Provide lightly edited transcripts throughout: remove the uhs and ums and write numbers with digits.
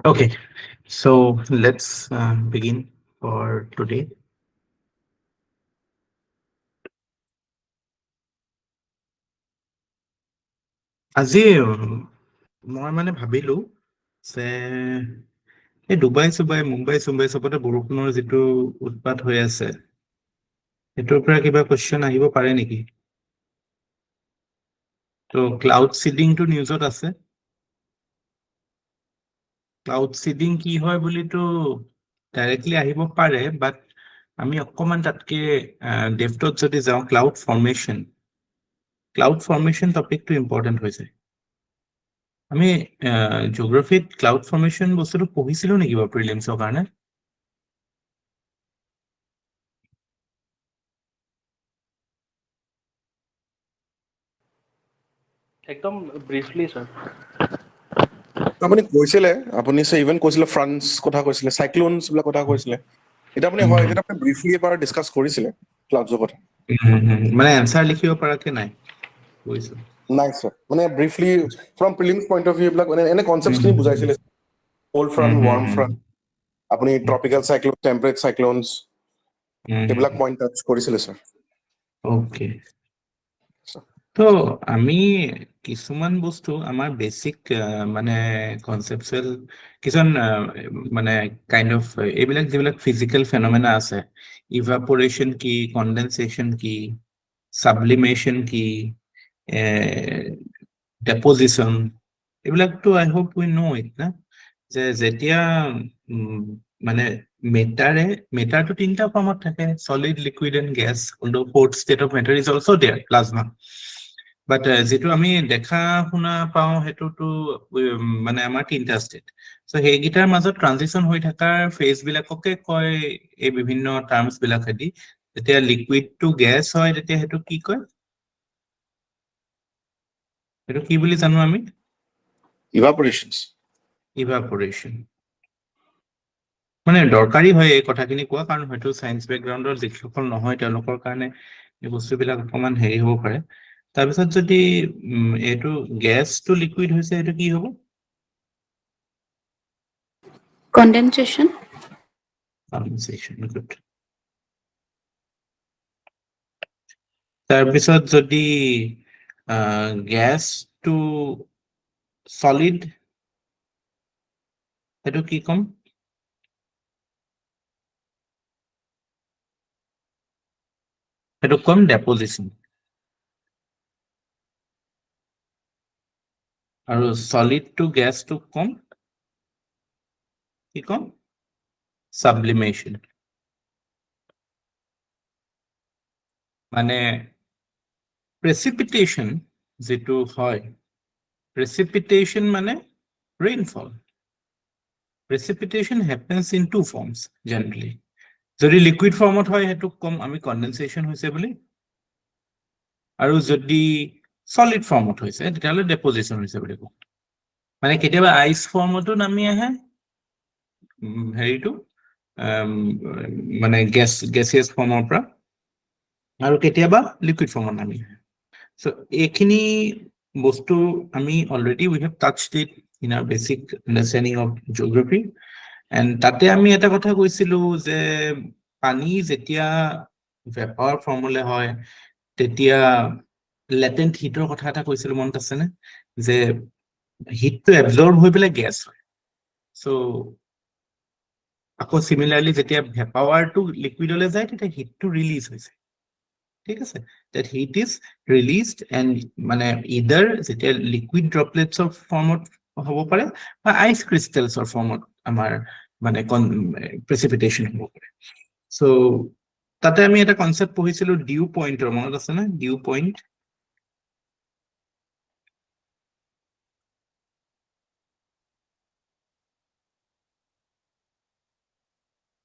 Okay, so let's begin for today. আজি মই মানে ভাবিলো যে এই মুম্বাই চবতে বৰষুণৰ যিটো উৎপাত হৈ আছে সেইটোৰ পৰা কিবা কোৱেশ্চন আহিব পাৰে নেকি? তো ক্লাউড সিডিংটো নিউজত আছে। ক্লাউড সিডিং কি হয় বুলিতো ডাইৰেক্টলি আহিব পাৰে, বাট আমি অকমান তাতকে ডেফটত যদি যাওঁ, ক্লাউড ফৰ্মেশ্যন টপিকটো ইম্পৰ্টেণ্ট হৈছে। আমি জিঅ'গ্ৰাফিত ক্লাউড ফৰ্মেশ্যন বস্তুটো পঢ়িছিলো নেকি বাৰু প্ৰিলিমছৰ কাৰণে? একদম ব্ৰিফলি স্যাৰ। আপুনি কৈছিলে, আপুনি ইভেন কৈছিলে ফ্ৰান্স কথা কৈছিলে, চাইক্লোনছ বিলাক কথা কৈছিলে। এটা আপুনি হয়, এটা আপুনি ব্ৰিফলি এবাৰ ডিছকাছ কৰিছিলে ক্লাউডছৰ কথা। মানে এনসাৰ লিখিব পৰাকে নাই কৈছো। নাই স্যাৰ, মানে briefly from prelims point of view বিলাক মানে এনে কনচেপ্টখিনি বুজাইছিলে। কোল্ড ফ্ৰণ্ট, ৱাৰ্ম ফ্ৰণ্ট, আপুনি ট্ৰপিকেল চাইক্লোন, টেম্পাৰেট চাইক্লোনছ, এইবিলাক পইণ্ট টাচ কৰিছিলে স্যাৰ। ওকে, তো আমি কিছুমান বস্তু আমাৰ বেসিক মানে কনসেপচুৱেল কিছুমান মানে কাইন্ড অফ এইবিলাক যিবিলাক ফিজিক্যাল ফেনোমেনা আছে, ইভাপোৰেশন কি, কনডেনসেশন কি, সাবলিমেশন কি, ডেপোজিশন, এইবিলাকতো আই হোপ উই নো ইট না, যে যেতিয়া মানে মেটাৰটো তিনিটা ফৰ্মত থাকে, solid, liquid and gas, although fourth state of matter is also there, plasma. But যেটো আমি দেখা শুনা পাওঁ হেতুটো মানে আমাৰ তিনটা ষ্টেট। সো সেইগিটাৰ মাজত ট্ৰানজিশন হৈ থকাৰ ফেজ বিলাককে কয় এই বিভিন্ন টাৰ্মছ বিলাকেদি। যেতিয়া লিকুইড টু গেছ হয় তেতিয়া হেতু কি কয়? হেতু কি বুলি জানো আমি? ইভাপোৰেশন। মানে দৰকাৰী হয় এই কথাখিনি কোৱা, কাৰণ হয়তো সায়েন্স বেকগ্ৰাউণ্ডৰ যিসকল নহয় তেওঁলোকৰ কাৰণে এই বস্তুবিলাক অকমান হেৰি হ'ব পাৰে। তাৰপিছত যদি এইটো গেছ টু লিকুইড হৈছে, এইটো কি হ'ব? Condensation. Good. তাৰপিছত যদি গেছ টু সলিড, সেইটো কি কম? সেইটো কম ডেপোজিশন। আৰু সলিড টু গেছ টু কম কি কম? সাবলিমেশন। মানে প্ৰেচিপিটেশন যেটো হয়, precipitation মানে rainfall. Precipitation happens in two forms generally. যদি লিকুইড ফৰ্মত হয় হেতু কম আমি কনডেনসেশন হৈছে বুলি, আৰু যদি সলিড ফৰ্মত হৈছে তেতিয়াহ'লে ডেপোজিশন হৈছে বুলি কম। মানে কেতিয়াবা আইস ফৰ্মতো নামি আহে হেৰিটো মানে গেছিয়াছ ফৰ্মৰ পৰা, আৰু কেতিয়াবা লিকুইড ফৰ্মত নামি আহে। সো এইখিনি বস্তু আমি already we have touched it in our basic understanding of geography. And তাতে আমি এটা কথা কৈছিলো যে পানী যেতিয়া ভেপাৰ ফৰ্মুলে হয় তেতিয়া লেটেন্ট হিটৰ কথা এটা কৈছিলো, মনত আছেনে? যে হিটটো এবজৰ্ব হৈ পেলাই গেছ হয়। সো আকৌ সিমিলাৰলি যেতিয়া ভেপাৰটো লিকুইডলৈ যায় তেতিয়া হিটটো ৰিলিজ হৈছে। ঠিক আছে, that heat is released and মানে either যেতিয়া লিকুইড ড্ৰপলেটছৰ ফৰ্মত হ'ব পাৰে বা আইস ক্ৰিষ্টেলছৰ ফৰ্মত আমাৰ মানে প্ৰেচিপিটেশন হ'ব পাৰে। সো তাতে আমি এটা কনসেপ্ট পঢ়িছিলো ডিউ পইণ্টৰ, মনত আছে না? Dew point.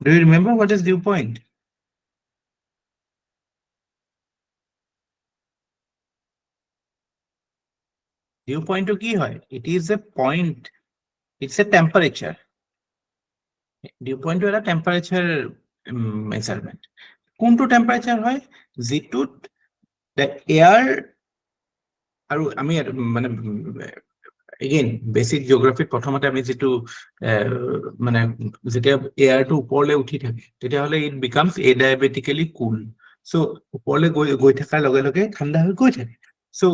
Do you remember what is dew point? Dew point to কি হয়? It is a point, it's a temperature. Dew point to এটা temperature measurement. কোনটো temperature হয়? যিটোত the air, আৰু আমি মানে again basic geography প্ৰথমতে আমি যেটো মানে যেতিয়া এয়াৰটো ওপৰলৈ উঠি থাকে তেতিয়া হলে it becomes adiabatically cool so ওপৰলৈ গৈ থাকাৰ লগে লগে ঠাণ্ডা হৈ গৈ থাকে so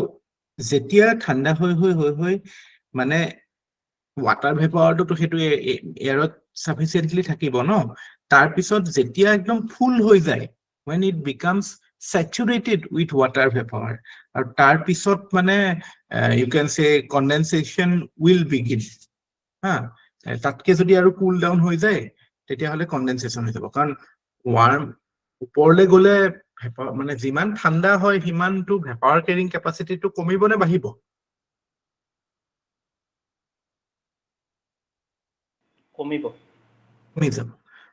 যেতিয়া ঠাণ্ডা হৈ মানে water vapor to হেতু এয়াৰত sufficiently থাকিব ন তাৰ পিছত যেতিয়া একদম ফুল হৈ যায় when it becomes saturated with water vapor আৰু তাৰ পিছত মানে you can say condensation will begin হা তাতকে যদি আৰু cool down হৈ যায় তেতিয়া হলে condensation হৈ যাব কাৰণ warm ওপৰলৈ গলে মানে যিমান ঠাণ্ডা হয় সিমানটো vapor carrying capacity টো কমিব নে বাঢ়িব কমিব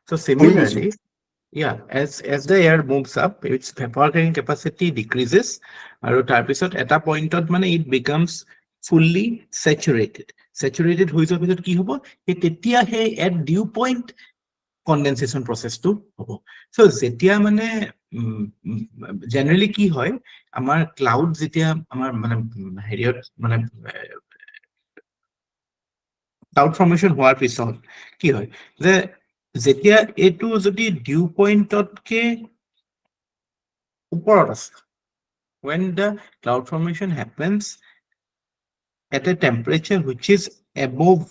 so similarly yeah as the air moves up its vapor carrying capacity decreases আৰু তাৰ পিছত এটা পইণ্টত মানে it becomes fully saturated হৈ যোৱাৰ পিছত কি হ'ব তেতিয়া হে at dew point condensation process to হ'ব so যেতিয়া মানে generally কি হয় আমাৰ cloud যেতিয়া আমাৰ মানে হেৰিয়ত মানে cloud formation হোৱাৰ পিছত কি হয় যে যেতিয়া এটো যদি dew pointতকে ওপৰত আছে when the cloud formation happens at a temperature which is above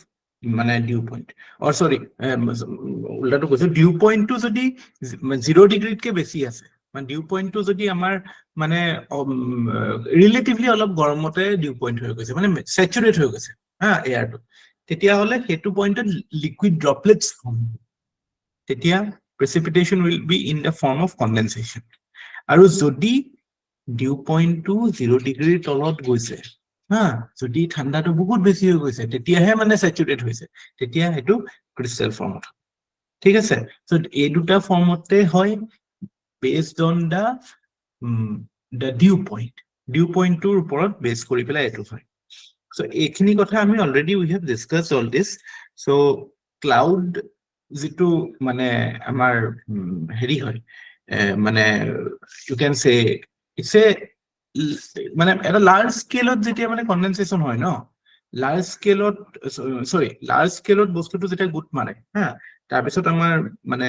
মানে dew point or sorry উল্টাটো কৈছো dew point to যদি 0 degree কে বেছি আছে মানে dew point to যদি আমাৰ মানে relatively অলপ গৰমতে dew point হৈ গৈছে মানে saturate হৈ গৈছে হা এয়াৰটো তেতিয়া হলে হেতু পইণ্টত liquid droplets form তেতিয়া precipitation will be in the form of condensation আৰু যদি dew point to 0 degree তলত গৈছে হা যদি ঠাণ্ডাটো বহুত বেছি হৈ গৈছে তেতিয়াহে মানে স্যাচুৰেট হৈছে তেতিয়া হেতু ক্রিস্টাল ফর্মত ঠিক আছে সো এই দুটা ফর্মতে হয় based on the dew point টোৰ ওপৰত বেস কৰি পেলাই এটো হয় so এইখিনি কথা আমি already we have discussed all this so cloud যেটো মানে আমাৰ হেৰি হয় মানে you can say it's a মানে এটা লার্জ স্কেলত যেতিয়া মানে কনডেনসেশন হয় ন লার্জ স্কেলত লার্জ স্কেলত বস্তুটো যেতিয়া গুট মাৰে হা তাৰ পিছত আমাৰ মানে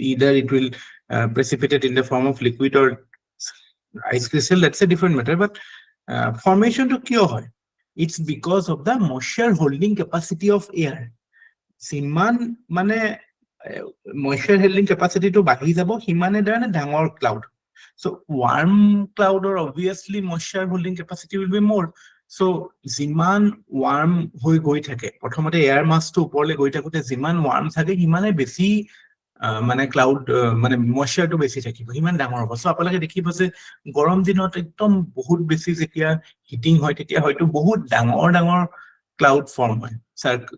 either it will precipitate in the form of liquid or ice crystal that's a different matter but formation to কিয় হয় it's because of the moisture holding capacity of air সিমান মানে moisture holding capacity to বাঢ়ি যাব সিমানে ধৰণে ডাঙৰ cloud so warm cloud or obviously moisture holding capacity will be more so যিমান warm হৈ গৈ থাকে প্ৰথমতে এয়াৰ মাস টো ওপৰলৈ গৈ থাকোতে যিমান warm থাকে সিমানে বেছি মানে ক্লাউড মানে ময়শ্চাৰটো বেছি থাকিব ইমান ডাঙৰ হ'ব সো আপোনালোকে দেখিব যে গৰম দিনত একদম বহুত বেছি যেতিয়া হিটিং হয় তেতিয়া হয়তো বহুত ডাঙৰ cloud form হয়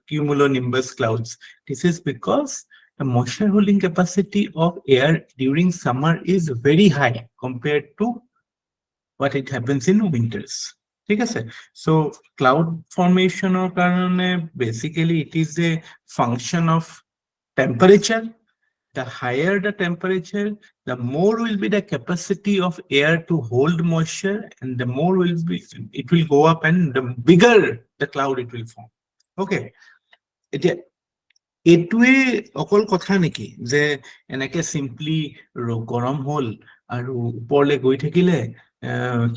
cumulonimbus clouds this is because the moisture holding capacity of air during summer is very high compared to what it happens in winters ঠিক আছে so cloud formation or karone basically it is a function of temperature the higher the temperature the more will be the capacity of air to hold moisture and the more will be it will go up and the bigger the cloud it will form okay এতিয়া এটুৱে অকল কথা নেকি যে এনেকে simply গৰম হল আৰু ওপৰলৈ গৈ থাকিলে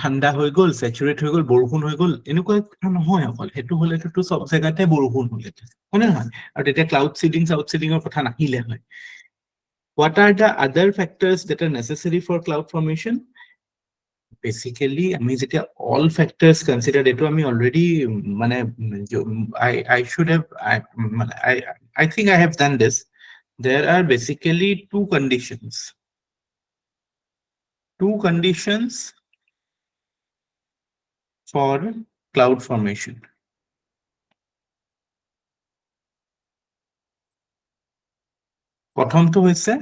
ঠাণ্ডা হৈ গল স্যাচুৰেট হৈ গল বৰষুণ হৈ গল এনেকুৱা কথা নহয় অকল হেতু হলেটো সব জায়গাতে বৰষুণ হলে হয়নে নহয় আৰু তেতিয়া ক্লাউড সিডিং সাউথ সিডিংৰ কথা নাহিলে হয় what are the other factors that are necessary for cloud formation basically আমি যেতিয়া all factors considered eto আমি already মানে I should have I think I have done this there are basically two conditions for cloud formation প্ৰথমটো হৈছে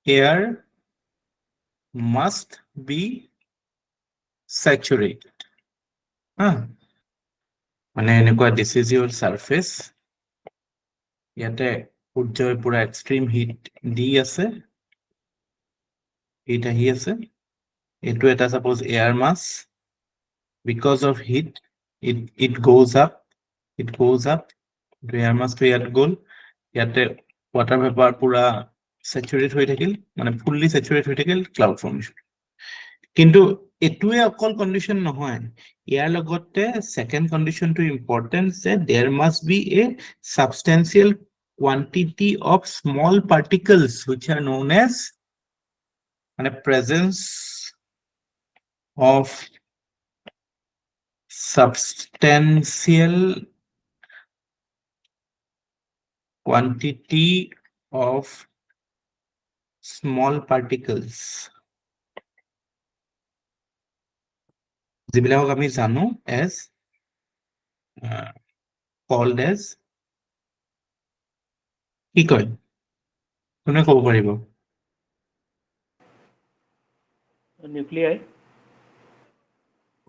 air must be saturated মানে এনেকুৱা this is your surface ইয়াতে সূৰ্যৰ পুৰা এক্সট্ৰিম হিট দি আছে হিট আহি আছে এটো এটা suppose air mass because of heat, it goes up, air mass to ইয়াত গ'ল, ইয়াতে water vapor পুৰা saturate হৈ থাকিল, মানে fully saturate হৈ থাকিল, cloud formation. কিন্তু এটুৱে অকল কন্ডিশন নহয়, ইয়াৰ লগতে second condition to important যে there must be a substantial quantity of small particles which are known as মানে presence of substantial quantity of small particles যিবিলাকক আমি জানো as called as কি কয় কোনে ক'ব পাৰিব Nuclei.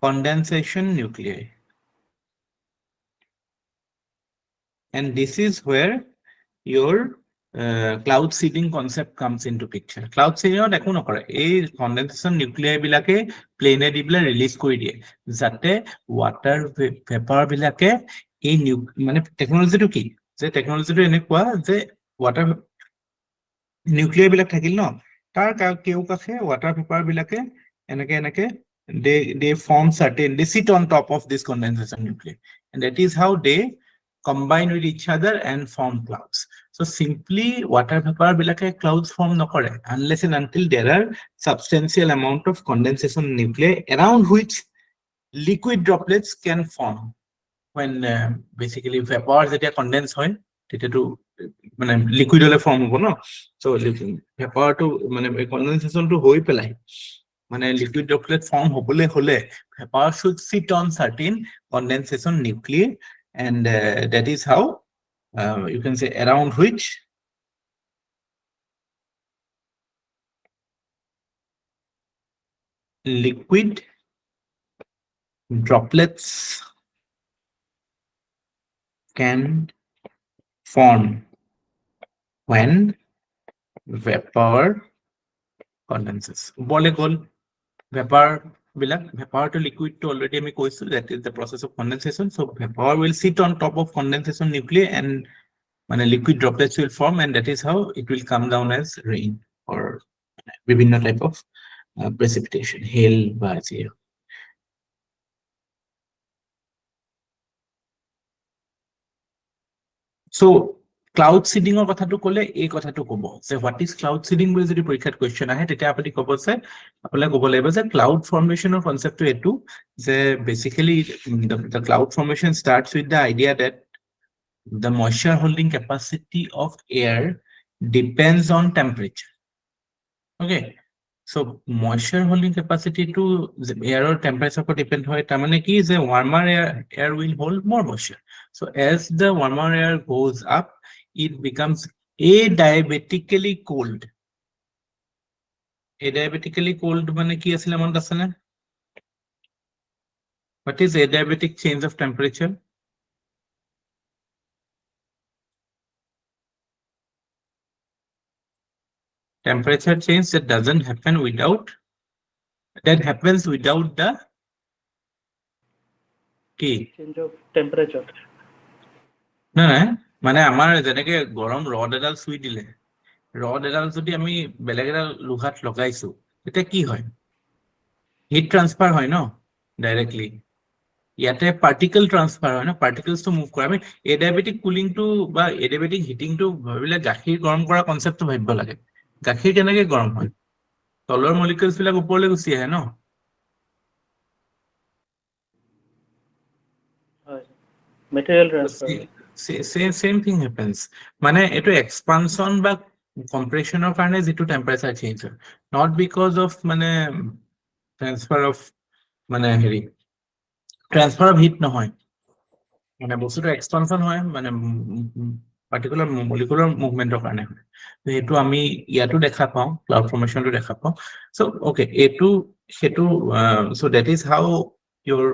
condensation nuclei. And this is where your cloud seeding concept comes into picture. Cloud seeding ot ekko nokore ei condensation nuclei bilake plane di bile release kori die jate water vapor bilake ei mane technology to ki je technology to enekwa je water nuclei bilak thakil no tar keu kache water vapor bilake enake they form certain, they sit on top of this condensation nuclei, and that is how they combine with each other and form clouds. So simply water vapor bilake clouds form nokore unless and until there are substantial amount of condensation nuclei around which liquid droplets can form. When basically vapor jetia condense hoy tetetu মানে liquid হলে form হবো না so vapour two মানে condensation two হই পেলাই মানে liquid droplet form হবলে হলে vapor should sit on certain condensation nuclei, and that is how you can say around which liquid droplets can form when vapor condenses. Bole gol vapor to liquid to already ami koisu, that is the process of condensation. So vapor will sit on top of condensation nuclei and mane liquid droplets will form, and that is how it will come down as rain or বিভিন্ন type of precipitation, hail বা যে so cloud seeding or কথাটো কলে এই কথাটো কব যে what is cloud seeding বুলি যদি পৰীক্ষাত question আহে তেতিয়া আপুনি কব যে আপোনাক কব লাগিব যে cloud formation or concept to এটো যে basically the cloud formation starts with the idea that the moisture holding capacity of air depends on temperature. Okay, so moisture holding capacity to air or temperature ko depend hoy ta mane ki je warmer air will hold more moisture. So as the warmer air goes up, it becomes adiabatically cold. Adiabatically cold mane ki asile mon asane? What is adiabatic change of temperature? Temperature change that doesn't happen without, that happens without the key Change of temperature. না মানে আমার যেনেকে গরম rod এডাল সুই দিলে rod এডাল যদি আমি বেলেগ এডাল লোহাত লগাইছো তেতিয়া কি হয় হিট ট্রান্সফার হয় ন ডাইরেক্টলি ইয়াতে পার্টিকেল ট্রান্সফার হয় না পার্টিকেলস তো মুভ কৰে আমি এডিয়াবেটিক কুলিং টু বা এডিয়াবেটিক হিটিং টু ভাবিলে গাখীৰ গৰম কৰা কনসেপ্টটো ভাবিব লাগে গাখীৰ কেনেকে গৰম হয় তলৰ মলিকিউলস বিলাক ওপৰলৈ গুচি আহে ন Material transfer. Same thing happens. Mane eto expansion ba compression or karone jitu temperature change hoy. Not because of mane transfer of mane heri transfer of heat nohoy. Mane bostuto expansion hoy mane particular molecular movement or karone hoy. Eto ami yato dekha pao cloud formation to dekha pao. So okay, eto setu so that is how your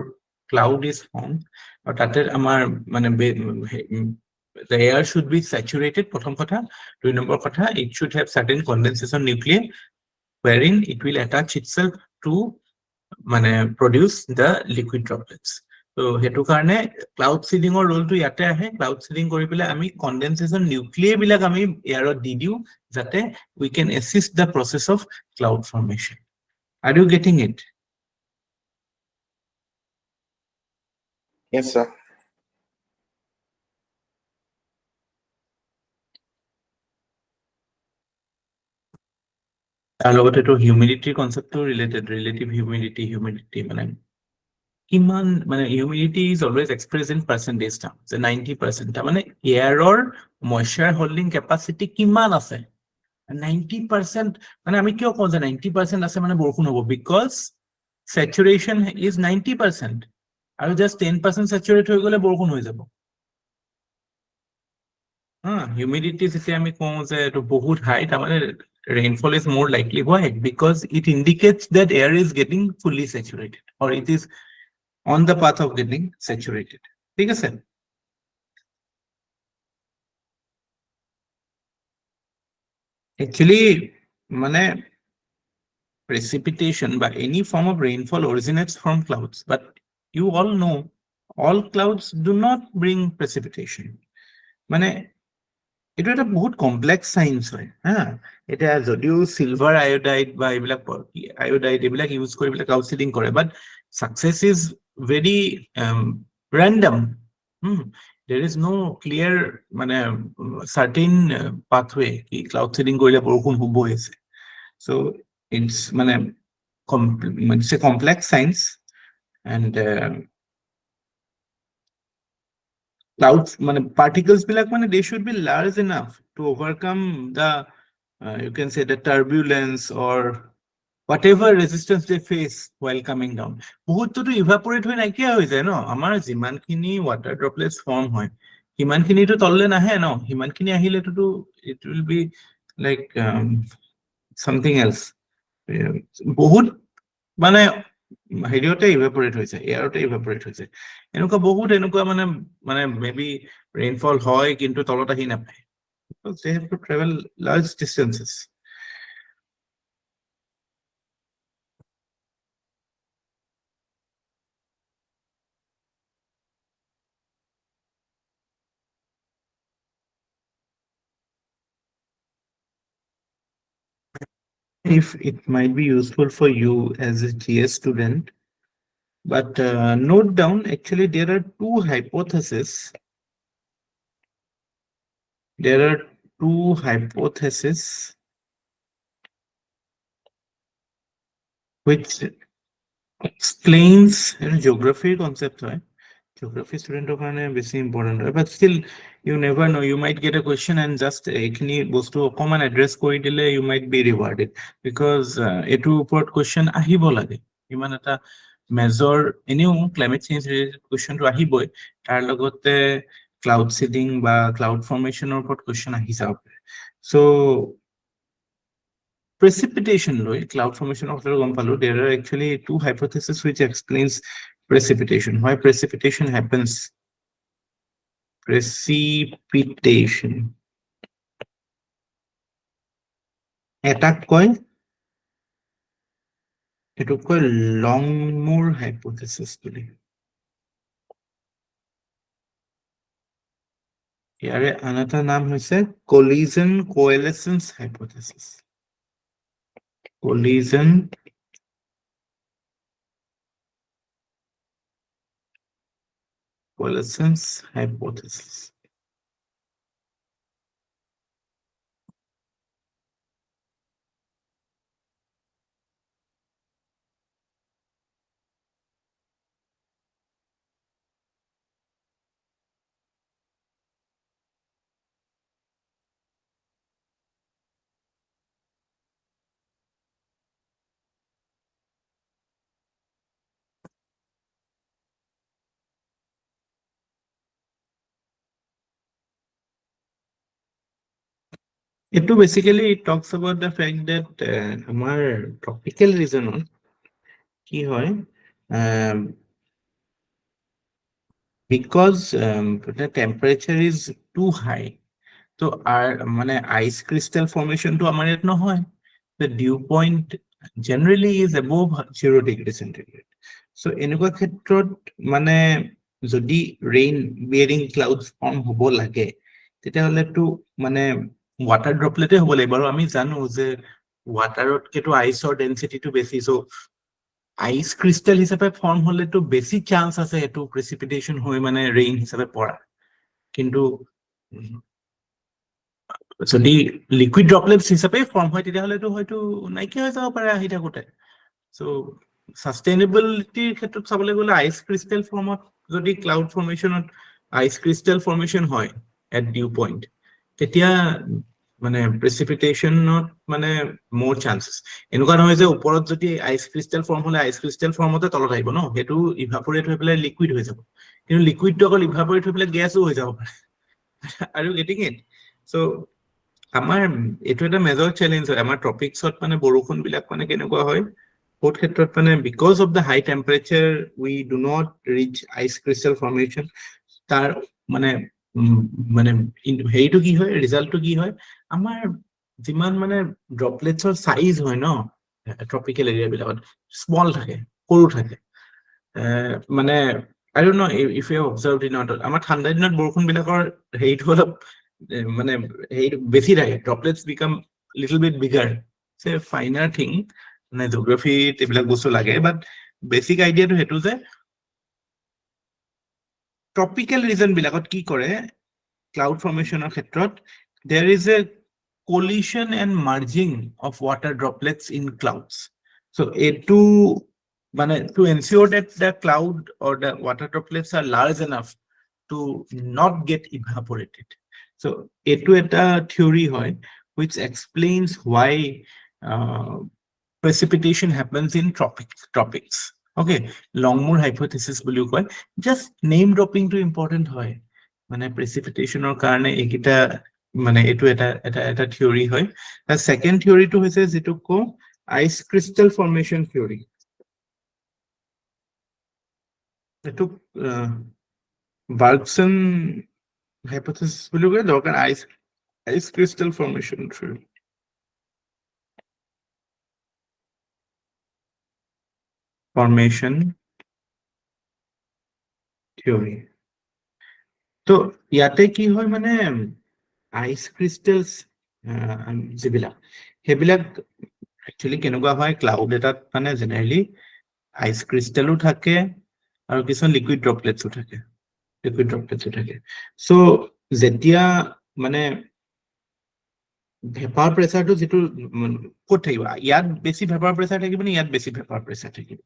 cloud is formed. Or তাতে আমার মানে the air should be saturated প্রথম কথা দুই নম্বর কথা it should have certain condensation nuclei wherein it will attach itself to মানে produce the liquid droplets. So হেতু কাৰণে cloud seeding or role to ইয়াতে আহে cloud seeding কৰি পেলাই আমি condensation nuclei বিলাক আমি এয়াৰত দি দিও যাতে we can assist the process of cloud formation. Are you getting it? Yes, sir. তাৰ লগতে তো humidity concept to related relative humidity মানে কিমান মানে humidity is always expressed in percentage terms যে 90% তাৰ মানে এয়াৰৰ moisture holding capacity কিমান আছে 90% মানে আমি কিয় কওঁ যে 90% আছে মানে বৰষুণ হ'ব because saturation is 90% আৰু just 10% saturate হৈ গ'লে বৰষুণ হৈ যাব humidity যেতিয়া আমি কওঁ যে এটো বহুত হাই তাৰ মানে rainfall is more likely. Why? Because it indicates that air is getting fully saturated or it is on the path of getting saturated. ঠিক আছে actually মানে precipitation by any form of rainfall originates from clouds, but you all know all clouds do not bring precipitation. মানে এটা একটা বহুত complex science হয় হ্যাঁ এটা যদিও সিলভার আয়োডাইড বা এইবিলাক আয়োডাইড এইবিলাক ইউজ কৰি পেলাই ক্লাউড সিডিং কৰে but success is very random there is no clear মানে certain pathway কি ক্লাউড সিডিং কৰিলে বৰষুণ হ'ব হৈছে so it's মানে it's a complex science and clouds মানে particles বিলাক মানে they should be large enough to overcome the you can say the turbulence or whatever resistance they face while coming down বহুতটো evaporate হৈ নাইকিয়া হৈ যায় ন আমাৰ যিমানখিনি water droplets form হয় সিমানখিনি তো তললে নাহে ন সিমানখিনি আহিলে তো it will be like something else বহুত মানে হেৰিয়তে evaporate হৈ যায় এয়াৰতে evaporate হৈ যায় এনেকুৱা বহুত এনেকুৱা মানে মানে মেবি ৰেইনফল হয় কিন্তু তলত আহি নাপায় because they have to travel large distances. If it might be useful for you as a GS student, but note down actually there are two hypotheses. There are two hypotheses which explains geography concept, right? Geography student কাৰণে বেছি important হয় but still you never know you might get a question and just এইখিনি বস্তু অকমান address কৰি দিলে you might be rewarded because এটো ওপৰত question আহিব লাগে ইমান এটা মেজৰ এনেও climate change related question to আহিবই তাৰ লগতে cloud seeding বা cloud formation ওপৰত question আহি যাব so precipitation লৈ cloud formation of গম পালো there are actually two hypotheses which explains precipitation why precipitation happens precipitation attack কয় এটোক কয় লংমুৰ hypothesis বুলি ইয়াৰে আন এটা নাম হৈছে collision coalescence hypothesis collision coalescence hypothesis It basically it talks about the fact that our tropical region কি হয় because the temperature is too high so our মানে ice crystal formation to আমাৰ ইয়াত নহয় the dew point generally is above 0 degree centigrade. So এনেকুৱা ক্ষেত্ৰত মানে যদি rain bearing clouds form হ'ব লাগে তেতিয়াহ'লেতো মানে water droplet হ'ব লাগিব আৰু আমি জানো যে waterতকেতো আইচৰ ডেন্সিটিটো বেছি so আইচ ক্রিস্টাল হিচাপে ফর্ম হলেতো বেছি চান্স আছে এটো প্রেসিপিটেশন হৈ মানে ৰেইন হিচাপে পৰা কিন্তু যদি লিকুইড ড্ৰপলেটস হিচাপে ফর্ম হয় তেতিয়াহ'লেতো হয়তো নাইকিয়া হৈ যাব পাৰে আহি থাকোতে সো সাস্টেইনেবিলিটিৰ ক্ষেত্ৰত চাবলৈ গ'লে আইচ ক্রিস্টাল ফর্মত যদি ক্লাউড ফর্মেশনত আইচ ক্রিস্টাল ফর্মেশন হয় এট ডিউ পইণ্ট তেতিয়া মানে প্ৰেচিপিটেশনত মানে মোৰ চান্সেস এনেকুৱা নহয় যে ওপৰত যদি আইচ ক্রিস্টাল ফর্ম হলে আইচ ক্রিস্টাল ফর্মতে তলত আহিব ন হেতু ইভাপোৰেট হৈ পেলাই লিকুইড হৈ যাব কিন্তু লিকুইডটো অকল ইভাপোৰেট হৈ পেলাই গ্যাসও হৈ যাব পাৰে are you getting it so আমাৰ এটো এটা মেজৰ চ্যালেঞ্জ হয় আমাৰ টপিকছত মানে বৰষুণ বিলাক মানে কেনেকুৱা হয় বহুত ক্ষেত্ৰত মানে because of the high temperature we do not reach ice crystal formation তাৰ মানে মানে হেৰিটো কি হয় ৰিজাল্টটো কি হয় আমাৰ যিমান মানে ড্ৰপলেটছৰ সাইজ হয় ন ট্ৰপিক্যাল এৰিয়া বিলাকত স্মল থাকে সৰু থাকে মানে I don't know if you have observed in not আমাৰ ঠাণ্ডা দিনত বৰষুণ বিলাকৰ হেৰিটো অলপ মানে হেৰি বেছি থাকে droplets become little bit bigger it's a finer thing মানে জিওগ্ৰাফি এইবিলাক বস্তু লাগে বাট বেসিক আইডিয়াটো হেতু যে ট্ৰপিক্যাল ৰিজন বিলাকত কি কৰে ক্লাউড ফৰ্মেশনৰ ক্ষেত্ৰত there is a collision and merging of water droplets in clouds so etu মানে to ensure that the cloud or the water droplets are large enough to not get evaporated so etu eta theory hoy which explains why precipitation happens in tropics okay Longmore hypothesis বুলি কয় just name dropping to important হয় মানে প্ৰেচিপিটেশনৰ কাৰণে এইকিটা মানে এটো এটা theory হয় তাৰ second থিওৰিটো হৈছে যেটো কো আইচ ক্রিস্টাল ফর্মেশন থিওৰি এটো বার্গসন হাইপোথিসিস বুলি কয় দৰকাৰ ice crystal formation theory formation theory তো ইয়াতে কি হয় মানে আইচ ক্রিস্টালস যিবিলাক হেবিলাক একচুয়ালি কেনেকুৱা হয় ক্লাউড এটাত মানে জেনাৰেলি আইচ ক্রিস্টালও থাকে আৰু কিছুমান লিকুইড ড্ৰপলেটসও থাকে সো যেতিয়া মানে ভেপাৰ প্ৰেসাৰটো যেটো ক'ত থাকিব ইয়াত বেছি ভেপাৰ প্ৰেসাৰ থাকিব নে ইয়াত বেছি ভেপাৰ প্ৰেসাৰ থাকিব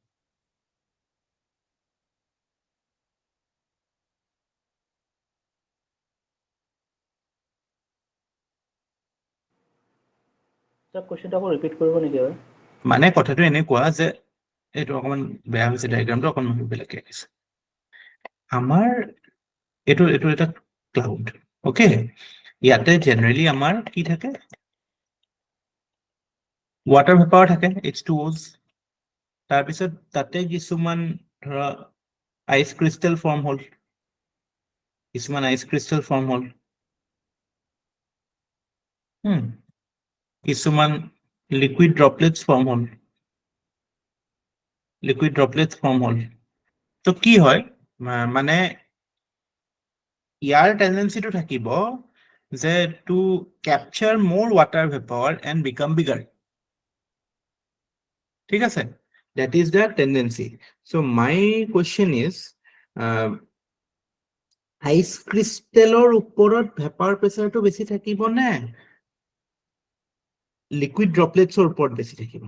স্যার কোশ্চেনটা আকৌ ৰিপিট কৰিব নেকি হয় মানে কথাটো এনেকুৱা যে এটো অকমান বেয়া হৈছে ডায়াগ্ৰামটো অকমান বেলেগকে আছে আমাৰ এটো এটা ক্লাউড ওকে ইয়াতে জেনাৰেলি আমাৰ কি থাকে ওয়াটার ভেপাৰ থাকে H2Os তাৰ পিছত তাতে কিছুমান ধৰা আইচ ক্রিস্টাল ফর্ম হল কিছুমান লিকুইড ড্রপলেটস ফর্ম হল তো কি হয় মানে ইয়াৰ টেন্ডেন্সিটো থাকিব যে to capture more water vapour and become bigger ঠিক আছে that is the tendency so my question is আইচ ক্রিস্টালৰ ওপৰত ভেপাৰ প্ৰেসাৰটো বেছি থাকিব নে লিকুইড ড্ৰপলেটছৰ ওপৰত বেছি থাকিব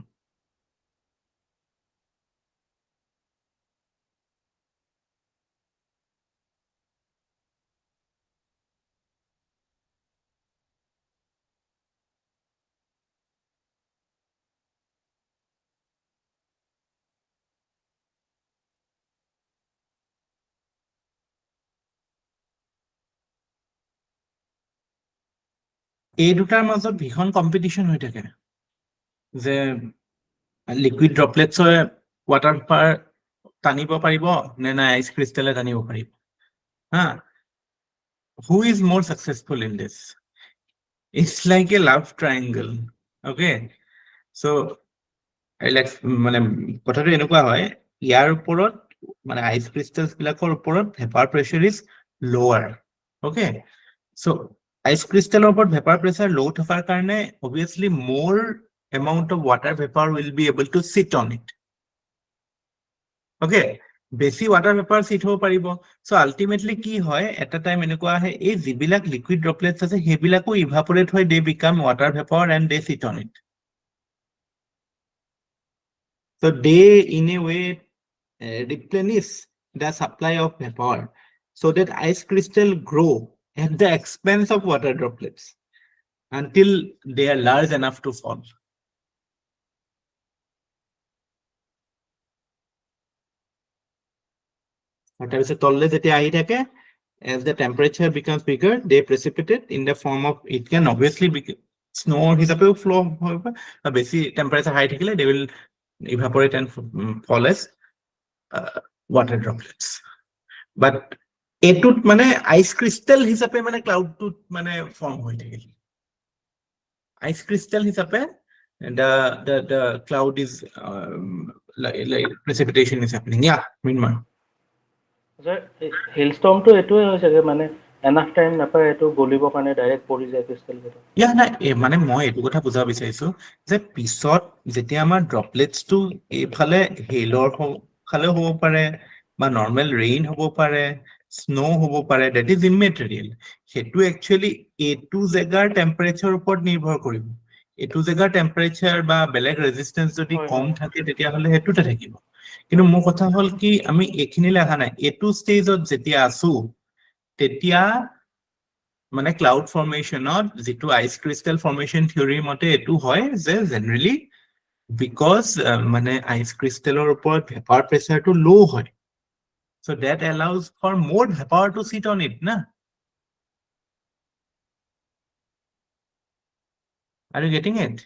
এই দুটাৰ মাজত ভীষণ কম্পিটিশন হৈ থাকে যে লিকুইড ড্ৰপলেটছৰ ওয়াটাৰ ভেপাৰ টানিব পাৰিব নে না আইচ ক্রিস্টালে টানিব পাৰিব হা who is more successful in this it's like a love triangle okay so মানে কথাটো এনেকুৱা হয় ইয়াৰ ওপৰত মানে আইচ ক্ৰিষ্টেলছ বিলাকৰ ওপৰত vapour pressure is lower okay so ice ক্ৰিষ্টেলৰ ওপৰত ভেপাৰ প্ৰেছাৰ লো থকাৰ কাৰণে obviously more amount of water vapor will be able to sit on it okay বেছি water vapor sit হ'ব পাৰিব সো ultimately কি হয় এটা টাইম এনেকুৱা আহে এই যিবিলাক লিকুইড ড্ৰপলেটছ আছে সেইবিলাকো ইভাপোৰেট হৈ they become water vapor and they sit on it so they in a way replenish the supply of vapor so that ice crystal grow at the expense of water droplets until they are large enough to fall. As the temperature becomes bigger, they precipitate in the form of, it can obviously be snow hisabe flow, basically temperature high, they will evaporate and fall as water droplets. But etut mane ice crystal hisabe mane cloud tut mane form hoy thakil ice crystal hisabe the cloud is like precipitation is happening yeah Minmar Sir, hailstorm to etu hoy sage mane enough time napaye etu golibo kane direct pori jay crystal beta yeah na mane moi etu kotha buja bichaisu je pisot jetia amar droplets to ephale hailor khale hobo pare ba normal rain hobo pare snow hobo pare that is immaterial hetu actually etu jagar temperature upor nirbhor koribo etu jagar temperature ba beleg resistance jodi kom thake tetia hole hetu te thakibo কিন্তু মোৰ কথা হল কি আমি এখিনিলে আহা নাই এটু ষ্টেজত যেতিয়া আছো তেতিয়া মানে ক্লাউড ফৰ্মেশনত যেটো আইস ক্রিস্টাল ফৰ্মেশন থিওৰি মতে এটু হয় যে জেনাৰেলি বিকজ মানে আইস ক্রিস্টালৰ ওপৰত ভেপাৰ প্ৰেছাৰটো লো হয় so that allows for more vapor to sit on it na are you getting it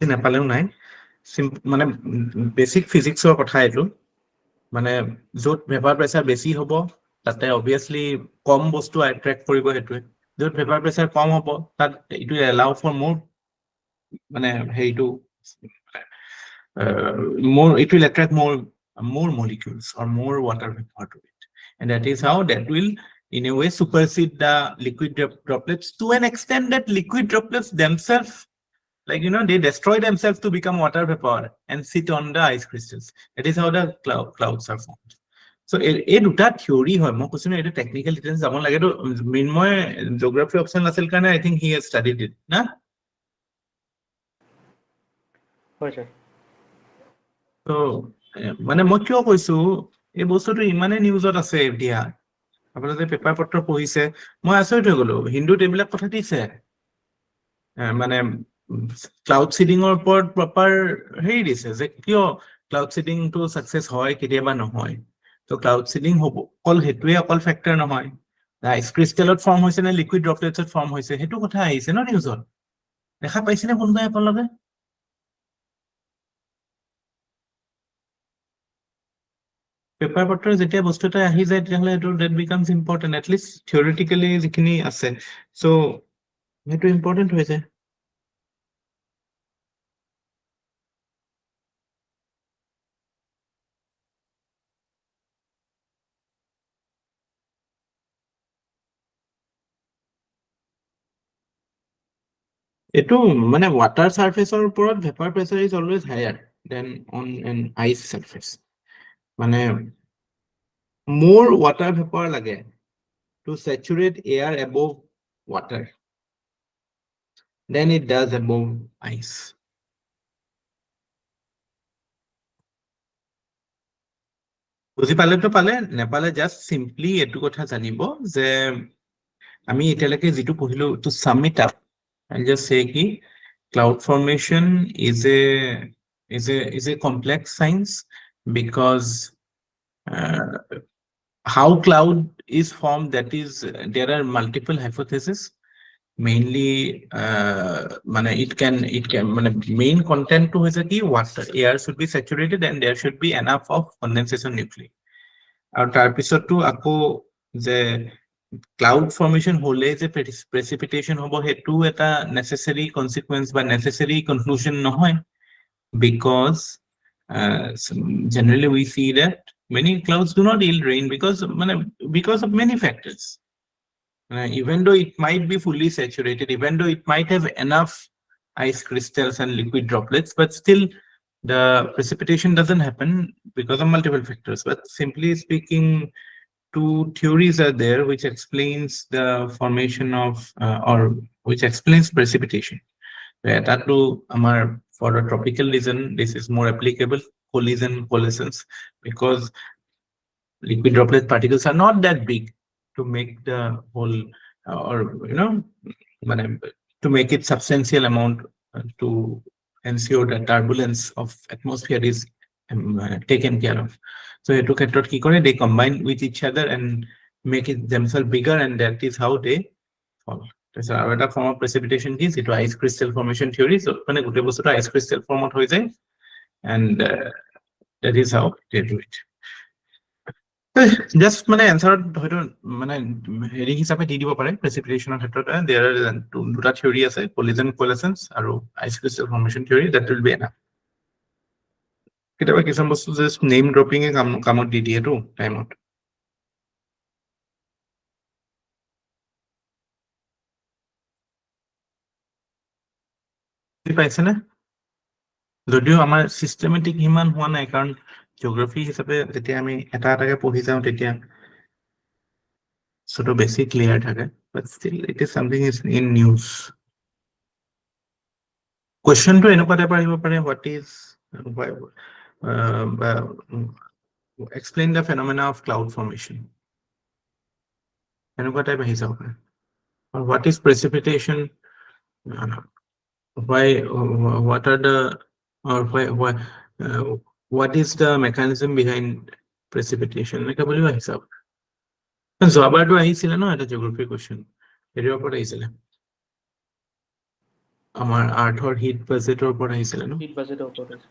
নেপালেও নাই মানে বেসিক ফিজিক্সৰ কথা এটো মানে যত ভেপাৰ প্ৰেছাৰ বেছি হ'ব তাতে obviously কম বস্তু অ্যাট্ৰাক্ট কৰিব হেতুৱে যত ভেপাৰ প্ৰেছাৰ কম হ'ব তাত ইটো এলাউ ফৰ মোর মানে হেইটো more it will attract more molecules or more water vapor to it and that is how that will in a way supersede the liquid droplets to an extent that liquid droplets themselves like they destroy themselves to become water vapor and sit on the ice crystals that is how the clouds are formed so এই দুটা theory হয় মই কৈছো এটা technical details যাব লাগে তো মিনময় geography অপচন আছিল কাৰণে I think he has studied it না হয় স্যার তো মানে মই কিয় কৈছো এই বস্তুটো ইমানে নিউজত আছে এতিয়া আপোনালোকে পেপাৰ পত্ৰ পঢ়িছে মই আচৰিত হৈ গলো হিন্দুত এইবিলাক কথা দিছে মানে ক্লাউড সিডিংৰ ওপৰত প্ৰপাৰ হেৰি দিছে যে কিয় ক্লাউড সিডিংটো সাকসেস হয় কেতিয়াবা নহয় তো ক্লাউড সিডিং হ'ব অকল হেতুৱে অকল ফেক্টৰ নহয় আইস ক্রিস্টালত ফৰ্ম হৈছে নে লিকুইড ড্ৰপলেটছত ফৰ্ম হৈছে হেতু কথা আহিছে ন নিউজত দেখা পাইছে নে কোনবাই আপোনালোকে পেপাৰ পত্ৰ যেতিয়া বস্তু এটা আহি যায় তেতিয়াহলে এটো that becomes important at least theoretically যিখিনি আছে so হেতু ইম্পৰ্টেন্ট হৈ যায় এটো মানে water surfaceৰ ওপৰত vapor pressure is always higher than on an ice surface মানে more water vapor লাগে to saturate air above water than it does above ice বুজি পালে তো পালে নেপালে জাস্ট সিম্পলি এটু কথা জানিব যে আমি এতিয়ালৈকে যেটো পঢ়িলো to sum it up I'll just say ki cloud formation is a complex science because how cloud is formed that is there are multiple hypotheses mainly it can main content to hoise ki water air should be saturated and there should be enough of condensation nuclei আৰু তাৰ পিছতো আকৌ যে cloud formation হ'লে যে precipitation হ'ব সেইটো এটা নেচেচাৰী কনচিকুৱেঞ্চ বা নেচেচাৰী কনক্লুজন নহয়, because generally we see that many clouds do not yield rain because of many factors. Even though it might be fully saturated, even though it might have enough ice crystals and liquid droplets, but still the precipitation doesn't happen because of multiple factors. But simply speaking, two theories are there which explains the formation of or which explains precipitation. That to our for a tropical region, this is more applicable, collision coalescence, because liquid droplet particles are not that big to make the whole or to make it substantial amount to ensure that turbulence of atmosphere is taken care of. So they combine with each other and make it themselves bigger, and that is how they form. So another form of precipitation is it ice crystal formation theory. So ice crystal form and that is how they do it. Just answer হেৰি হিচাপে দি দিব পাৰে প্ৰেচিপিটেশ্যনৰ ক্ষেত্ৰত there are দুটা theory আছে, collision coalescence আৰু ice crystal formation theory. That will be enough. কেতিয়াবা কিছুমান বস্তু জাষ্ট নেম ড্ৰপিং কামত দি দিয়েতো টাইমত। পাইছেনে? যদিও আমাৰ চিষ্টেমেটিক ইমান হোৱা নাই, কাৰণ জিঅ'গ্ৰাফী হিচাপে যেতিয়া আমি এটা এটাকে পঢ়ি যাওঁ তেতিয়া সটো বেছি ক্লিয়াৰ থাকে, but still it is something is in news. কুৱেশ্যনটো এনেকুৱা টাইপৰ আহিব পাৰে, what is explain the phenomena of cloud formation, এনেকুৱা টাইপ আহি যাব পাৰে। or what is precipitation, what are the or what is the mechanism behind precipitation, এনেকা বুলিও আহি যাব। যোৱাবাৰটো আহিছিলে ন এটা জিঅ'গ্ৰাফি কুৱেশ্যন, এৰিৰ ওপৰত আহিছিলে, আমাৰ আৰ্থৰ হিট বাজেটৰ ওপৰত আহিছিলে ন। হিট বাজেটৰ ওপৰত আছে।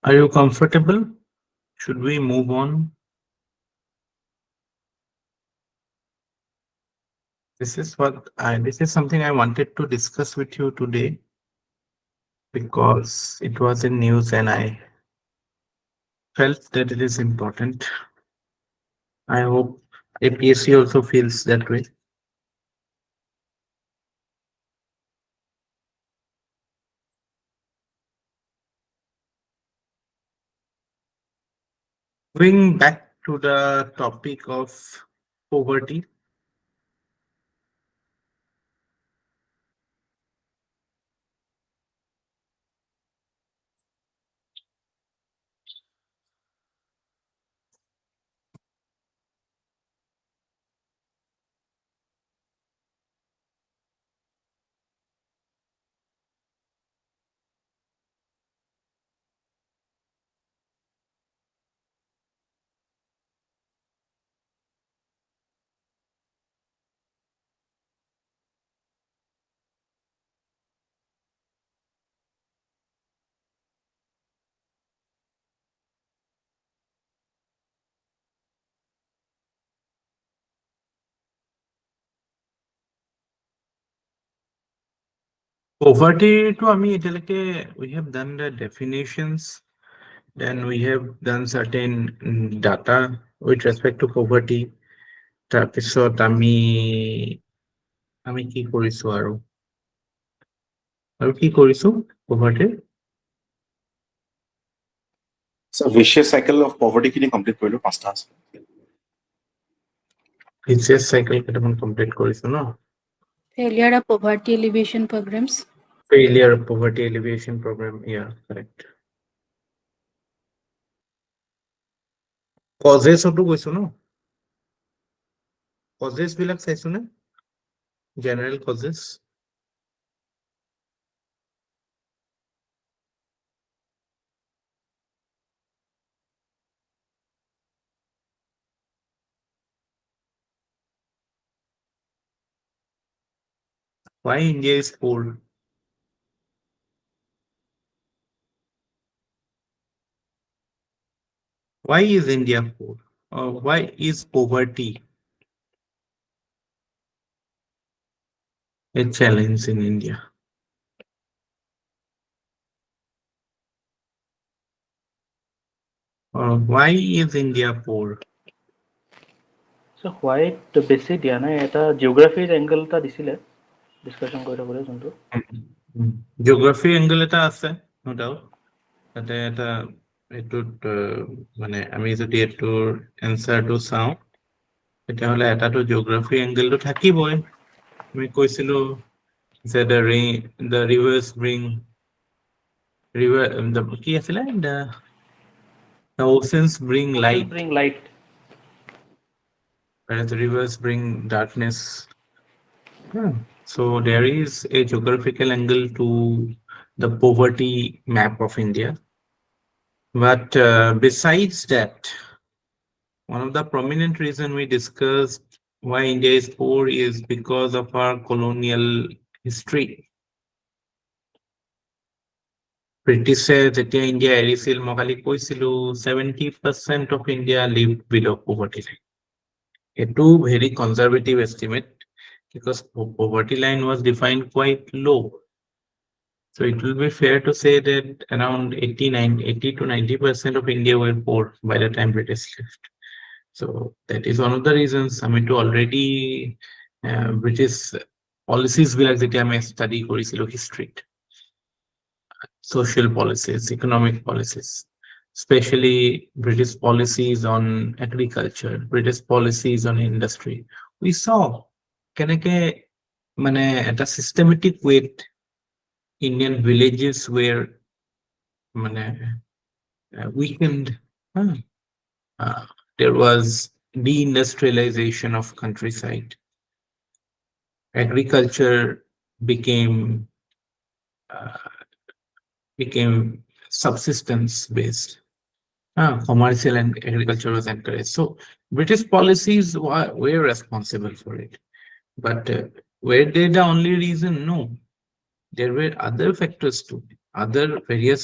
Are you comfortable? Should we move on? This is something I wanted to discuss with you today because it was in news and I felt that it is important. I hope APSC also feels that way. Going back to the topic of poverty. Poverty to we have done the definitions, then we have done certain data with respect to poverty. তাৰপিছত আমি কি কৰিছো আৰু কি কৰিছো poverty? So vicious cycle of poverty খিনি complete কৰিলো, পাঁচটা আছে। vicious cycle কেইটামান কমপ্লিট কৰিছো ন। Failure of poverty alleviation programs. Failure of poverty alleviation program, yeah, correct. Causes auto গৈছো ন, causes বিলাক চাইছো নে, general causes? Why India is poor? Why is India poor? Or why is poverty a challenge in India? Or why is India poor? So white বেছি দিয়া নাই, এটা জিঅ'গ্ৰাফিৰ angle এটা দিছিলে ডিছকাশ্যন কৰি থাকোঁতে যোনটো। জিঅ'গ্ৰাফি এংগল এটা আছে নো ডাউট, তাতে এটা এইটোত মানে আমি যদি এইটোৰ এনচাৰটো চাওঁ তেতিয়াহ'লে এটাতো জিঅ'গ্ৰাফি এংগলটো থাকিবই। আমি কৈছিলো যে the rivers bring কি আছিলে the oceans bring light, whereas the rivers bring darkness. So there is a geographical angle to the poverty map of India. But besides that, one of the prominent reasons we discussed why India is poor is because of our colonial history. Britishe যেতিয়া India এৰিছিল মই কালি কৈছিলো 70% of India live below poverty line. এইটো very conservative estimate because poverty line was defined quite low. So it will be fair to say that around 80 to 90% of India were poor by the time British left. So that is one of the reasons আমি তো already British policies বিলাক যেতিয়া আমি study কৰিছিলো history, social policies, economic policies, especially British policies on agriculture, British policies on industry, we saw কেনেকে মানে এটা systematic way Indian villages were মানে weakened. There was deindustrialization of countryside. Agriculture became subsistence based. Commercial and agriculture was encouraged. So British policies were responsible for it. But were they the only reason? No. There were other factors too. Other various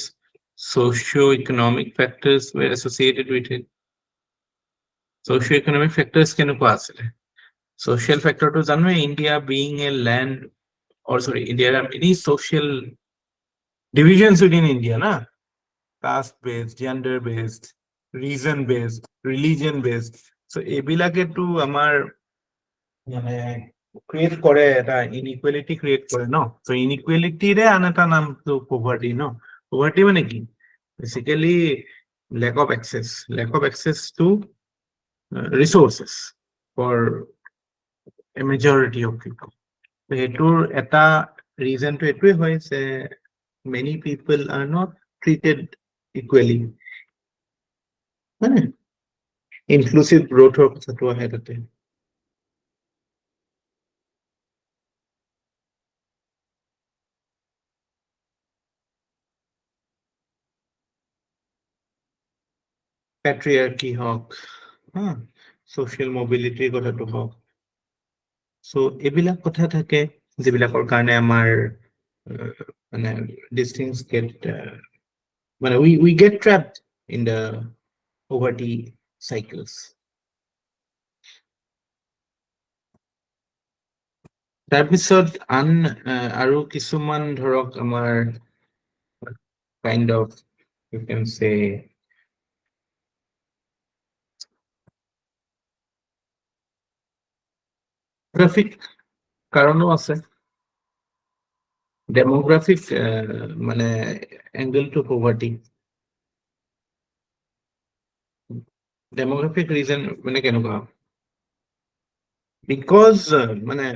socio-economic factors were associated with it. Socio-economic factors কেনেকুৱা আছিলে? Social factor to জানো, India being a land, or sorry, there are many social divisions within India, na? Caste based, gender based, region based, religion based. So এবিলাকে to আমার মানে create করে এটা inequality create করে, no? So inequality রে আন এটা নাম তো poverty, no? Poverty মানে কি? Basically lack of access to resources for a majority of people. So এটোৰ এটা reason to এইটোৱে হয় যে many people are not treated equally. Inclusive growth of কথাটো আহে তাতে। patriarchy হওক, social mobility কথাটো হওক, so এইবিলাক কথা থাকে যিবিলাকৰ কাৰণে আমাৰ মানে these things get মানে we get trapped in the poverty cycles. তাৰপিছত আৰু কিছুমান ধৰক আমাৰ kind of you can say demographic কাৰণো আছে। Demographic মানে angle to poverty. Demographic reason মানে কেনেকুৱা? Because মানে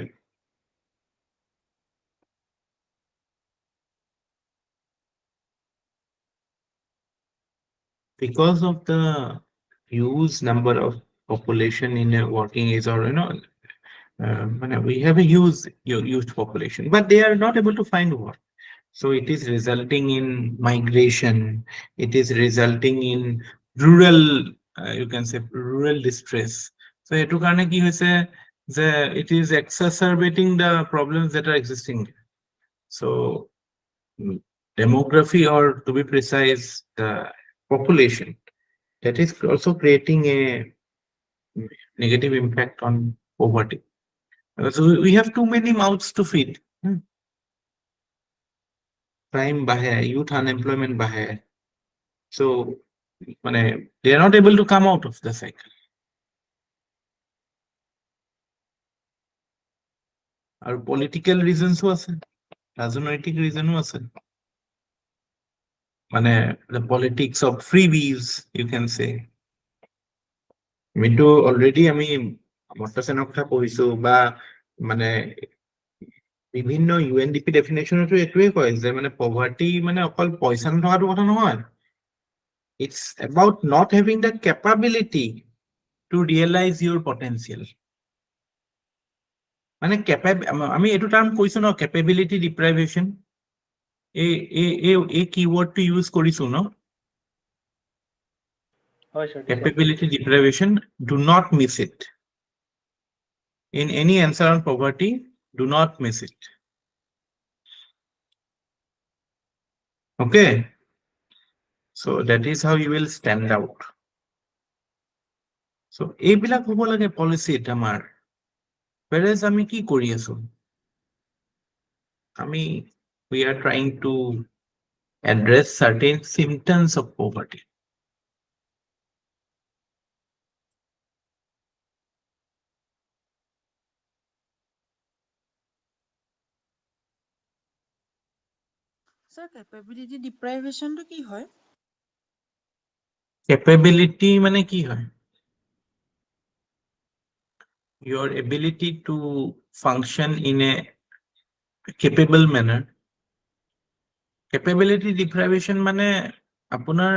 because of the huge number of population in a working age, or we have a huge population, but they are not able to find work. So it is resulting in migration. It is resulting in rural, you can say rural distress. So etu karone ki hoise it is exacerbating the problems that are existing. So demography, or to be precise, the population, that is also creating a negative impact on poverty. So we have too many mouths to feed. Crime bahe, youth unemployment bahe. So they are not able to come out of the cycle. Our political reasons আছে, রাজনৈতিক reason আছে, the politics of freebies, you can say. আমিতো already আমি মৰ্টাছেনৰ কথা পঢ়িছো, বা বিভিন্ন UNDP ডেফিনেশ্যনতো এইটোৱে কয় যে পভাৰ্টি অকল পইচা নথকাটো কথা নহয়, it's about not having the capability to realize your potential. আমি এইটো টাৰ্ম কৈছো ন, capability deprivation, এই keywordটো ইউজ কৰিছো ন, হয় sir capability deprivation. Do not miss it in any answer on poverty. Do not miss it. Okay, so that is how you will stand out. So এইবিলাক হ'ব লাগে পলিচিত আমাৰ, whereas আমি কি কৰি আছো, we are trying to address certain symptoms of poverty. Sir, capability deprivation to ki hoy? Capability মানে কি হয়? Your ability to function in a capable manner. Capability deprivation আপোনাৰ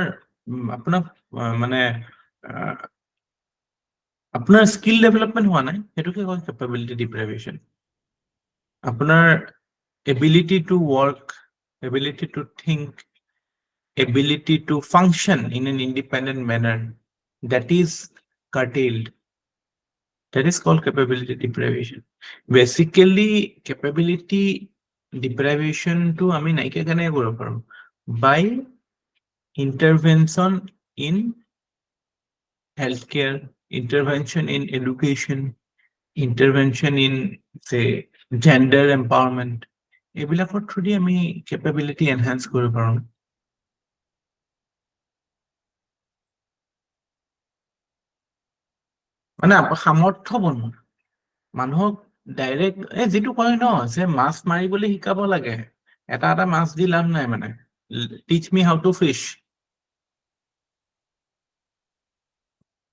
আপোনাৰ স্কিল ডেভেলপমেন্ট হোৱা নাই, সেইটোকে কয় capability deprivation. আপোনাৰ ability to work, ability to think, ability to function in an independent manner, that is curtailed. That is called capability deprivation. Basically, capability deprivation to আমি নাইকিয়া কেনেকৈ কৰিব পাৰো? By intervention in healthcare, intervention in education, intervention in, say, gender empowerment. এইবিলাকৰ through the আমি capability enhance কৰিব পাৰো। সামৰ্থ্য বনোৱা, মানুহক ডাইৰেক্ট যিটো কয় ন যে মাছ মাৰিবলৈ শিকাব লাগে, এটা মাছ দি লাভ নাই, teach me how to fish.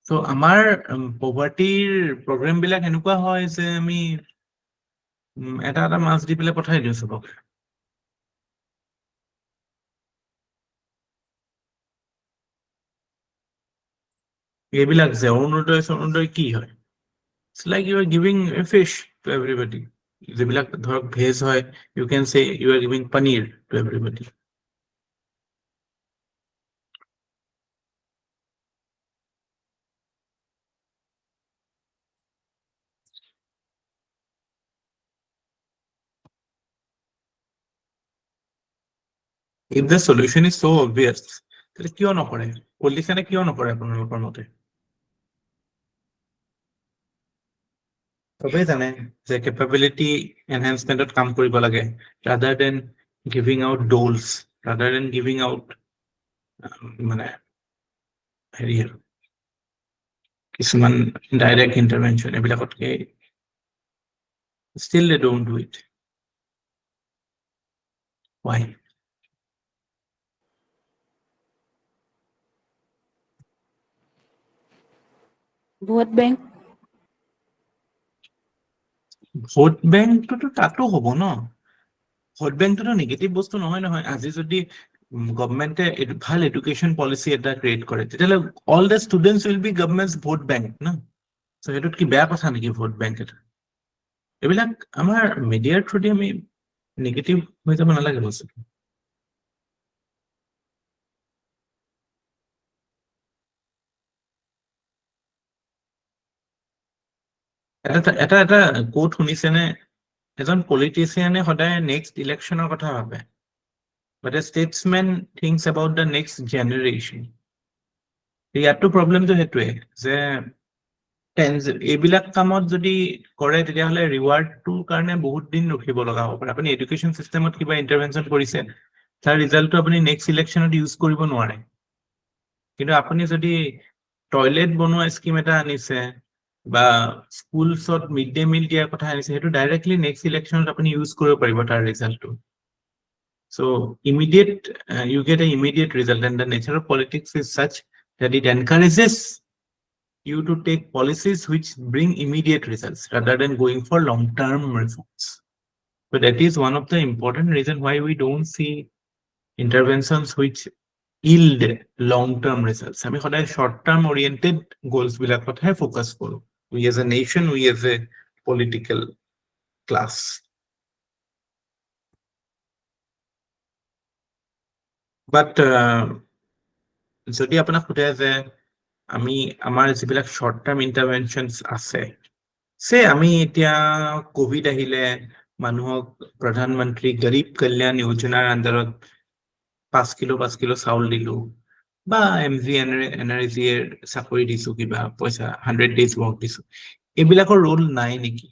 So আমাৰ পভাৰ্টিৰ প্ৰগ্ৰেম বিলাক এনেকুৱা হয় যে আমি এটা মাছ দি পেলাই পঠাই দিওঁ চবক। এইবিলাক যে অৰুণোদয় কি হয়? It's like you are giving a fish to everybody. যিবিলাক ধৰক ভেজ হয়, you can say you are giving paneer to everybody. If the solution is so obvious, তাহলে কিয় নকৰে? পলিটিচিয়ানে কিয় নকৰে আপোনালোকৰ মতে? সবেই জানে যে capability enhancementত কাম কৰিব লাগে, rather than giving out doles, rather than giving out কিছুমান direct intervention, এইবিলাকতকে still they don't do it. Why? Vote bank vote বেংকটোতো তাতো হ'ব ন, ভোট বেংকটোতো নেগেটিভ বস্তু নহয় নহয়। আজি যদি গভৰ্ণমেণ্টে ভাল এডুকেশ্যন পলিচি এটা ক্ৰিয়েট কৰে, তেতিয়াহ'লে all the students will be গভৰ্ণমেণ্টছ vote bank ন। চ' সেইটোত কি বেয়া কথা নেকি ভোট বেংক এটা? এইবিলাক আমাৰ মিডিয়াৰ থ্ৰুদি আমি নেগেটিভ হৈ যাব নালাগে বস্তুটো। এটা কোট শুনিছেনে এজন পলিটিচিয়ানে সদায় নেক্সট ইলেকশ্যনৰ কথা ভাবে but a statesman thinks about the next generation ইয়াতো প্ৰবলেমটো সেইটোৱে যে এইবিলাক কামত যদি কৰে তেতিয়াহ'লে ৰিৱাৰ্ডটোৰ কাৰণে বহুত দিন ৰখিব লগা হ'ব পাৰে আপুনি এডুকেশ্যন চিষ্টেমত কিবা ইণ্টাৰভেনশ্যন কৰিছে তাৰ ৰিজাল্টটো আপুনি নেক্সট ইলেকশ্যনত ইউজ কৰিব নোৱাৰে কিন্তু আপুনি যদি টয়লেট বনোৱা স্কিম এটা আনিছে বা স্কুলছত মিড ডে মিল দিয়াৰ কথা আনিছে সেইটো ডাইৰেক্টলি নেক্সট ইলেকশ্যনত আপুনি ইউজ কৰিব পাৰিব তাৰ ৰিজাল্টটো so immediate you get an immediate result and the nature of politics is such that it encourages you to take policies which bring immediate results rather than going for long-term reforms. But that is one of the important reasons why we don't see interventions which yield long-term results. I mean, short-term oriented goals will have focus for. We as a nation, we as a political class. But যদি আপোনাক সোধে যে আমি আমাৰ যিবিলাক short term ইণ্টাৰভেনশ্যনছ আছে আমি এতিয়া কোভিড আহিলে মানুহক প্ৰধানমন্ত্ৰী গৰীব কল্যাণ যোজনাৰ আণ্ডাৰত 5 কিলো চাউল দিলো বা NREGA চাকৰি দিছো কিবা পইচা 100 days work দিছো এইবিলাকৰ ৰোল নাই নেকি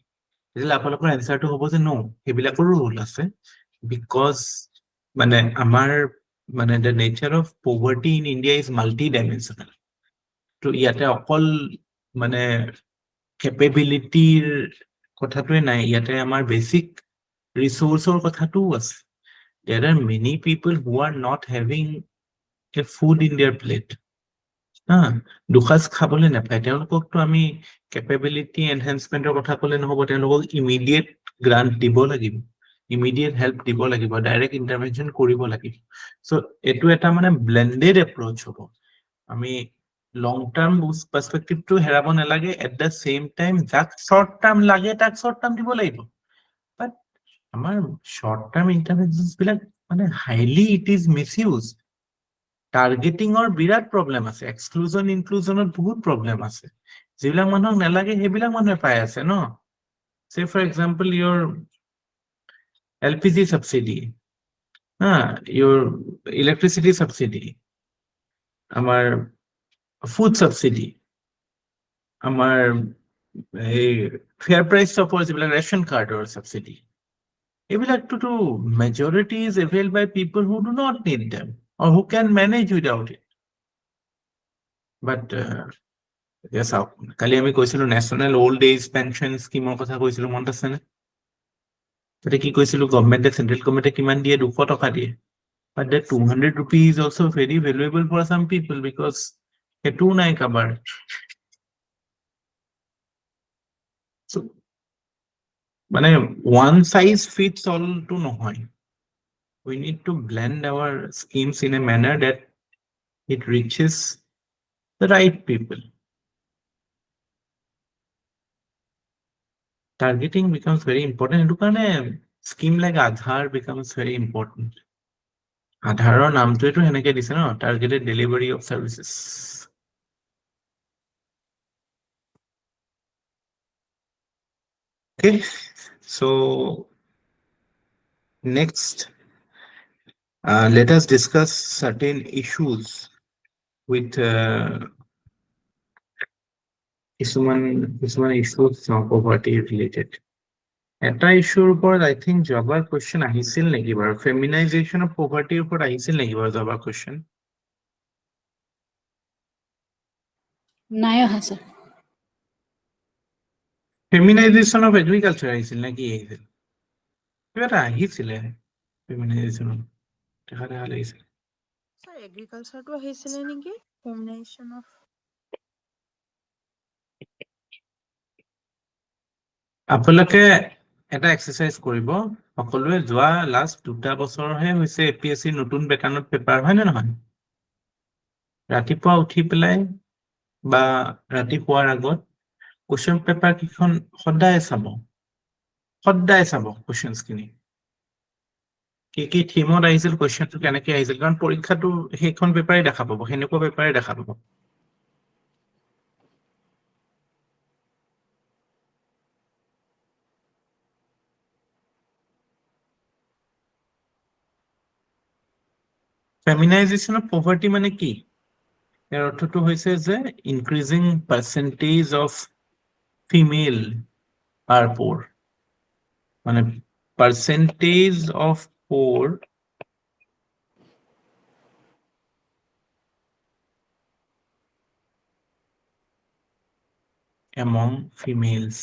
তেতিয়াহ'লে আপোনালোকৰ এনচাৰটো হ'ব যে নো সেইবিলাকৰো ৰোল আছে বিকজ মানে আমাৰ মানে the nature of poverty in India is multi-dimensional তো ইয়াতে অকল মানে capabilityৰ কথাটোৱে নাই ইয়াতে আমাৰ বেসিক ৰিসোৰ্সৰ কথাটোও আছে there are many people who are not having a food in their plate দুখাজ খাবলৈ নাপায় তেওঁলোককতো আমি capability enhancementৰ কথা ক'লে নহ'ব তেওঁলোকক immediate grant দিব লাগিব immediate help দিব লাগিব ডাইৰেক্ট ইন্টাৰভেনশন কৰিব লাগিব সো এটো এটা মানে ব্লেন্ডেড এপ্ৰোচ হ'ব আমি লং টার্ম পার্সপেক্টিভটো হেৰাব নালাগে এট দ্য সেম টাইম যাক শর্ট টার্ম লাগে তাক শর্ট টার্ম দিব লাগিব বাট আমাৰ শর্ট টার্ম ইন্টারভেনশনস বিলাক মানে হাইলি ইট ইজ মিসইউজ টার্গেটিংৰ বিৰাট প্ৰবলেম আছে এক্সক্লুজন ইনক্লুজনত বহুত প্ৰবলেম আছে যিবিলাক মানুহক নালাগে সেইবিলাক মানুহে পাই আছে ন say for example your LPG subsidy your electricity subsidy আমাৰ food subsidy আমাৰ এই fair price support যিবিলাক ration card or subsidy এইবিলাকটো majority is availed by people who do not need them or who can manage without it but yes কালি আমি কৈছিলো national old age pension scheme কথা কৈছিলো মনত আছে নে তাতে কি কৈছিলো গভর্নমেন্টে সেন্ট্রাল গভর্নমেন্টে কিমান দিয়ে 200 টকা দিয়ে but that 200 rupees is also very valuable for some people because এটু নাই কাবার so মানে one size fits all to নহয় we need to blend our schemes in a manner that it reaches the right people targeting becomes very important এটু কাৰণে scheme like Aadhaar becomes very important আধাৰৰ নামটোৱেটো হেনেকে দিছে ন targeted delivery of services okay so next let us discuss certain issues with কিছুমান issues poverty related এটা ইস্যুৰ ওপৰত I think যোৱাবাৰ question আহিছিল নেকি বাৰু feminization of poverty ওপৰত আহিছিল নেকি বাৰু যোৱাবাৰ question নাই অহা স্যার feminization of agriculture আহিছিল নেকি আহিছিল কিবা এটা আহিছিলে feminization দেখা লাগিছিল Sir, agriculture to আহিছিলে নেকি? Combination of আপোনালোকে এটা এক্সাৰসাইজ কৰিব সকলোৱে যোৱা লাষ্ট 2টা বছৰহে হৈছে APSC নতুন পেটাৰ্ণত পেপাৰ হয় নে নহয় ৰাতিপুৱা উঠি পেলাই বা ৰাতি শুৱাৰ আগত কোৱেশ্চন পেপাৰ কিখন সদায় চাব কোৱেশ্চনছ খিনি কি থিমত আহিছিল কোৱেশ্চনটো কেনেকৈ আহিছিল কাৰণ পৰীক্ষাটো সেইখন পেপাৰে দেখা পাব হেনেকুৱা পেপাৰে দেখা পাব ফেমিনাইজেশন অফ পভাৰ্টি মানে কি? ইয়াৰ অৰ্থটো হৈছে যে ইনক্ৰিজিং পাৰ্চেন্টেজ অফ ফিমেল আৰ পোৰ, মানে পাৰ্চেন্টেজ অফ পোৰ among females.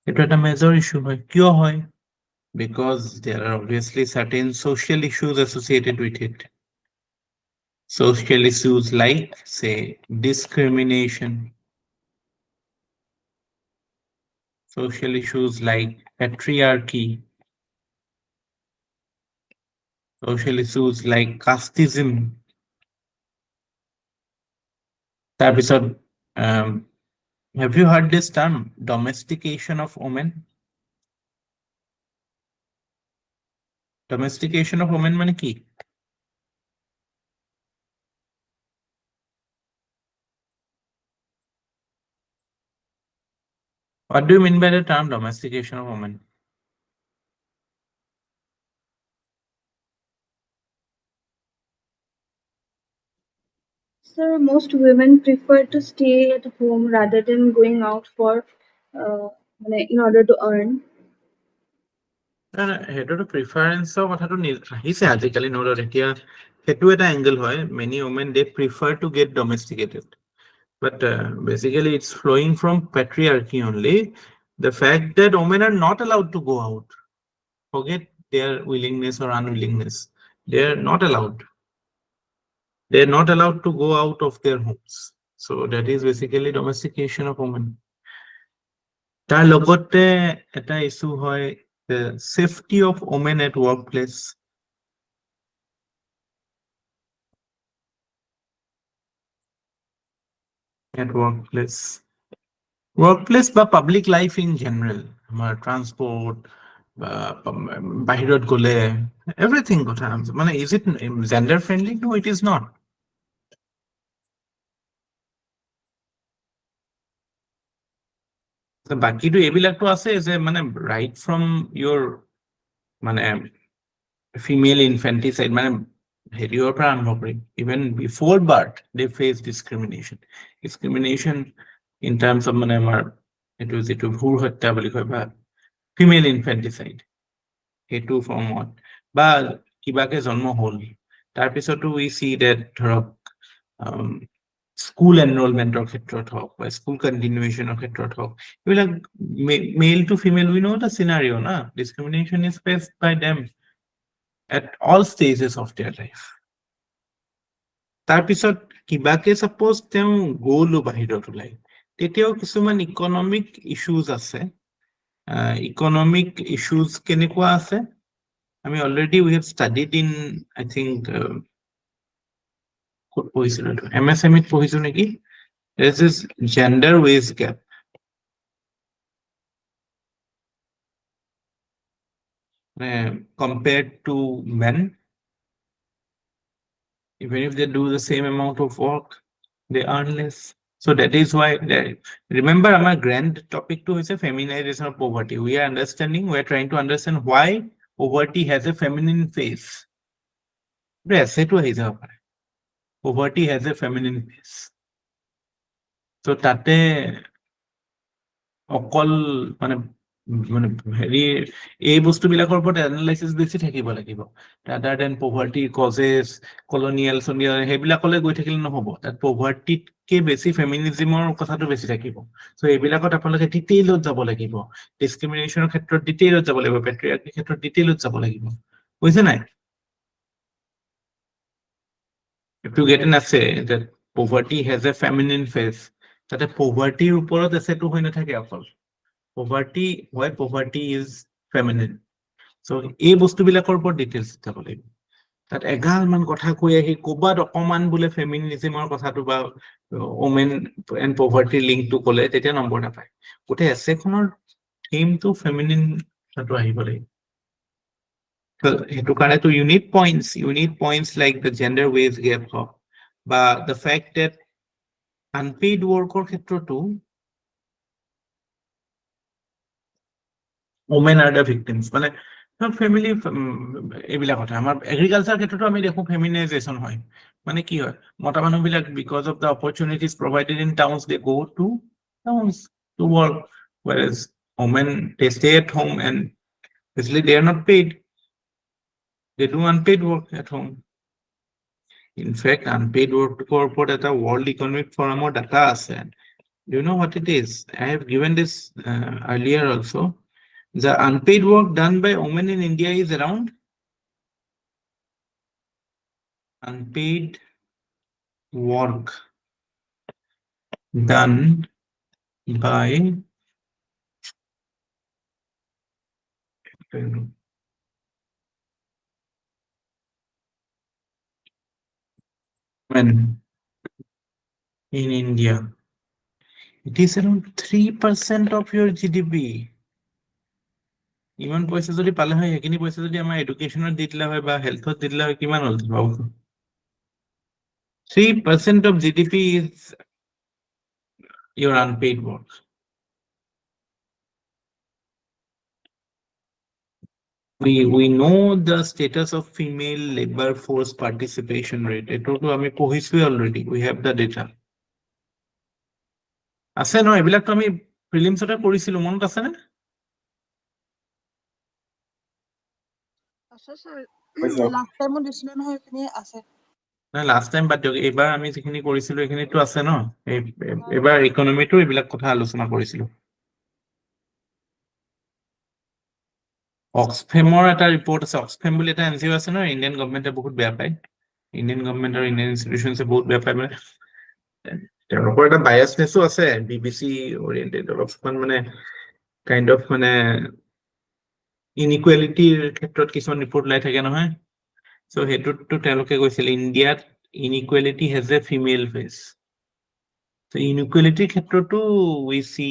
এটা একটা মেজর ইস্যু হয়। কিয় হয়? Because there are obviously certain social issues associated with it. Social issues like, say, discrimination. Social issues like patriarchy. Social issues like casteism. তাৰপিছত, have you heard this term, domestication of women? Domestication of women মানে কি? What do you mean by the term domestication of women? Sir, most women prefer to stay at home rather than going out for in order to earn. সেইটোতো প্ৰিফাৰেন্সৰ কথাটো আহিছে আজিকালি নোটত। এতিয়া সেইটো এটা angle হয়, many women they prefer to get domesticated, but basically it's flowing from patriarchy only, the fact that women are not allowed to go out. Forget their willingness or unwillingness. They are not allowed. They are not allowed to go out of their homes. So that is basically domestication of women. তাৰ লগতে এটা issue হয়, the safety of women at workplace. At workplace বা public life in general, আমাৰ transport, বাহিৰত গলে, everything কথা মানে, is it gender friendly? No, it is not. বাকিটো এইবিলাকতো আছে যে মানে right from your মানে female infanticide, মানে হেৰিৰ পৰা আৰম্ভ কৰি even before birth they face discrimination in terms of মানে আমাৰ এইটো যিটো ভ্ৰূণ হত্যা বুলি কয় বা female infanticide, সেইটো ফৰ্মত বা কিবাকে জন্ম হ'ল তাৰপিছতো we see that ধৰক স্কুল এনৰোলমেন্টৰ ক্ষেত্ৰত হওক বা স্কুল কন্টিনিউৱেশ্যনৰ ক্ষেত্ৰত হওক, এইবিলাক male to female, we know the scenario না, discrimination is faced by them at all stages of their life. তাৰপিছত কিবাকে সাপোজ তেওঁ গ'লো বাহিৰত ওলাই, তেতিয়াও কিছুমান ইকনমিক ইস্যুজ আছে। ইকনমিক ইস্যুজ কেনেকুৱা আছে? আমি already we have studied in, I think, ক'ত পঢ়িছিলো এইটো, MSME পঢ়িছো নেকি? There is this gender wage gap. Compared to men, even if they do the same amount of work, they earn less. So that is why, remember our grand topic too is a feminization of poverty. We are trying to understand why poverty has a feminine face. Poverty has a feminine face. So tate অকল মানে মানে হেৰি এই বস্তুবিলাকৰ ওপৰত analysis বেছি থাকিব লাগিব, rather than poverty causes, colonial সেইবিলাকলৈ গৈ থাকিলে নহ'ব। তাত পভাৰ্টিতকে বেছি ফেমিনিজিমৰ কথাটো বেছি থাকিব। চ' এইবিলাকত আপোনালোকে ডিটেইলত যাব লাগিব, ডিছক্ৰিমিনেশ্যনৰ ক্ষেত্ৰত ডিটেইলত যাব লাগিব, পেট্ৰিয়াৰ্কিৰ ক্ষেত্ৰত ডিটেইলত যাব লাগিব, বুজিছে নাই? If you get an essay that poverty has a feminine face, তাতে পভাৰ্টিৰ ওপৰত এছেটো হৈ নাথাকে অকল, poverty, why poverty is feminine. So এই বস্তুবিলাকৰ ওপৰত ডিটেইলছ যাব লাগিব। তাত এগাল মান কথা কৈ আহি ক'বাত অকমান বোলে ফেমিনিজিমৰ কথাটো বা ওমেন এণ্ড পভাৰ্টিৰ লিংকটো ক'লে তেতিয়া নম্বৰ নাপায়। গোটেই এছেখনৰ থিমটো ফেমিনিন কথাটো আহিব লাগিব। সেইটো কাৰণেতো you need points like the gender wage gap হওক বা the fact that unpaid workৰ ক্ষেত্ৰতো women are the victims মানে ফ্যামিলি এইবিলাক কথা আমাৰ এগ্ৰিকালচাৰ ক্ষেত্ৰতো আমি দেখো ফেমিনাইজেশ্যন হয় মানে কি হয় মতা মানুহবিলাক because of the opportunities provided in towns they go to towns to work whereas women they stay at home and basically they are not paid, they do unpaid work at home. In fact, unpaid work report at a World Economic Forum or data আছে. Do you know what it is? I have given this earlier also. The unpaid work done by women in India is around unpaid work done by women in India. It is around 3% of your GDP. ইমান পইচা যদি পালে হয় সেইখিনি পইচা যদি আমাৰ এডুকেশ্যনত দি দিলে হয় বা হেল্থত দি দিলে হয় কিমান হ'ল ভাবক 3% of GDP is your unpaid work. We know the status of female labor force participation rate. এটোটো আমি পঢ়িছো already. We have the data. আছে ন এইবিলাকতো আমি প্ৰিলিমছতে পঢ়িছিলো মনত আছে নে আছে স্যার হৈছে। লাস্ট টাইমও দিছিলে নহয় এইখিনি আছে নাই লাষ্ট টাইম বাদ দিয়ক এইবাৰ আমি যিখিনি কৰিছিলো এইখিনিতো আছে ন এইবাৰ ইকনমিটো এইবিলাক কথা আলোচনা কৰিছিলো অক্সফেমৰ এটা ৰিপৰ্ট আছে অক্সফেম বুলি এটা এনজিঅ' আছে ন ইণ্ডিয়ান গভৰ্ণমেণ্টে বহুত বেয়া পায় ইণ্ডিয়ান গভৰ্ণমেণ্ট আৰু ইণ্ডিয়ান ইনষ্টিটিউশ্যনছে বহুত বেয়া পায় মানে তেওঁলোকৰ এটা বায়াছনেছো আছে BBC অৰিয়েণ্টেড অলপমান মানে কাইণ্ড অফ মানে ইনইকুৱেলিটিৰ ক্ষেত্ৰত কিছুমান ৰিপৰ্ট ওলাই থাকে নহয় চ' সেইটোতো তেওঁলোকে কৈছিল ইণ্ডিয়াত inequality has a female face ইনইকুৱেলিটিৰ ক্ষেত্ৰতো উই চি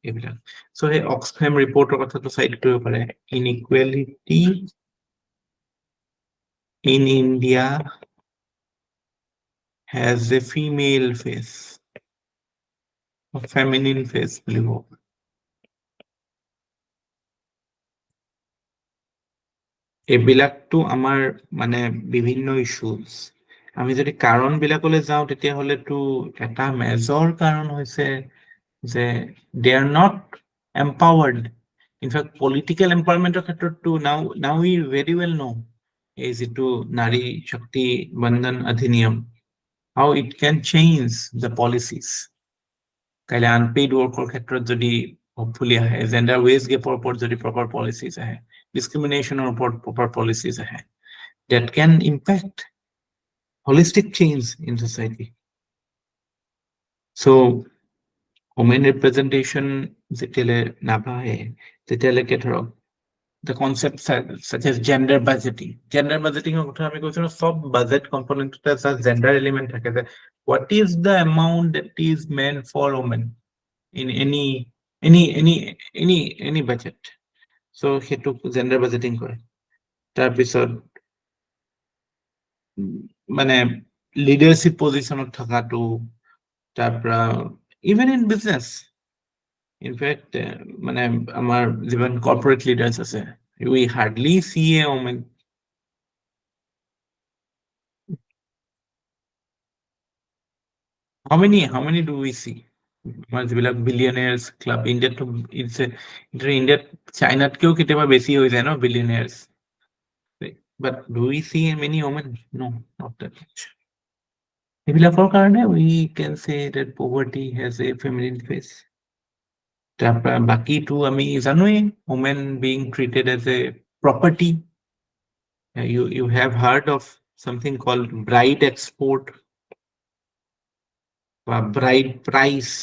এইবিলাক চ' সেই অক্সফেম ৰিপৰ্টৰ কথাটো চাইড কৰিব পাৰে inequality in India has a female face feminine face বুলি কব এইবিলাকতো আমাৰ মানে বিভিন্ন ইছ্যুজ আমি যদি কাৰণবিলাকলৈ যাওঁ তেতিয়াহ'লেতো এটা মেজৰ কাৰণ হৈছে যে they are not empowered in fact political এম্পাৱাৰমেণ্টৰ ক্ষেত্ৰততো now we very well know এই যিটো নাৰী শক্তি বন্ধন অধিনিয়ম হাউ ইট কেন চেঞ্জ দ্য পলিচিজ কাইলৈ আনপেইড ৱৰ্কৰ ক্ষেত্ৰত যদি হপফুলি আহে জেণ্ডাৰ ৱেজ গেপৰ ওপৰত যদি প্ৰপাৰ পলিচিজ আহে ডিছক্ৰিমিনেশ্যনৰ ওপৰত প্ৰপাৰ পলিচিজ আহে ডেট কেন impact holistic change in society. So, women representation, the concepts such as gender budgeting. Gender budgeting, sub budget component as gender element. What is the amount that is meant for women in any budget? So, he took gender budgeting. মানে leadership পজিশনত থকাটো তাৰপৰা even in business in fact মানে আমাৰ যিমান corporate leaders আছে we hardly C A women how many do we see আমাৰ যিবিলাক বিলিয়নিয়াৰ্ছ club ইণ্ডিয়াতো ইণ্ডিয়াত চাইনাতকেও কেতিয়াবা বেছি হৈ যায় ন বিলিয়নিয়াৰ্ছ but do we see many women no not that much এইবিলাকৰ কাৰণে we can say that poverty has a feminine face তাৰপৰা বাকীটো আমি জানোৱেই women being treated as a property you have heard of something called bride export বা bride price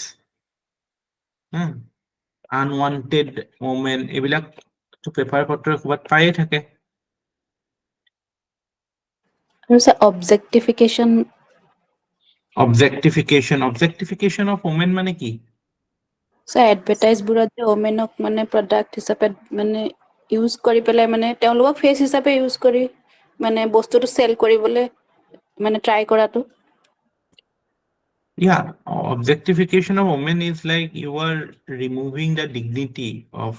unwanted women এইবিলাক paper পত্ৰ ক'ৰবাত পায়ে থাকে আৰু স্যাৰ objectification of women মানে কি স্যাৰ এডভাৰটাইজবোৰত যে ওমেনক মানে প্ৰডাক্ট হিচাপে মানে ইউজ কৰি পেলাই মানে তেওঁলোকক ফেচ হিচাপে ইউজ কৰি মানে বস্তুটো চেল কৰিবলৈ মানে ট্ৰাই কৰাটো Yeah, objectification of women is like you are removing the dignity of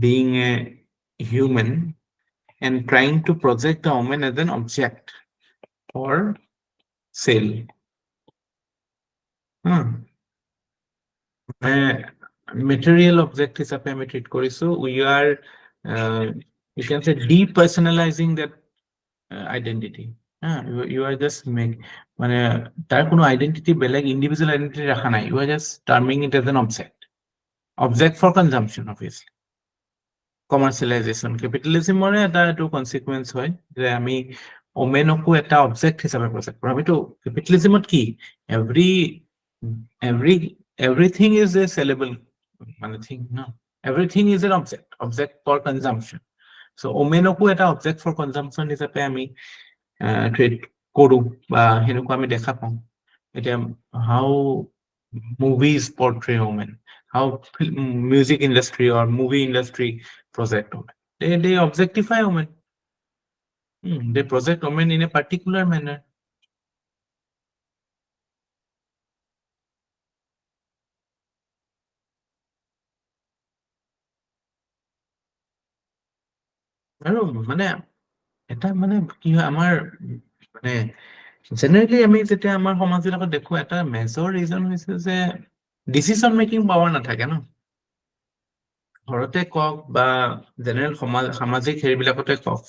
being a human and trying to project the woman as an object for sale. Material object হিসাবে আমি ট্রিট কৰিছো. We are you can say depersonalizing that identity. You are just মানে তার কোনো identity বেলেগ individual identity রাখা নাই. You are just terming it as an object for consumption, obviously. Commercialization, capitalism or এটা to consequence হয় যে আমি ওমেনকো এটা অবজেক্ট হিসাবে প্ৰজেক্ট কৰোঁ. আমিতো capitalismত কি everything is a sellable মানে thing, no, everything is an object for consumption. So ওমেনকো এটা object for consumption হিসাবে আমি ট্ৰেড কৰো বা হেনেকুৱা আমি দেখা পাওঁ. এতিয়া how movies portray women, how music industry or movie industry project women. They objectify women. They project women in a particular manner. আৰু মানে এটা মানে কি হয় আমাৰ মানে জেনাৰেলি আমি যেতিয়া আমাৰ সমাজবিলাকত দেখো এটা মেজৰ ৰিজন হৈছে যে ডিসিশন মেকিং পাৱাৰ নাথাকে ন. ঘৰতে কওক বা জেনেৰেল সামাজিক হেৰিবিলাকতে কওক,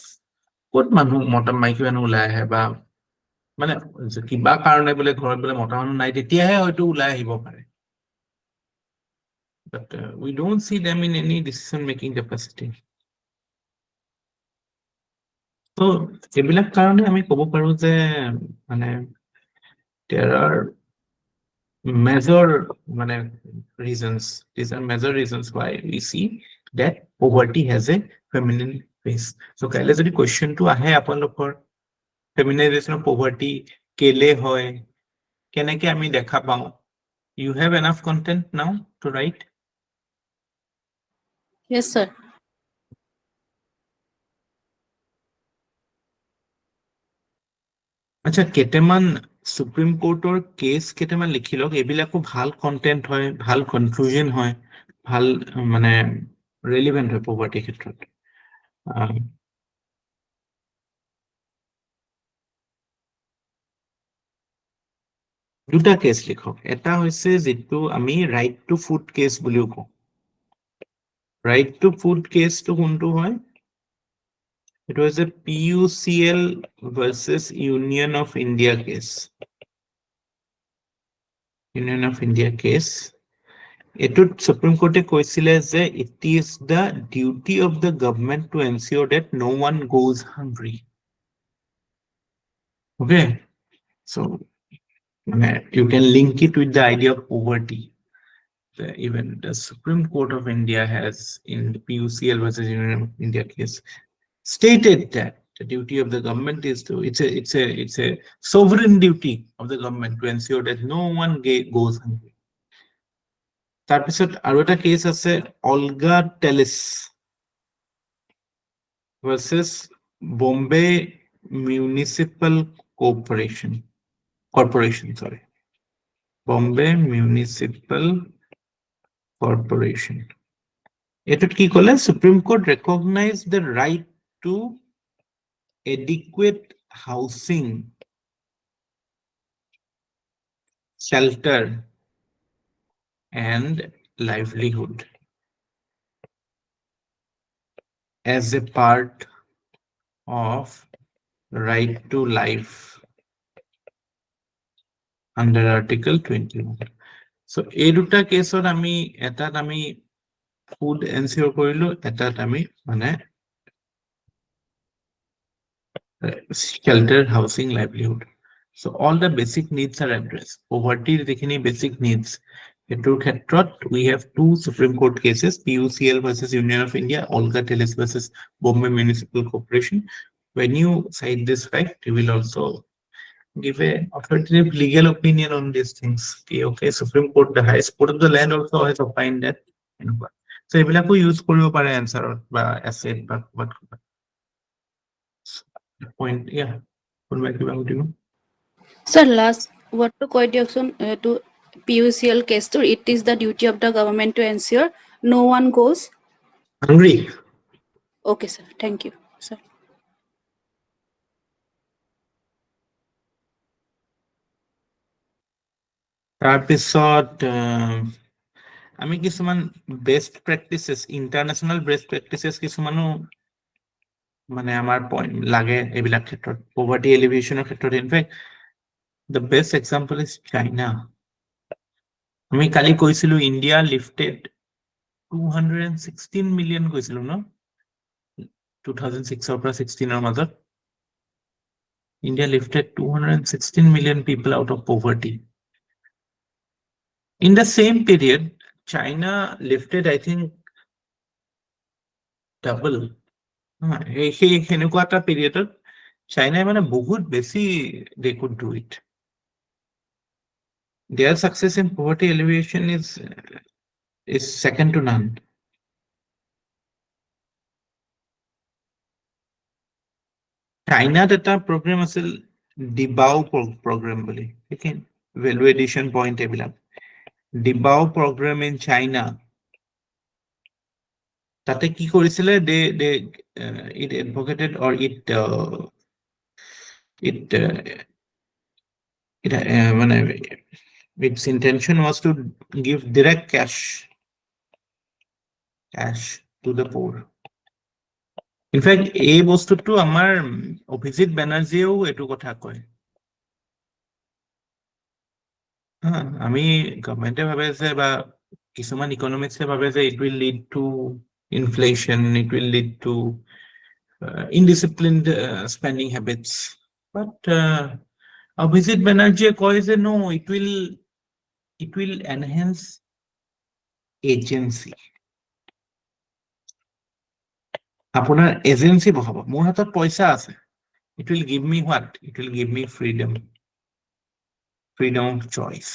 ক'ত মানুহ মাইকী মানুহ ওলাই আহে বা মানে কিবা কাৰণে বোলে ঘৰত বোলে মতা মানুহ নাই তেতিয়াহে হয়তো ওলাই আহিব পাৰে. But we don't see them in any decision making capacity. So এইবিলাক কাৰণে আমি ক'ব পাৰো যে মানে there are major মানে reasons, these are major reasons why we see that poverty has a feminine face. So কাইলে যদি কোৱেশ্চনটো আহে আপোনালোকৰ feminization of poverty কেলে হয় কেনেকে আমি দেখা পাওঁ, you have enough content now to write? Yes, sir. আচ্ছা, কেইটামান সুপ্ৰিম কোৰ্টৰ কেছ কেইটামান লিখি লওক. এইবিলাকো ভাল কন্টেন্ট হয়, ভাল কনক্লুজন হয়, ভাল মানে ৰেলিভেন্ট হয় পভাৰ্টিৰ ক্ষেত্ৰত. দুটা কেছ লিখক. এটা হৈছে যিটো আমি ৰাইট টু ফুড কেছ বুলিও কওঁ. ৰাইট টু ফুড কেছটো কোনটো হয়? It was a PUCL versus Union of India case. Union of India case. Etut Supreme Court কৈছিলে যে it is the duty of the government to ensure that no one goes hungry. Okay, so you can link it with the idea of poverty. Even the Supreme Court of India has, in the PUCL versus Union of India case, stated that the duty of the government is to it's a sovereign duty of the government to ensure that no one goes hungry. তাৰপিছত আৰু এটা case আছে অলগা টেলিস versus Bombay Municipal Corporation. Bombay Municipal Corporation. এটুত কি ক'লে? Supreme Court recognized the right to adequate housing, shelter, and livelihood as a part of right to life under Article 21. So এই দুটা কেছত আমি এটাত আমি ফুড এনচিওর কৰিলো, এটাত আমি মানে shelter, housing, livelihood. So all the basic needs are addressed. Poverty যিখিনি basic needs, এটোৰ ক্ষেত্ৰত we have two Supreme Court cases, PUCL versus Union of India, Olga Teles versus Bombay Municipal Corporation. When you cite this fact, you will also give a authoritative legal opinion on these things. Okay, Supreme Court, the highest court of the land, also has opined that. So এইবিলাকো use কৰিব পাৰে এনসাৰত বা asset বা what point. Yeah, কোনোবাই কিবা সুধিব? Sir, last what to কৈ দিয়কচোন to PUCL case to it is the duty of the government to ensure no one goes hungry. Okay, sir. Thank you, sir. তাৰপিছত আমি কিছুমান best practices international best practices কিছুমানো মানে আমাৰ point লাগে এইবিলাক ক্ষেত্ৰত পভাৰ্টি এলিভেশ্যনৰ ক্ষেত্ৰত in fact the best example is China আমি কালি কৈছিলো ইণ্ডিয়া লিফটেড 216 মিলিয়ন কৈছিলো ন 2006 পৰা 16 মাজত India lifted 216 million people out of poverty. In the same period, China lifted, I think, double. সেনেকুৱা এটা পিৰিয়ডত চাইনাই মানে বহুত বেছি they could do it. Their success in poverty alleviation is second to none. চাইনাত এটা প্ৰগ্ৰেম আছিল ডিবাও প্ৰগ্ৰেম বুলি ঠিক ভেলু edition point এইবিলাক ডিবাও প্ৰগ্ৰেম ইন চাইনা তাতে কি কৰিছিলে it advocated or মানে its intention was to give direct cash to the poor. In fact, এই বস্তুটো আমাৰ অভিজিৎ বেনাৰ্জীয়েও এইটো কথা কয় আমি গভৰ্ণমেণ্টে ভাবে যে বা কিছুমান ইকনমিক্সে ভাবে যে it will lead to inflation, it will lead to indisciplined spending habits. But Abhijit Banerjee কয় যে no, it will enhance agency. আপোনাৰ এজেন্সি বহাব মোৰ হাতত পইচা আছে it will give me what? It will give me freedom of choice.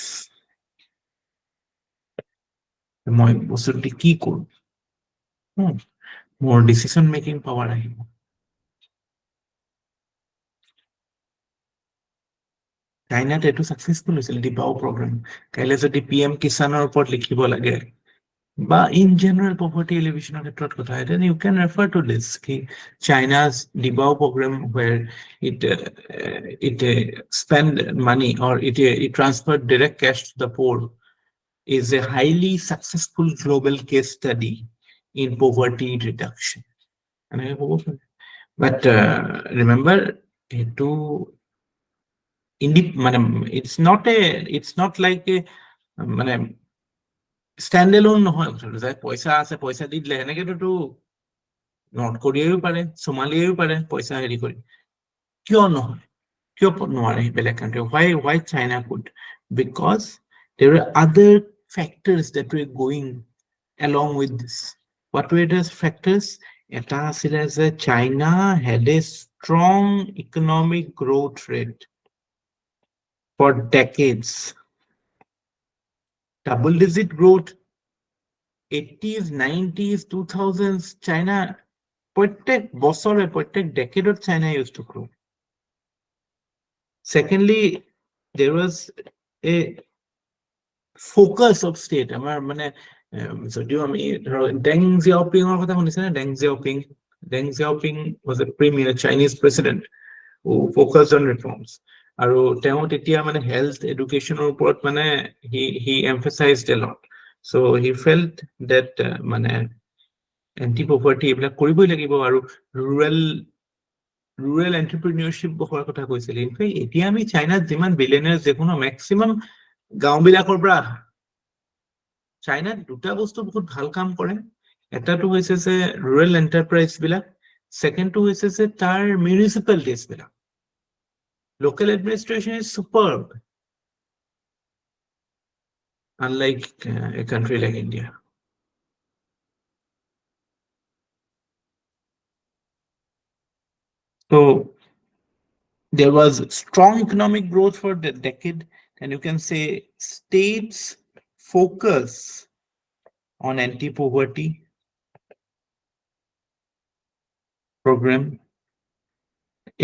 মই বস্তুটি কি কৰোঁ মোৰ ডিসিশন মেকিং পাৱাৰ আহিব চাইনাত এইটো সাকসেসফুল হৈছিল ডিবাও প্ৰগ্ৰাম কাইলে যদি পিএম কিষানৰ ওপৰত লিখিব লাগে বা ইন জেনাৰেল পভাৰ্টি এলিভেশ্যনৰ ক্ষেত্ৰত কথা then you can refer to this কি China's ডিবাও program where it spend money or it transferred direct cash to the poor is a highly successful global case study in poverty reduction. But remember, it's not like a standalone নহয় পইচা আছে পইচা দি দিলে এনেকেতো north কোৰিয়াও পাৰে সোমালিয়াও পাৰে পইচা হেৰি কৰি কিয় নহয় কিয় নোৱাৰে বেলেগ country why China could because there are other factors that were going along with this what were those factors এটা আছিলে যে China had a strong economic growth rate for decades double digit growth 80s 90s 2000s China প্রত্যেক বছরে প্রত্যেক ডেকেডত China used to grow secondly there was a focus of state আমাৰ মানে যদিও আমি ডেং জিয়াওপিঙৰ কথা শুনিছে না ডেং Xiaoping was a premier Chinese president who focused on reforms আৰু তেওঁ তেতিয়া মানে হেলথ এডুকেশ্যনৰ ওপৰত মানে he emphasized a lot so he felt that মানে এন্টি পভাৰ্টি এইবিলাক কৰিবই লাগিব আৰু rural entrepreneurship বহৰ কথা কৈছিল ইনফেক্ট এতিয়া আমি চাইনাত যিমান বিলিয়নাৰ্স দেখো ন ম্যাক্সিমাম গাঁওবিলাকৰ পৰা চাইনাত দুটা বস্তু বহুত ভাল কাম কৰে এটাটো হৈছে যে rural enterprise বিলাক সেকেন্ডটো হৈছে যে তাৰ municipalities black local administration is superb unlike a country like India. So there was strong economic growth for the decade and you can say states focus on anti-poverty program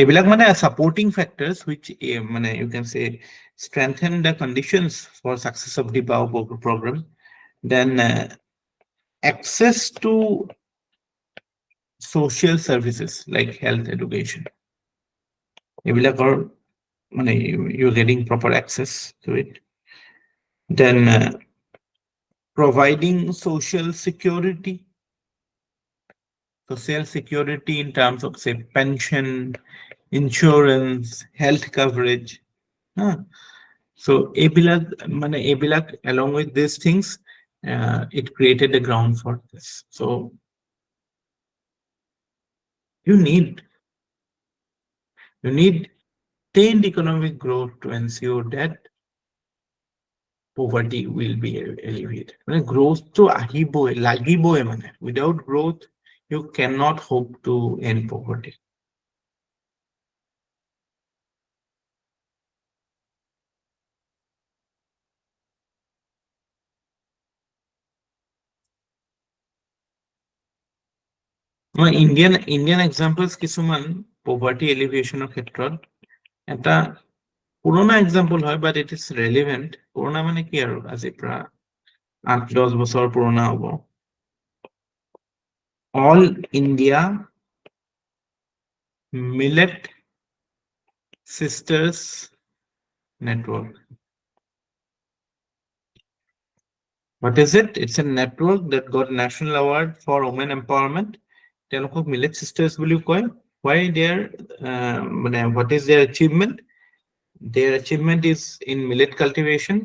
এইবিলাক মানে supporting factors which মানে you can say strengthen the conditions for success of the program then access to social services like health, education. এইবিলাকৰ মানে you're getting proper access to it. Then providing social security in terms of say pension, insurance, health coverage. So এইবিলাক along with these things, it created the ground for this. So you need sustained economic growth to ensure that poverty will be alleviated. মানে growth to আহিবই লাগিবই মানে without growth you cannot hope to end poverty. মই Indian examples কিছুমান poverty alleviation ক্ষেত্ৰত এটা পুৰণা example হয় বাট ইট ইজ ৰেলিভেন্ট পুৰণা মানে কি আৰু আজি পৰা 8-10 বছৰ পুৰণা হ'ব all India millet sisters network. What is it? It's a network that got national award for women empowerment. তেওঁলোকক millet sisters বুলি কয়. Why what is their achievement? Their achievement is in millet cultivation.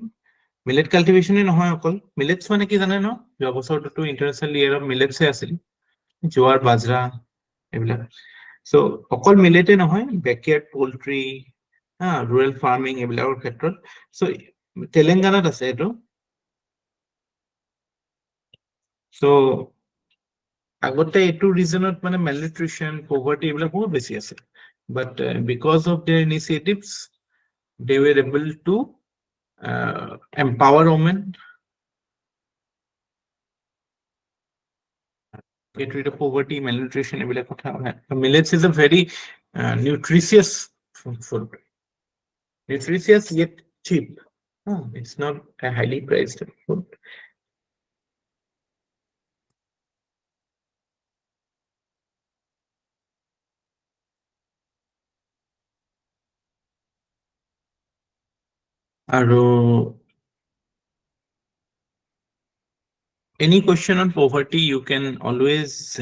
Millet cultivation নহয় অকল millets মানে কি জানে ন যোৱা বছৰটো ইন্টাৰনেশ্যনেল ইয়েৰ অফ millets আছিল জোৱাৰ বাজৰা এইবিলাক so অকল millete নহয় backyard poultry rural farming এইবিলাকৰ ক্ষেত্ৰত so তেলেংগানাত আছে এইটো so আগতে এইটো ৰিজনত মানে malnutrition poverty এইবিলাক বহুত বেছি আছে but because of their initiatives they were able to empower women, get rid of poverty, malnutrition. Millets is a very nutritious food. Nutritious yet cheap. It's not a highly priced food. Any question on poverty, you can always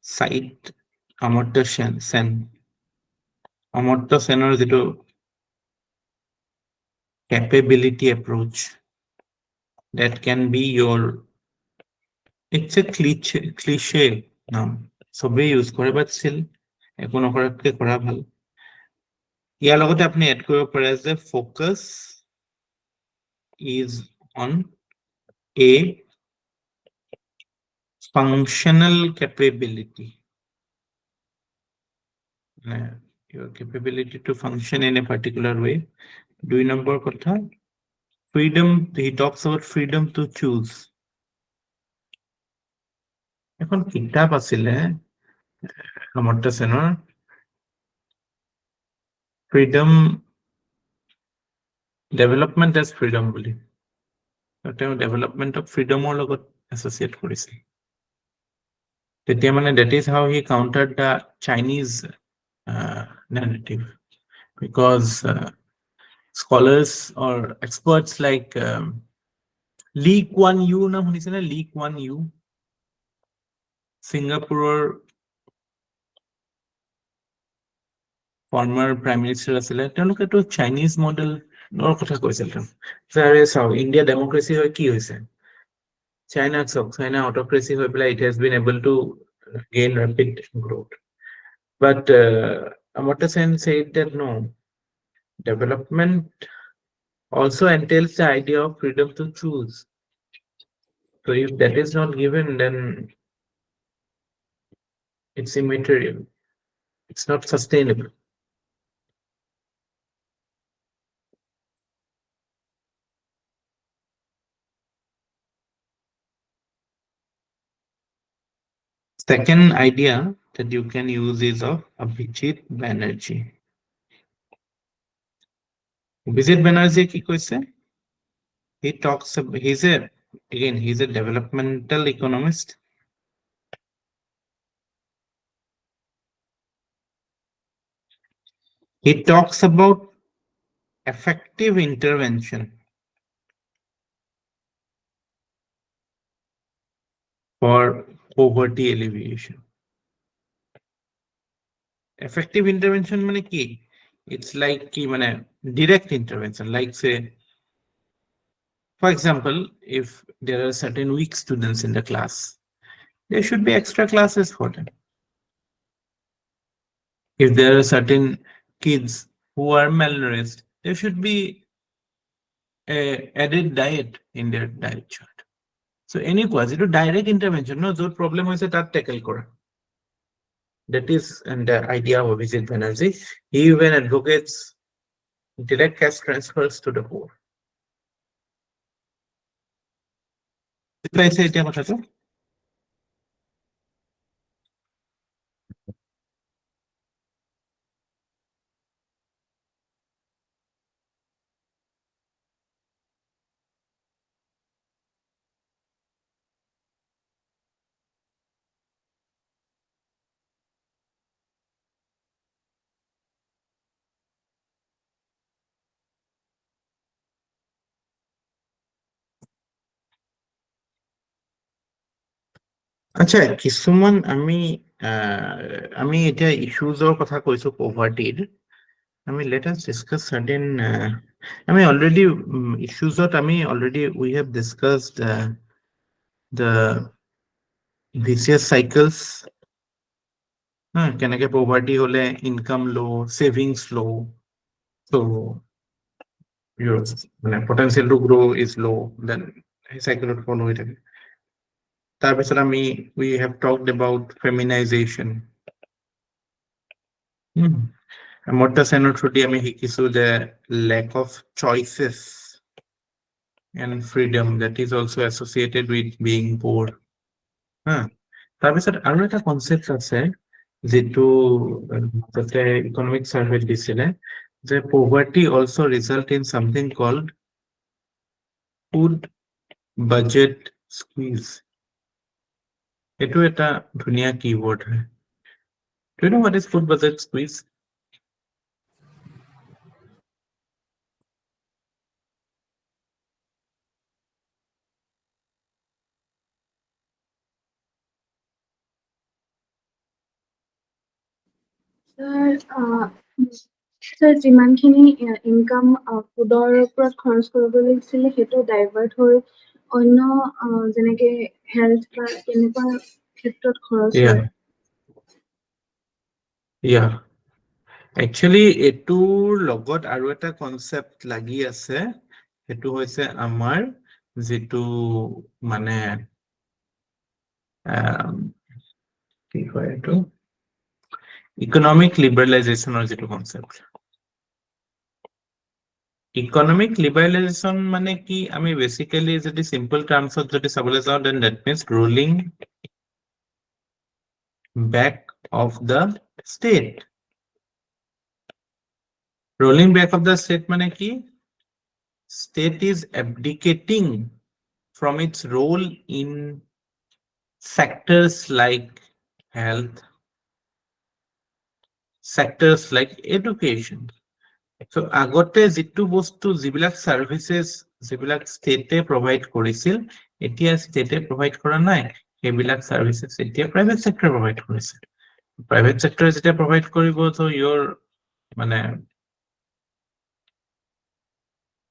cite Amartya Sen. Amartya Sen's capability approach. That can be your. It's a cliche now. সবেই use কৰে but still একো নকৰাতকে কৰা ভাল ইয়াৰ লগতে আপুনি add কৰিব পাৰে যে focus is on a functional capability. Your capability to function in a particular way. 2 number কথা freedom, he talks about freedom to choose. এখন কিতাপ আছিলে Amartya Sen's freedom development as freedom বুলি তেওঁ development of freedom লগত associate কৰিছে তেতিয়া মানে that is how he countered the Chinese narrative because scholars or experts like Lee Kuan Yew নাম শুনিছেনে Lee Kuan Yew Singapore former prime minister আছিলে তেওঁলোকেতো Chinese model ৰ কথা কৈছিল স্যাৰে চাও ইন্ডিয়া ডেমোক্ৰেসি হয় কি হৈছে China autocracy হৈ পেলাই it has been able to gain rapid growth but Amartya Sen said that no development also entails the idea of freedom to choose so if that is not given then it's immaterial it's not sustainable second idea that you can use is of Abhijit Banerjee. Abhijit Banerjee কি কৈছে he talks he's a developmental economist He talks about effective intervention for poverty alleviation. Effective intervention মানে কি? It's like কি মানে direct intervention, like say, for example, if there are certain weak students in the class, there should be extra classes for them. If there are certain kids who are malnourished, there should be a added diet in their diet chart. So any quasi to direct intervention, no, the problem is that tackle kora. That is and the idea of Abhijit Banerjee. He even advocates direct cash transfers to the poor. পাইছে এতিয়া কথাটো? আচ্ছা, কিছুমান আমি এতিয়া ইস্যুজৰ কথা কৈছো পভাৰ্টিৰ। let us discuss certain already issues that we have discussed the vicious cycles. কেনেকে poverty হলে income low, savings low, so your potential to grow is low, then cycle follow it. তাৰপিছত we have talked about feminization. Morta Senor through the lack of choices and freedom that is also associated with being poor. তাৰপিছত আৰু এটা concept আছে যেটো তাতে economic survey দিছিলে যে poverty also result in something called food budget squeeze. এটো এটা ধুনিয়া কিওয়ার্ড হয়। Do you know what is food budget squeeze? Sir, যিমানখিনি ইনকাম ফুডৰ ওপৰত খৰচ কৰিব লাগিছিলে সেইটো ডাইভাৰ্ট হৈ অন্য যেনেকে হেল্থ বা তেনেকুৱা ক্ষেত্ৰত খৰচ হয়। Actually এটোৰ লগত আৰু এটা কনসেপ্ট লাগি আছে, এটো হৈছে আমাৰ যেটো মানে কি কয় এটো ইকোনমিক লিবাৰালাইজেশনৰ যেটো কনসেপ্ট। ইকোনমিক লিবাৰালাইজেশন মানে কি আমি বেসিক্যালি যদি সিম্পল টার্মছত যদি চাবলৈ যাওঁ, then that means ruling back of the state. Rolling back of the state মানে কি? State is abdicating from its role in sectors like health, sectors like education. So agote jitu bostu jibilak services jibilak state provide korisil, etia state provide kora nai, hebilak services etia private sector provide korisil. Private sector jetia provide koribo, so your mane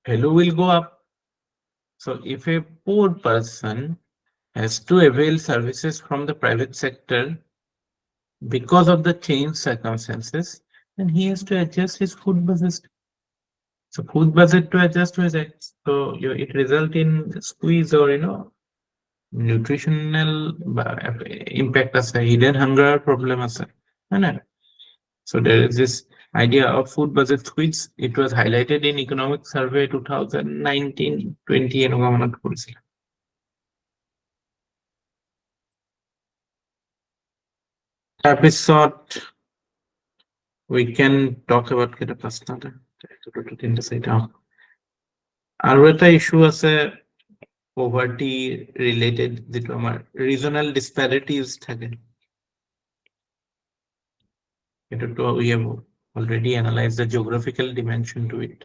value will go up. So if a poor person has to avail services from the private sector because of the changed circumstances, then he has to adjust his food budget. So food budget to adjust with it. So it result in squeeze or nutritional impact as a hidden hunger problem as a. So there is this idea of food budget squeeze. It was highlighted in economic survey 2019-20 and episode. We can talk about get a personal আৰু এটা issue আছে poverty related যেটো আমাৰ regional disparities থাকে, এটো তো we have already analyzed the geographical dimension to it.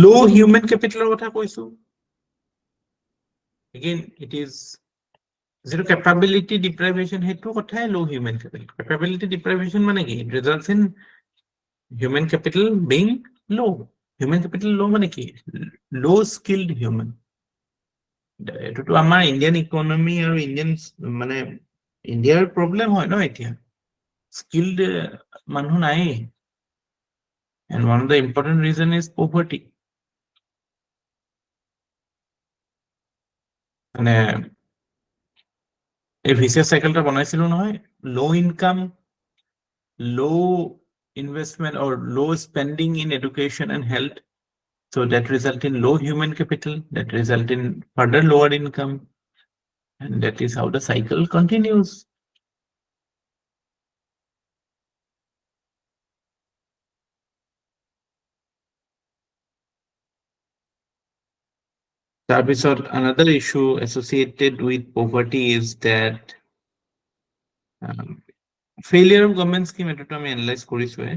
Low human capital কথা কৈছো. Again, it is zero capability deprivation hetu kothay low human capital. Capability deprivation mane ki? It results in human capital being low. Human capital low mane ki? Low skilled human. এটোটো আমাৰ Indian economy আৰু Indian মানে ইন্ডিয়াৰ problem হয় ন এতিয়া skilled মানুহ নাই and one of the important reason is poverty মানে এই vicious cycle টা বনাইছিলো নহয় low income low investment or low spending in education and health so that result in low human capital that result in further lower income and that is how the cycle continues. Another issue associated with poverty is that failure of government scheme এটাটো আমি analyze কৰিছোৱে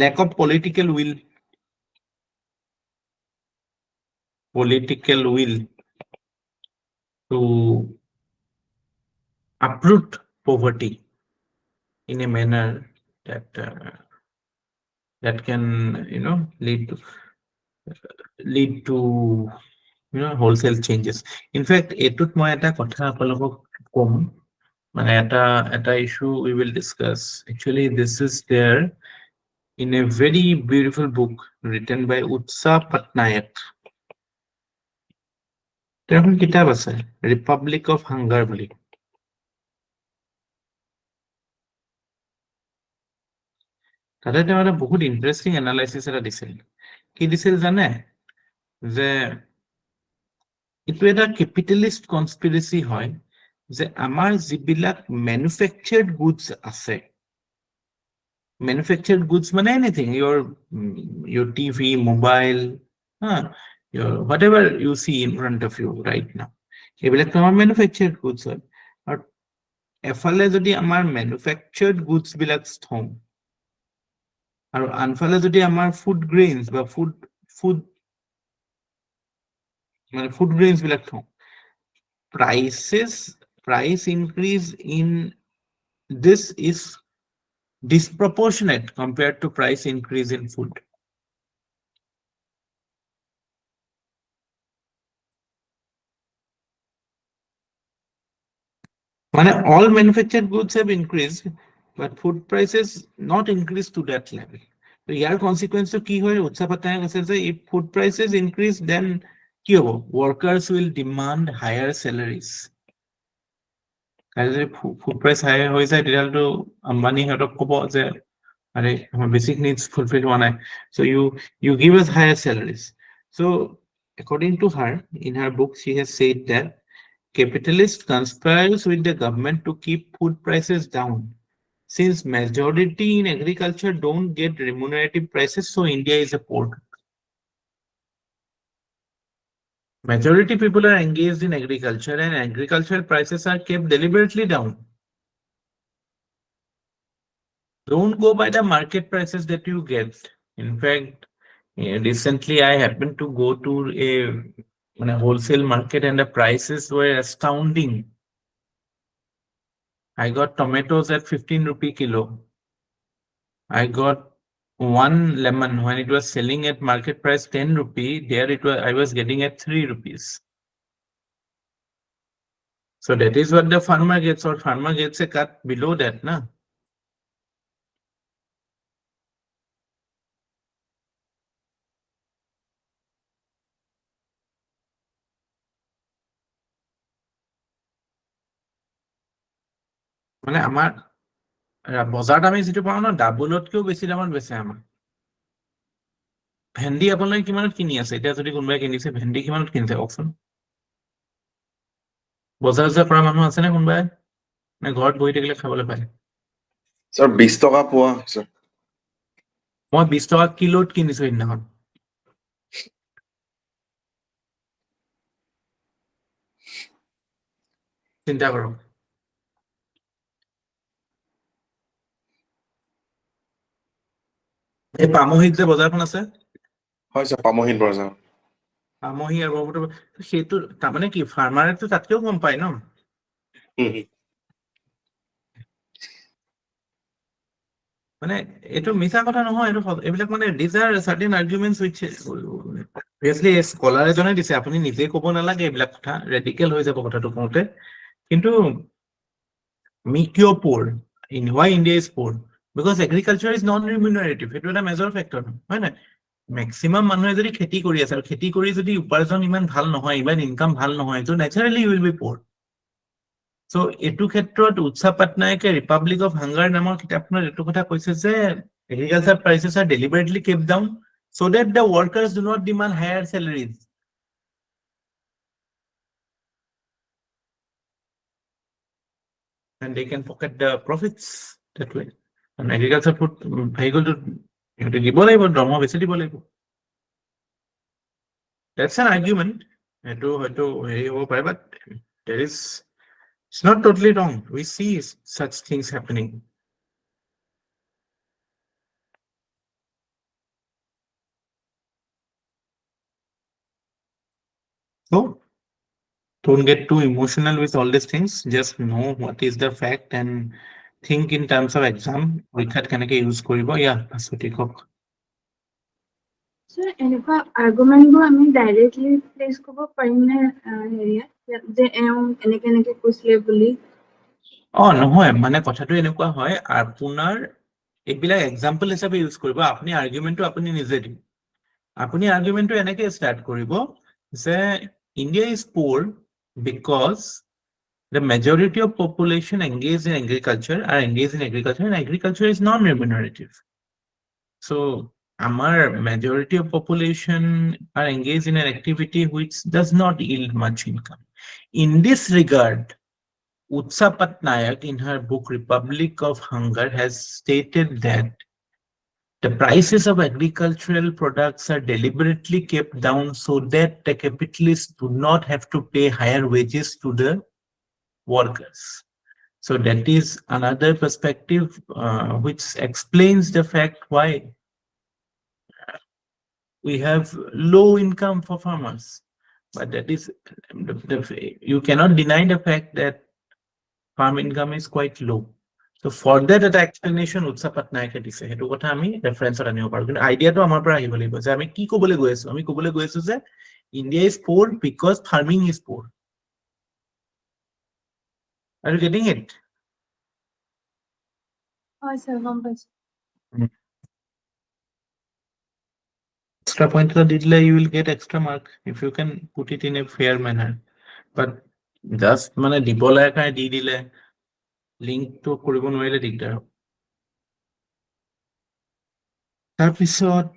lack of political will to uproot poverty in a manner that can lead to wholesale changes. In fact, etut moi eta kotha apalok kom mane eta issue we will discuss. Actually, this is there in a very beautiful book written by Utsa Patnaik. There is a kitab ase Republic of Hunger boli. তাতে তেওঁ এটা বহুত interesting analysis এটা দিছিল কি দিছিল জানে যে ইটো এটা ক্যাপিটালিস্ট কনস্পিরেসি হয় যে আমাৰ যিবিলাক ম্যানুফ্যাকচার্ড গুডস আছে manufactured goods মানে anything your TV mobile your whatever you see in front of you right now এইবিলাক তো আমাৰ manufactured goods হয় আৰু এফালে যদি আমাৰ manufactured goods বিলাক থম আৰু আনফালে যদি আমাৰ food grains বা food grains বিলাক থম price increase in this is disproportionate compared to price increase in food. All manufactured goods have increased, but food prices not increased to that level. So here consequence to ki hoy Utsa Patnaik ase if food prices increase then ki hobo workers will demand higher salaries. As food price higher hoy jay to Ambani hetok kobo je our basic needs fulfilled one. So you give us higher salaries. So according to her, in her book, she has said that capitalists conspires with the government to keep food prices down. Since majority in agriculture don't get remunerative prices, so India is a poor country. Majority people are engaged in agriculture and agricultural prices are kept deliberately down. Don't go by the market prices that you get. In fact, recently I happened to go to a wholesale market and the prices were astounding. I got tomatoes at 15 rupee kilo. I got one lemon when it was selling at market price 10 rupee. There I was getting at 3 rupees. So that is what the farmer gets, or farmer gets a cut below that, na? আমাৰ বজাৰত আমি যেটো পাও না ডাবলতকেও বেছি দামত বেছে আমাৰ ভেন্দি আপোনালোকে কিমানত কিনি আছে এতিয়া যদি কোনোবাই কিনিছে ভেন্দি কিমানত কিনিছে অকচোন বজাৰ যা পৰা মানুহ আছে নে কোনোবাই নে ঘৰত বহি থাকিলে খাবলৈ পায় স্যার 20 টাকা পোৱা স্যার মই 20 টকা কিলোত কিনিছো সেইদিনাখন চিন্তা কৰক এই পামহিত যে বজাৰখন আছে হয় স্যার পামহিন বজাৰ পামহি আৰু ব্ৰহ্মপুত্ৰ সেইটো তাৰমানে কি ফাৰ্মাৰেতো তাতকেও কম পায় ন মানে এইটো মিছা কথা নহয় এইটো এইবিলাক মানে these are certain arguments which obviously scholar এজনে দিছে আপুনি নিজে ক'ব নালাগে এইবিলাক কথা ৰেডিকেল হৈ যাব কথাটো কওঁতে কিন্তু আমি কিয় poor in why India is poor because agriculture is non remunerative সেইটো এটা মেজৰ ফেক্টৰ হয় নাই মেক্সিমাম মানুহে যদি খেতি কৰি আছে আৰু খেতি কৰি যদি উপাৰ্জন ইমান ভাল নহয় ইমান ইনকাম ভাল নহয় তো naturally you will be poor So, এইটো ক্ষেত্ৰত উৎসা পাটনায়কে ৰিপাব্লিক অফ হাংগাৰ নামৰ কিতাপখনত এইটো কথা কৈছে যে agriculture prices are deliberately kept down so that the workers do not demand higher salaries. And they can pocket the profits that way. And agriculture food vehicle to দিব লাগিব দৰমহা বেছি দিব লাগিব That's an argument. এইটো হয়তো হেৰি হ'ব পাৰে but there is it's not totally wrong. We see such things happening. So, don't get too emotional with all these things. Just know what is the fact and think in terms of exam. পৰীক্ষাত কেনেকে use কৰিব ভাস্বতী কওক Sir, এনেকুৱা আৰ্গুমেণ্টবোৰ আমি directly place কৰিব পাৰিম নে হেৰিয়াত যে এওঁ এনেকে কৈছিলে বুলি নহয় মানে কথাটো এনেকুৱা হয় আপোনাৰ এইবিলাক এক্সাম্পল হিচাপে ইউজ কৰিব আপুনি আৰ্গুমেণ্টটো আপুনি নিজে দিম আপুনি আৰ্গুমেণ্টটো এনেকে ষ্টাৰ্ট কৰিব যে ইণ্ডিয়া ইজ পুৰ because the majority of population engaged in agriculture are engaged in agriculture and agriculture is non-remunerative. So, our majority of population are engaged in an activity which does not yield much income. In this regard, Utsa Patnaik in her book Republic of Hunger has stated that the prices of agricultural products are deliberately kept down so that the capitalists do not have to pay higher wages to the workers. So that is another perspective which explains the fact why we have low income for farmers. But that is, you cannot deny the fact that farm income is quite low. So for that explanation, Utsa Patnaike dise. Hetu kotha ami reference ot anibo paru. Kintu idea to amar pora ahibo lagibo je ami ki kobole goi asu? Ami kobole goi asu je India is poor because farming is poor. Are you getting it? হয় sir গম পাইছো Extra point you will get extra mark if you can put it in a fair manner. But just মানে দিব লাগে কাৰণে দি দিলে link তো কৰিব নোৱাৰিলে দিগদাৰ হ'ব তাৰপিছত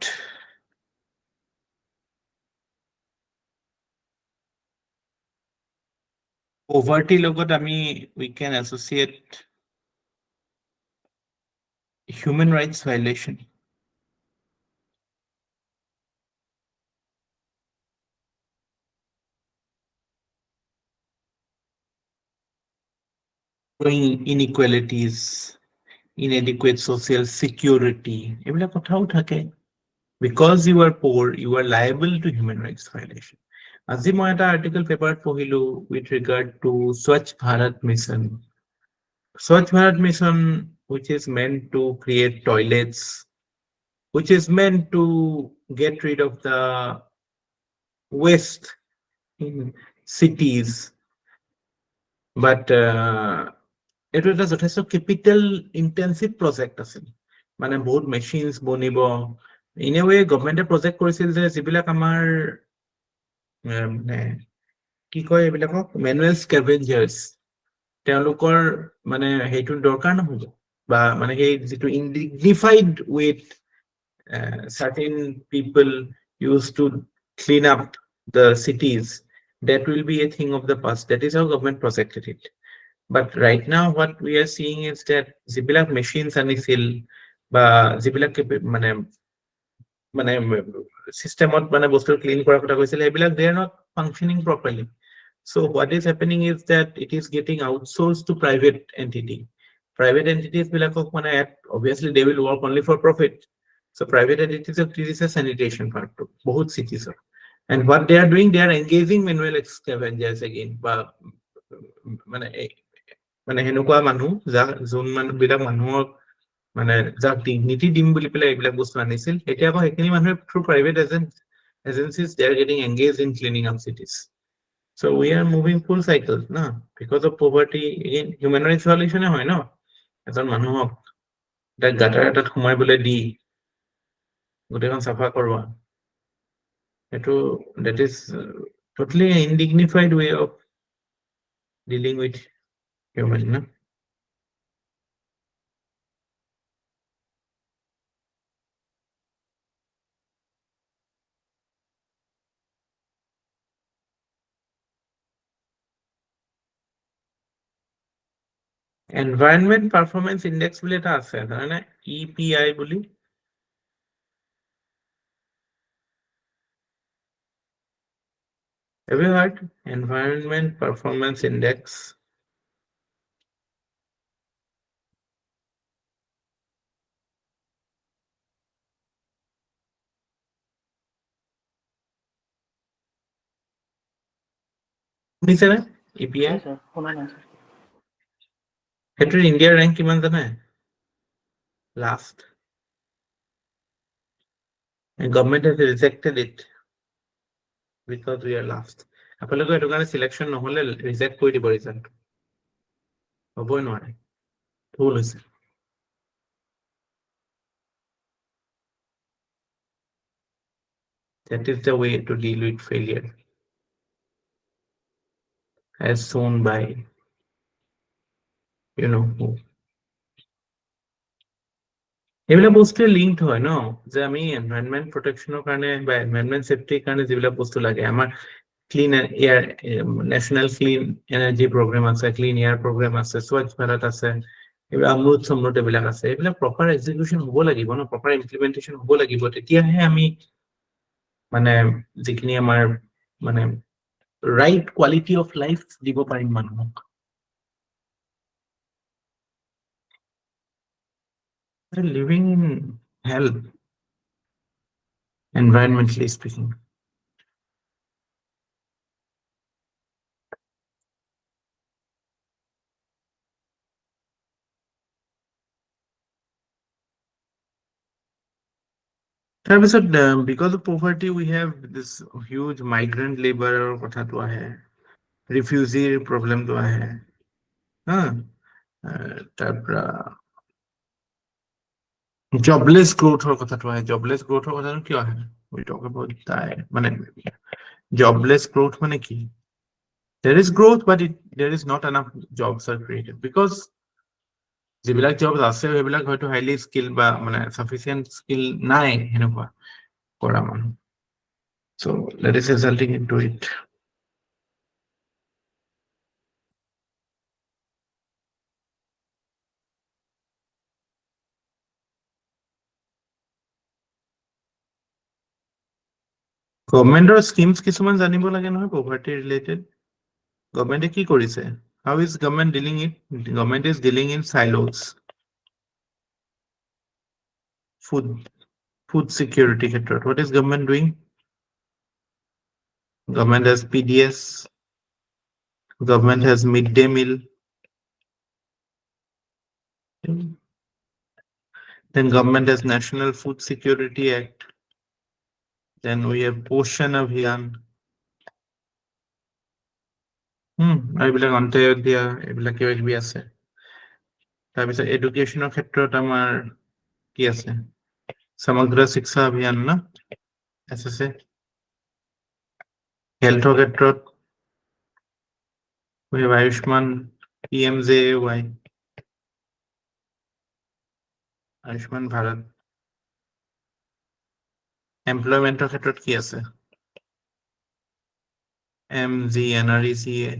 poverty লগত আমি we can associate human rights violation inequalities inadequate social security এইবিলাক কথাও থাকে because you are poor you are liable to human rights violation আজি মই এটা আৰ্টিকেল পেপাৰত পঢ়িলো with regard to Swachh Bharat mission Swachh Bharat mission which is meant to create toilets which is meant to get rid of the waste in cities but it was যথেষ্ট capital intensive project আছিল মানে বহুত machines বনিব in a way government project কৰিছিল যে যিবিলাক আমাৰ মানে কি কয় এইবিলাকক manual scavengers তেওঁলোকৰ মানে হেইটো দৰকাৰ নহব বা মানে সেই যিটো indignified with certain people used to clean up the cities that will be a thing of the past that is how government projected it but right now what we are seeing is that যিবিলাক machines আনিছিল বা যিবিলাক মানে মানে চিষ্টেমত মানে বস্তু clean কৰাৰ কথা কৈছিলে এইবিলাক they are not functioning properly. So what is happening is that it is getting outsourced to private entity. Private entities বিলাকক মানে obviously they will work only for profit. So private entities of this is a sanitation part to বহুত cities of. And what they are doing, they are engaging manual scavengers again. বা মানে মানে সেনেকুৱা মানুহ যোন মানুহ বিলাক মানুহক মানে যাক ডিগনিটি দিম বুলি পেলাই এইবিলাক বস্তু আনিছিল এতিয়া আকৌ সেইখিনি মানুহে through private agencies they are getting engaged in cleaning up cities. So we are moving full cycle na because of poverty in human rights violation হয় ন এজন মানুহক এটা গাটাৰ এটাত সোমাইবলৈ দি গোটেইখন চাফা কৰোৱা এইটো that is totally indignified way of dealing with human na. Environment Performance Index বুলি এটা আছে জানেনে EPI bully have you heard Environment Performance Index? শুনিছে না EPI নাই ছাৰ শুনা নাই ছাৰ সেইটোৰ ইণ্ডিয়াৰ ৰেংক কিমান জানে last and government has rejected it because we are last আপোনালোকে এইটো কাৰণে সিলেকশন নহলে ৰিজেক্ট কৰি দিব ৰিজাল্ট হ'বই নোৱাৰে ভুল হৈছে that is the way to deal with failure as shown by you know who. এইবিলাক বস্তু লিংকড হয় ন যে আমি এনভায়ৰনমেন্ট প্ৰটেকশনৰ কাৰণে বা এনভায়ৰনমেন্ট সেফটিৰ কাৰণে যিবিলাক বস্তু লাগে আমাৰ clean air national clean energy programme আছে ক্লিন এয়াৰ প্ৰগ্ৰাম আছে স্বচ্ছ ভাৰত আছে এইবিলাক অমৃত সমৃদ্ধ এইবিলাক আছে এইবিলাক প্ৰপাৰ এক্সিকিউশন হ'ব লাগিব ন প্ৰপাৰ ইমপ্লিমেন্টেশন হ'ব লাগিব তেতিয়াহে আমি মানে যিখিনি আমাৰ মানে ৰাইট কোৱালিটি অফ লাইফ দিব পাৰিম মানুহক living in hell environmentally speaking. Because of poverty, we have this huge migrant labor কথাটো আহে refugee problem to আহে তাৰপৰা jobless growth কথাটো আহে jobless growth কথাটো কিয় আহে we talk about মানে jobless growth মানে কি there is growth but there is not enough jobs are created because যিবিলাক জবs আছে সেইবিলাক হয়তো হাইলি স্কিল বা মানে সাফিসিয়েন্ট স্কিল নাই হেনেকুৱা কৰা মানুহ so that is resulting into it. গভৰ্ণমেণ্টৰ স্কিমছ কিছুমান জানিব লাগে নহয় পভাৰ্টি ৰিলেটেড গভৰ্ণমেণ্টে কি কৰিছে how is government dealing it government is dealing in silos food security ক্ষেত্ৰত what is government doing government has PDS government has midday meal then government has National Food Security Act then we have Poshan Abhiyan এইবিলাক অন্ত্যোদয়া এইবিলাক কিবা কিবি আছে তাৰপিছত এডুকেশ্যনৰ ক্ষেত্ৰত আমাৰ কি আছে সমগ্ৰ শিক্ষা অভিযান না SSA হেল্থৰ ক্ষেত্ৰত we have Ayushman PMJAY Ayushman Bharat এমপ্লয়মেন্টৰ ক্ষেত্ৰত কি আছে MGNREGA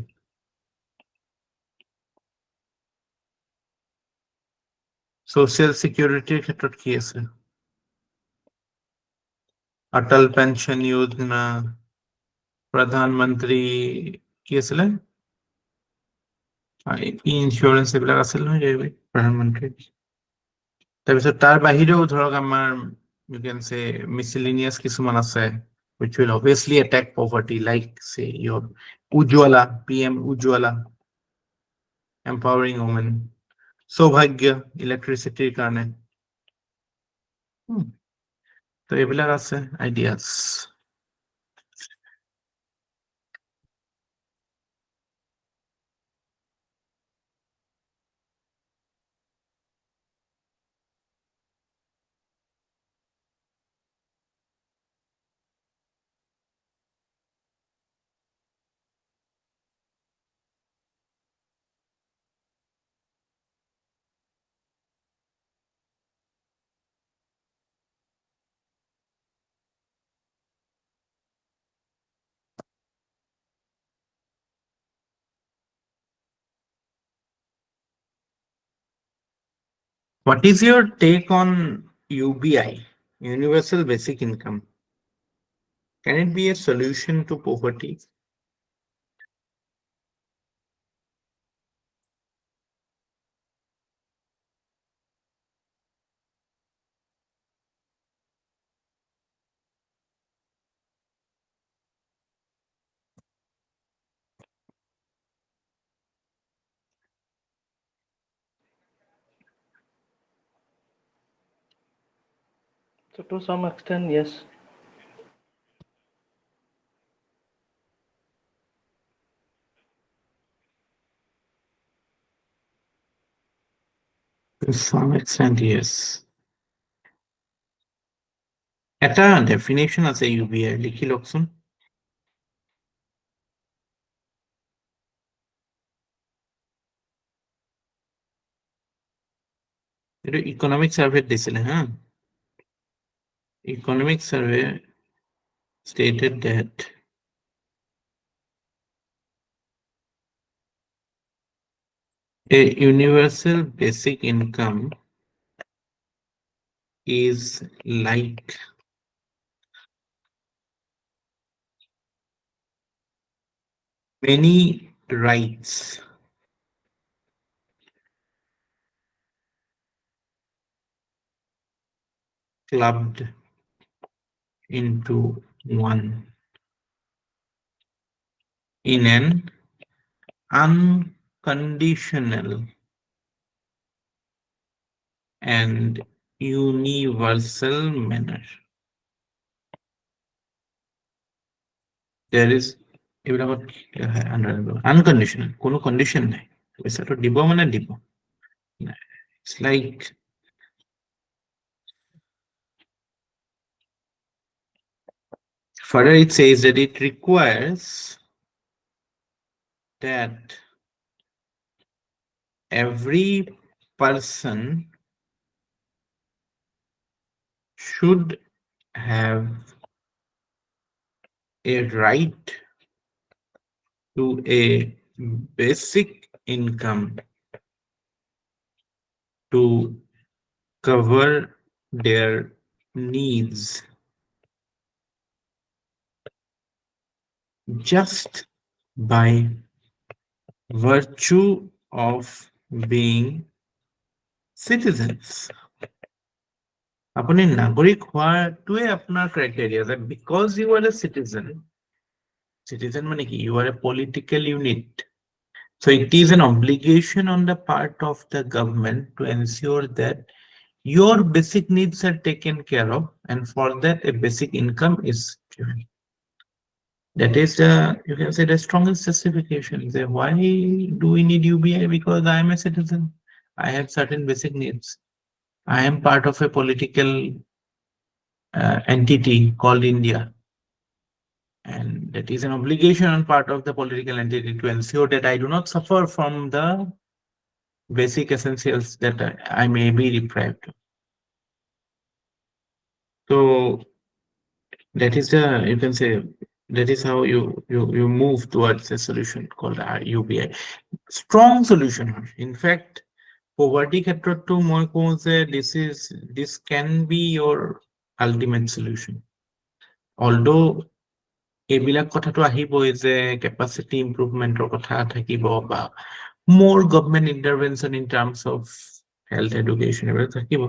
social security ক্ষেত্ৰত কি আছে Atal Pension Yojana, Pradhan Mantri কি আছিলে ইন্স্যুরেন্স এইবিলাক আছিল নহয় প্ৰধানমন্ত্ৰী তাৰপিছত তাৰ বাহিৰেও ধৰক আমাৰ you can say miscellaneous কিছুমান আছে which will obviously attack poverty like say your Ujjwala PM Ujjwala empowering women Saubhagya electricity কাৰণে তো এইবিলাক আছে ideas What is your take on UBI, Universal Basic Income? Can it be a solution to poverty? So to some extent, yes. To some extent, yes. এটা definition আছে UBI লিখি লওকচোন এটা economic survey দিছিলে হ্যাঁ economic survey stated that a universal basic income is like many rights clubbed into one in an unconditional and universal manner. There is unconditional, কোনো condition নাই পইচাটো দিব মানে দিব it's like further it says that it requires that every person should have a right to a basic income to cover their needs just by virtue of being citizens. আপনি নাগরিক হওয়াটাই আপনার criteria that because you are a citizen মানে কি you are a political unit. So it is an obligation on the part of the government to ensure that your basic needs are taken care of, and for that a basic income is given. That is the, you can say, the strongest justification. Say, why do we need UBI? Because I am a citizen. I have certain basic needs. I am part of a political entity called India. And that is an obligation on part of the political entity to ensure that I do not suffer from the basic essentials that I may be deprived of. So that is the, you can say, that is how you move towards a solution called UBI. Strong solution. In fact, poverty ক্ষেত্ৰতো মই কওঁ যে this can be your ultimate solution. although এইবিলাক কথাটো আহিবই যে capacity improvement কথা থাকিব বা more government intervention in terms of health education এইবিলাক থাকিব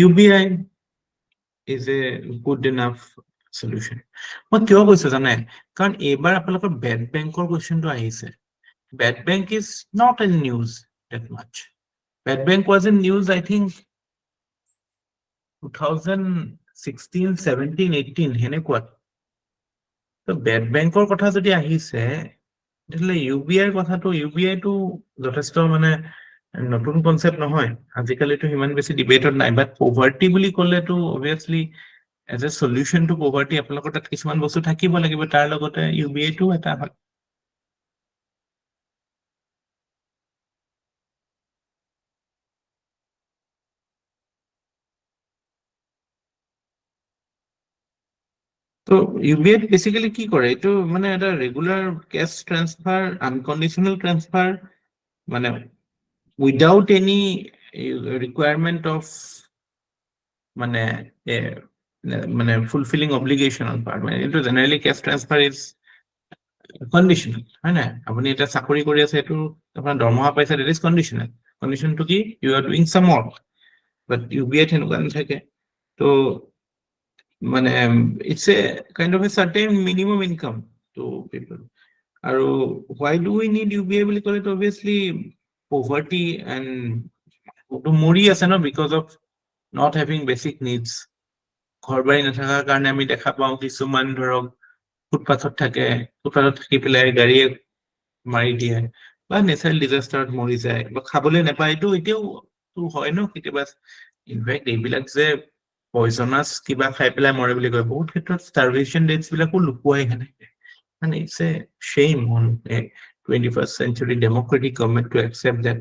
UBI is a good enough solution মই কিয় কৈছো জানে কাৰণ এইবাৰ আপোনালোকৰ বেড বেংকৰ কোৱেশ্চনটো আহিছে bad bank is not in news that much bad bank was in news I think 2016 17 18 হেনেকুৱা তো বেড বেংকৰ কথা যদি আহিছে তেতিয়াহ'লে UBI কথাটো UBI টো যথেষ্ট মানে নতুন কনসেপ্ট নহয় আজিকালিতো ইমান বেছি ডিবেটত নাই বাট পভাৰ্টি বুলি ক'লেতো obviously as a solution to poverty আপোনালোকৰ তাত কিছুমান বস্তু থাকিব লাগিব তাৰ লগতে UBI টো এটা হয় তো UBI বেসিক্যালি কি করে এটো মানে এটা regular cash transfer unconditional transfer মানে উইদাউট এনি রিকোয়ারমেন্ট অফ মানে মানে ফুলফিলিং অব্লিগেশন অন পার্ট মানে এটো generally cash transfer is conditional হয় না আপনি এটা চাকরি কৰি আছে এটো আপোনাৰ দৰমহা পাইছে ইট ইজ কন্ডিশনাল কন্ডিশনটো কি you are doing some work but UBI হেনেকুৱা নাথাকে তো মানে it's a kind of a certain minimum income to people আৰু why do we need UBI বুলি ক'লে তো obviously poverty and to মৰি আছে ন because of not having basic needs ঘৰ বাৰী নথকাৰ কাৰণে আমি দেখা পাওঁ কিছুমান ধৰক ফুটপাথত থাকে ফুটপাথত থাকি পেলাই গাড়ীয়ে মাৰি দিয়ে বা নেচাৰেল ডিজাস্টাৰত মৰি যায় বা খাবলৈ নাপায় এইটো এতিয়াও তো হয় ন কেতিয়াবা ইনফেক্ট এইবিলাক যে পয়জনাস কিবা খাই পেলাই মৰে বুলি কয় বহুত ক্ষেত্ৰত starvation deaths বিলাকো লুকুৱাই থাকে মানে it's a shame on a 21st century democratic government to accept that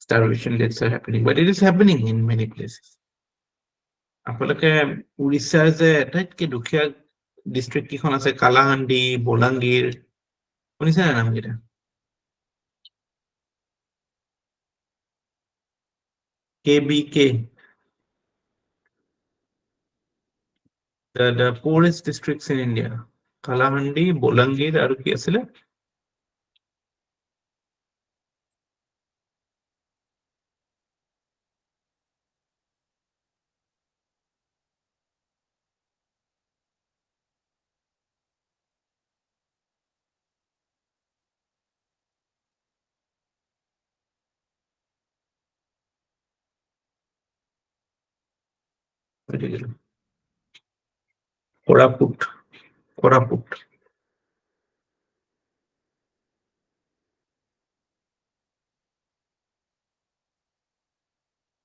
starvation deaths are happening but it is happening in many places আপোনালোকে উৰিষ্যাৰ যে আটাইতকৈ দুখীয়া ডিষ্ট্ৰিক্ট কিখন আছে কালাহান্দি বলাংগীৰ শুনিছে না নামকেইটা KBK the poorest districts in India Kalahandi বলাংগীৰ আৰু কি আছিলে Koraput.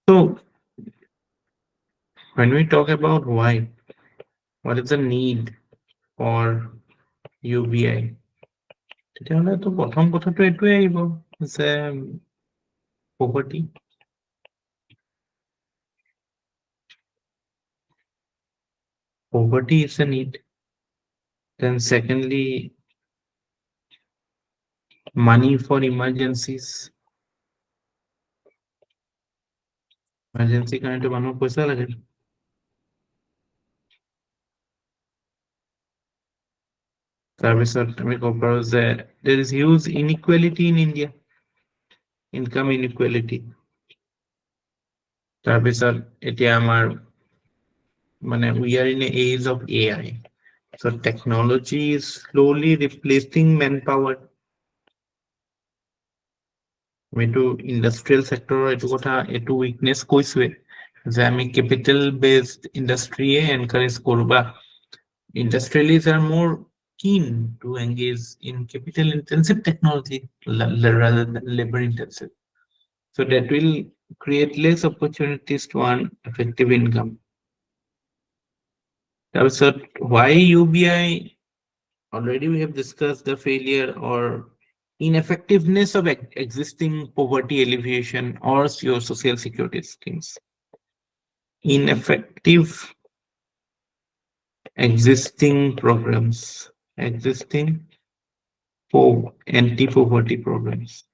So when we talk about why, what is the need for UBI? তেতিয়াহ'লে তো প্ৰথম কথাটো এইটোৱে আহিব যে poverty. Poverty is a need. Then secondly, money for emergencies. Emergency কাৰণে তো মানুহক পইচা লাগে তাৰপিছত আমি ক'ব পাৰোঁ যে there is huge inequality in India, income inequality. তাৰপিছত এতিয়া আমাৰ মানে we are in an age of AI, so technology is slowly replacing manpower. এইটো ইন্ডাষ্ট্ৰিয়েল সেক্টৰৰ এইটো কথা এইটো উইকনেছ কৈছোৱে যে আমি কেপিটেল বেসড ইন্ডাষ্ট্ৰিয়ে এনকাৰেজ কৰোঁ বা industrialists are more keen to engage in capital intensive technology rather than labor intensive. So that will create less opportunities to earn effective income. So why UBI? Already we have discussed the failure or ineffectiveness of existing poverty alleviation or your social security schemes. Ineffective existing programs, existing anti-poverty programs.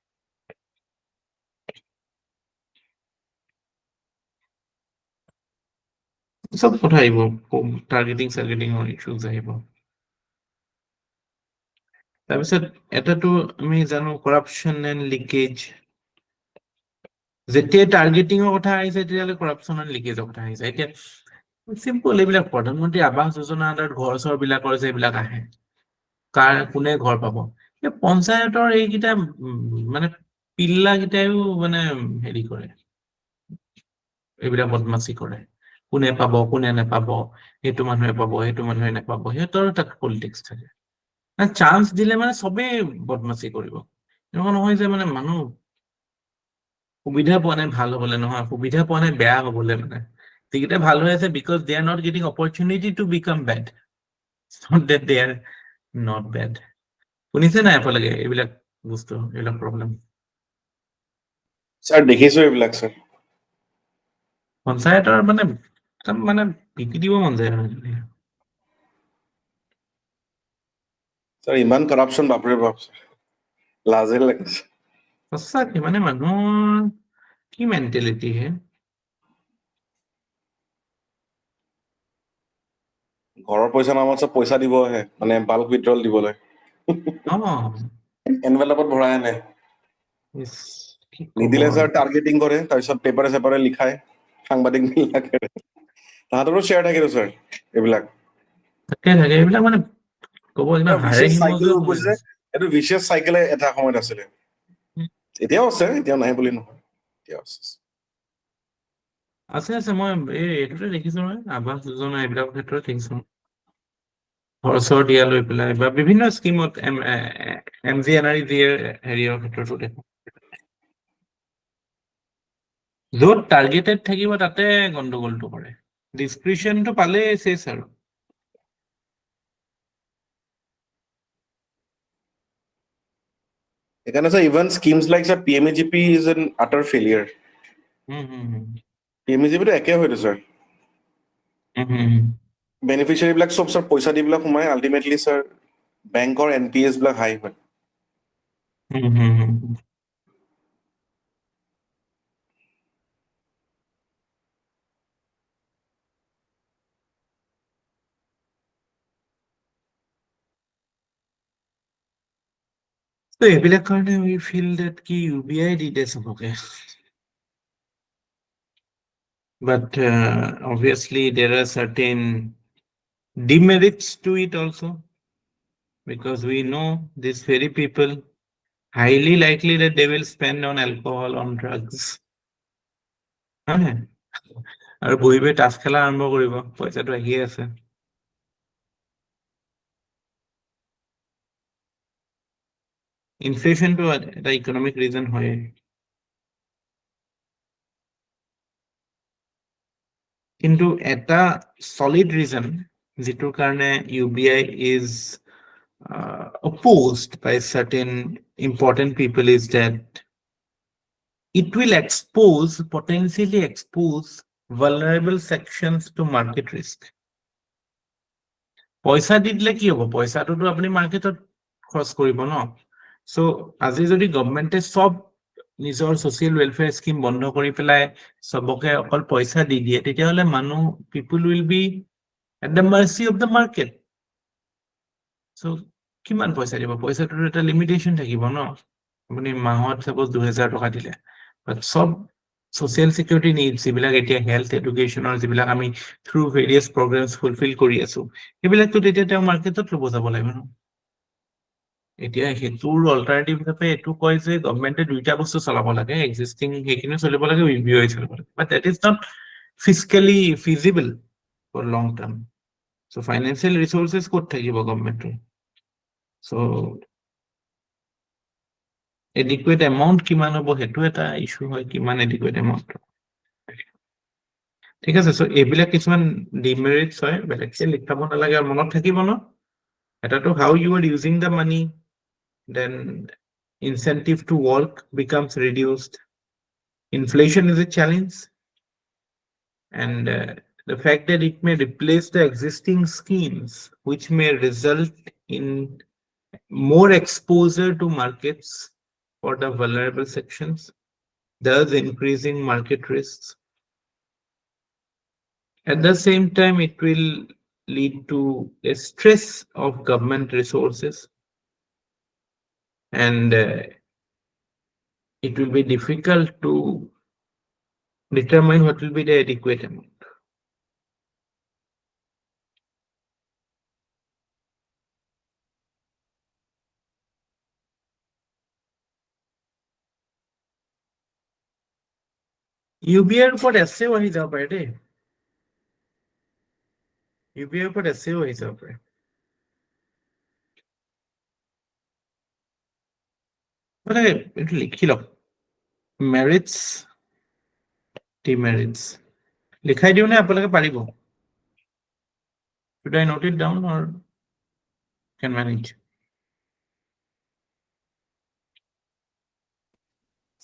সব কথা আহিব, targeting issues আহিব। তাৰপিছত এটাতো আমি জানো corruption and leakage. যেতিয়া টাৰ্গেটিঙৰ কথা আহিছে তেতিয়াহ'লে কৰাপশ্যন এণ্ড লিকেজৰ কথা আহিছে। এতিয়া চিম্পল, এইবিলাক প্ৰধানমন্ত্ৰী আৱাস যোজনাৰ আণ্ডাৰত ঘৰ চৰ বিলাকৰ যে এইবিলাক আহে, কোনে ঘৰ পাব, পঞ্চায়তৰ এইকেইটা মানে পিল্লাকেইটাইও মানে হেৰি কৰে, এইবিলাক বদমাচি কৰে, কোনে পাব কোনে নেপাব, সেইটো মানুহে পাব সেইটো মানুহে নেপাব, সিহঁতৰ তাত পলিটিক্স থাকে। চান্স দিলে মানে চবেই বদমাচি কৰিব, এনেকুৱা নহয় যে মানে মানুহ সুবিধা পোৱা নাই ভাল হবলৈ, নহয় সুবিধা পোৱা নাই বেয়া হবলৈ। মানে যিকেইটা ভাল হৈ আছে because they are not getting opportunity to become bad, not that they are not bad. শুনিছে নাই আপোনালোকে এইবিলাক বস্তু, এইবিলাক প্ৰব্লেম? ছাৰ দেখিছো এইবিলাক ছাৰ। পঞ্চায়তৰ মানে মানে পিটি দিব মন যায়। ছাৰ ইমান কৰাপশ্যন, বাপৰে বাপ, লাজে লাগিছে। সঁচাকে মানে মানুহৰ কি মেণ্টেলিটি হে। ঘৰৰ পইচা নামত চব পইচা দিব আহে, মানে বাল্ক উইথড্ৰল দিবলৈ, এনভেলপত ভৰাই আনে। নিদিলে ছাৰ টাৰ্গেটিং কৰে, তাৰপিছত পেপাৰে চেপাৰে লিখায় সাংবাদিক বিলাকে। তাহাঁতৰো শ্বেয়াৰ থাকেতো ছাৰ এইবিলাক। থাকে এইবিলাক মানে ক'ব কিবা হাৰে চাইকেল হিমজুৱা কৈছে, এইটো ভিচিয়াছ চাইকেলে এটা সময়ত আছিলে, এতিয়াও আছে, এতিয়াও নাই বুলি নহয়, এতিয়াও আছে। আছে মই এইটোতে দেখিছো নহয়, আৱাস যোজনা এইবিলাকৰ ক্ষেত্ৰত দেখিছো, ঘৰ দিয়া লৈ পেলাই বা বিভিন্ন স্কিমত MGNREGA হেৰিয়ৰ ক্ষেত্ৰতো দেখো। য'ত টাৰ্গেটেড থাকিব তাতে গণ্ডগোলটো কৰে, ডিছক্ৰিপশ্যনটো পালেই চেছ আৰু। সেইকাৰণে sir even schemes like sir PMEGP is an আটাৰ ফেইলিয়াৰ। PMEGP টো একে হয়তো ছাৰ, বেনিফিচিয়াৰী বিলাক চব ছাৰ পইচা দি বিলাক সোমাই, আল্টিমেটলি ছাৰ বেংকৰ NPS বিলাক হাই হয়। So এইবিলাক কাৰণে we feel that কি UBI দি দে চবকে। But obviously there are certain demerits to it also, because we know these very people highly likely that they will spend on alcohol, on drugs. আৰু বহিবে তাছ খেলা আৰম্ভ কৰিব, পইচাটো আহিয়ে আছে। ইনফ্লেশ্যনটো এটা ইকনমিক ৰিজন হয়। কিন্তু এটা solid reason যিটোৰ কাৰণে UBI is opposed by certain important people is that it will potentially expose vulnerable sections to market risk. পইচা দি দিলে কি হ'ব, পইচাটোতো আপুনি মাৰ্কেটত খৰচ কৰিব ন। সো আজি যদি গভৰ্ণমেণ্টে সব নিজৰ ছ'চিয়েল ৱেলফেয়াৰ স্কিম বন্ধ কৰি পেলাই সবকে অকল পইচা দি দিয়ে, তেতিয়াহ'লে মানুহ পিপুল will be at the Mercy of the market. So কিমান পইচা দিব, পইচাটোৰ এটা লিমিটেশ্যন থাকিব ন। আপুনি মাহত সাপোজ 2000 টকা দিলে, বাট সব ছ'চিয়েল চিকিউৰিটি নিডছ যিবিলাক এতিয়া হেল্থ এডুকেশ্যনৰ যিবিলাক আমি থ্ৰু ভেৰিয়াছ প্ৰগ্ৰেমছ ফুলফিল কৰি আছো, সেইবিলাকতো তেতিয়া তেওঁ মাৰ্কেটত ল'ব যাব লাগিব ন। এতিয়া সেইটোৰ অল্টাৰনেটিভ হিচাপে এইটো কয় যে গভৰ্ণমেণ্টে দুইটা বস্তু চলাব লাগে, এক্সিষ্টিং সেইখিনি চলিব লাগে, UBI চলিব লাগে, but that is not physically feasible for long term. So' financial resources ক'ত থাকিব গভৰ্ণমেণ্টৰ? চ' এডিকুৱেট এমাউণ্ট কিমান হ'ব সেইটো এটা ইছ্যু হয়, কিমান এডিকুৱেট এমাউণ্ট। ঠিক আছে, চ' এইবিলাক কিছুমান ডিমেৰিটছ হয়, বেলেগকে লিখাব নালাগে আৰু মনত থাকিব ন। এটাতো how you are using the money, then incentive to work becomes reduced, inflation is a challenge, and the fact that it may replace the existing schemes, which may result in more exposure to markets for the vulnerable sections, thus increasing market risks. At the same time, it will lead to a stress of government resources, and it will be difficult to determine what will be the adequate amount. UBR উপৰত এছেও আহি যাব পাৰে দেই। UBR উপৰত এছেও আহি যাব পাৰে। মানে এইটো লিখি লওক, মেৰিটছ ডিমেৰিটছ লিখাই দিওঁ নে আপোনালোকে পাৰিব? Should I note it down or can manage?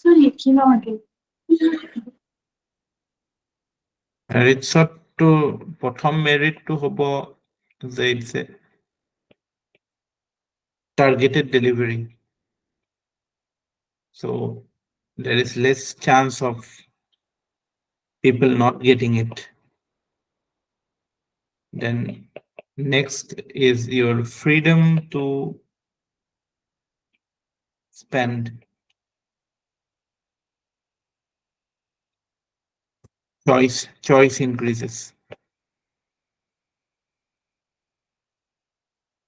So লিখি লওঁ again. মেৰিটছতটো প্ৰথম মেৰিটটো হ'ব যে it's a targeted delivery. So there is less chance of people not getting it. Then next is your freedom to spend. Choice increases.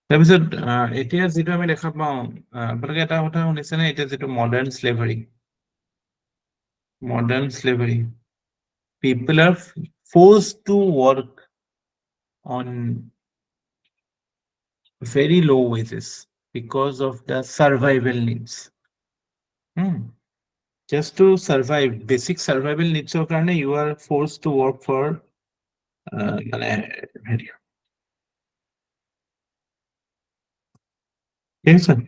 তাৰপিছত এতিয়া যিটো আমি দেখা পাওঁ, আপোনালোকে এটা কথা শুনিছেনে, এতিয়া যিটো modern slavery, people are forced to work on very low wages because of the survival needs. Just to survive, basic survival needs of karone you are forced to work for yes, sir.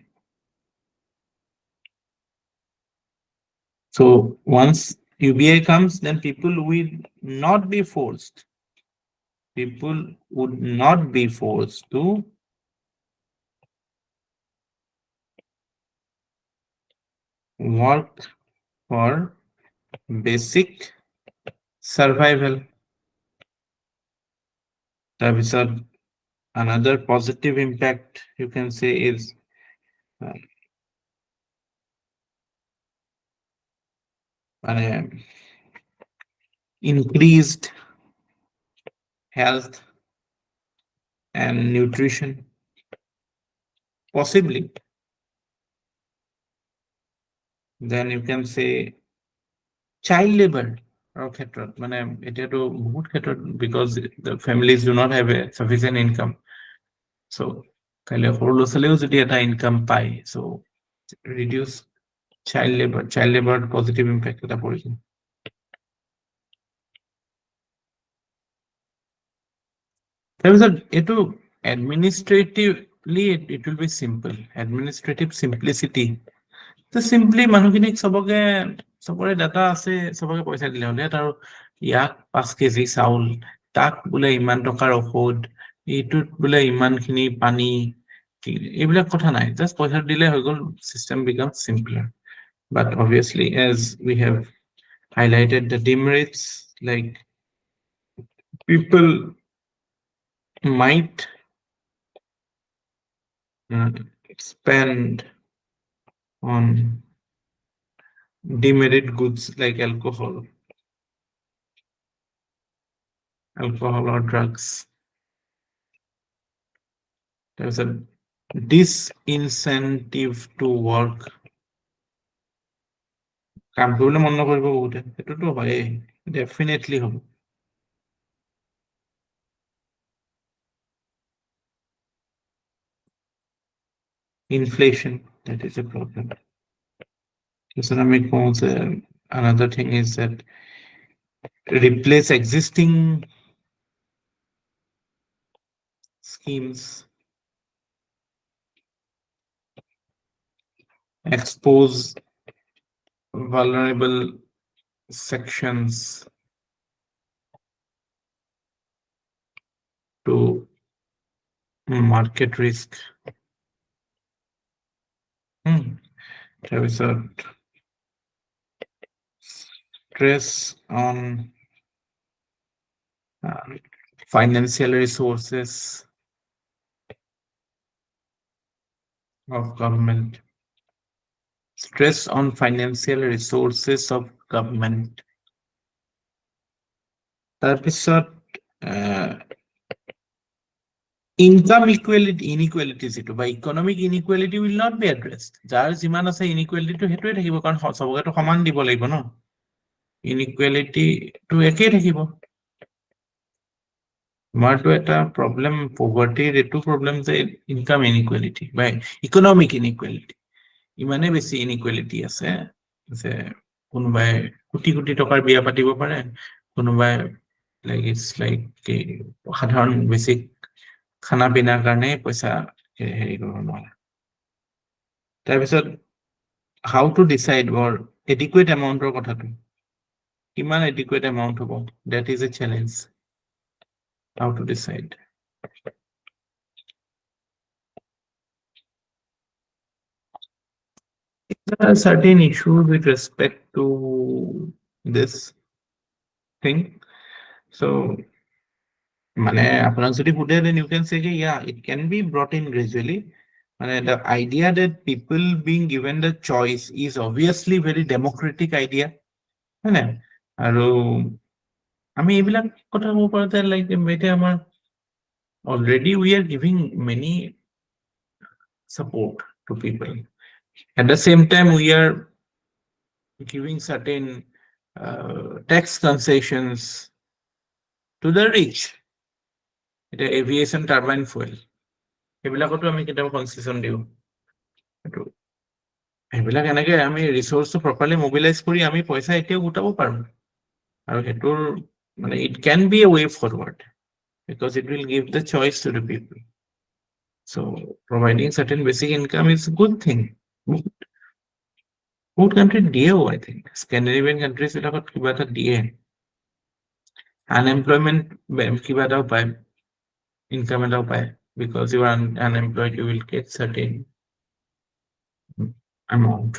So once UBI comes, then people will not be forced. People would not be forced to work for basic survival. তাৰপিছত another positive impact you can say is increased health and nutrition, possibly. Then you can say child labor ক্ষেত্ৰত মানে এতিয়াতো বহুত ক্ষেত্ৰত because the families do not have a sufficient income, so কাইলৈ সৰু ল'ৰা ছোৱালীও যদি এটা ইনকাম পায়, so reduce child labor positive impact এটা পৰিছে। তাৰপিছত এইটো administratively it will be simple, administrative simplicity. তো simply মানুহখিনিক চবৰে ডাটা আছে, চবকে পইচা দিলে হ'লে আৰু ইয়াক 5 কেজি চাউল, তাক বোলে ইমান টকাৰ ঔষধ, এইটোত বোলে ইমানখিনি পানী, এইবিলাক কথা নাই, জাষ্ট পইচা দিলে হৈ গ'ল, system becomes simpler. But obviously, as we have highlighted the demerits, like people might spend on demerit goods like alcohol or drugs. There's a disincentive to work. কাম কৰিবলৈ মন নকৰিব বহুতে, সেইটোতো হয়েই, ডেফিনেটলি হ'ব। Inflation, that is a problem. Economic goals, another thing is that replace existing schemes, expose vulnerable sections to market risk. তাৰপিছত stress on financial resources of government, stress on financial resources of government. তাৰপিছত income inequality যিটো বা economic inequality will not be addressed. যাৰ যিমান আছে ইনইকুৱেলিটিটো সেইটোৱে থাকিব, কাৰণ চবকেতো সমান দিব লাগিব ন, ইনইকুৱেলিটিটো একেই থাকিব। আমাৰতো এটা প্ৰব্লেম পভাৰ্টিৰ এইটো প্ৰব্লেম যে ইনকাম ইনইকুৱেলিটি বা ইকনমিক ইনইকুৱেলিটি, ইমানেই বেছি ইনইকুৱেলিটি আছে যে কোনোবাই কোটি কোটি টকাৰ বিয়া পাতিব পাৰে, কোনোবাই সাধাৰণ বেছিক খানা পিনাৰ কাৰণে পইচা হেৰি কৰিব নোৱাৰে। তাৰপিছত হাউ টু ডিচাইড বৰ এডিকুৱেট এমাউণ্টৰ কথাটো, কিমান এডিকুৱেট এমাউণ্ট হ'ব, that is a challenge, how to decide. There are certain issues with respect to this thing. So, আপোনাক যদি সুধে, then you can say, yeah, it can be brought in gradually. The idea that people being given the choice is obviously very democratic idea. আৰু আমি এইবিলাক কথা ক'ব পাৰোঁ যে এতিয়া আমাৰ already we are giving many support to people. At the same time, we are giving certain tax concessions to the rich. এটা aviation turbine fuel, এইবিলাকতো আমি কেতিয়াবা কনসেশন দিওঁ। এইবিলাক এনেকে আমি ৰিসোৰ্সটো প্ৰপাৰলি মোবিলাইজ কৰি আমি পইচা এতিয়াও গোটাব পাৰোঁ, আৰু সেইটোৰ it can be a way forward because it will give the choice to the people. So providing certain basic income is a good thing. Good country দিয়েও, I think Scandinavian countries বিলাকত কিবা এটা দিয়ে, unemployment কিবা এটাও পায়, income এটাও পায়, because you are unemployed you will get certain amount.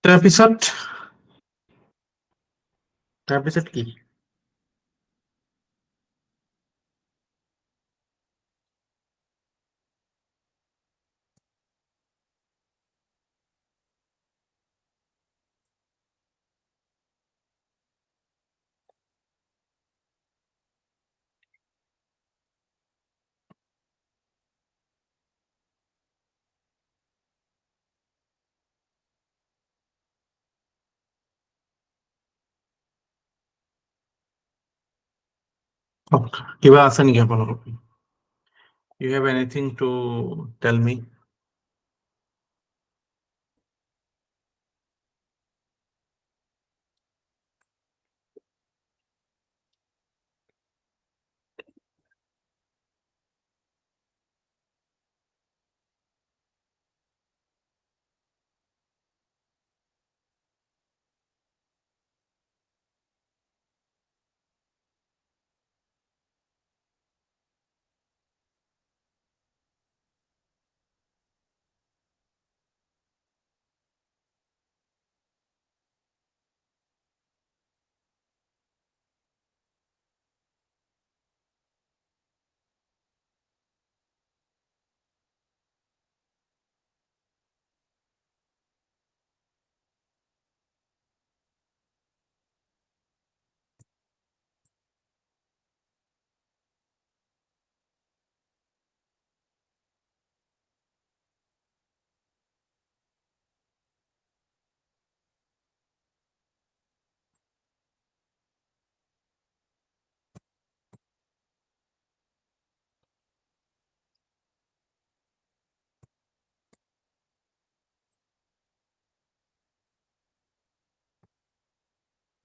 তাৰপিছত কি কিবা আছে নেকি আপোনালোকৰ? You have anything to tell me?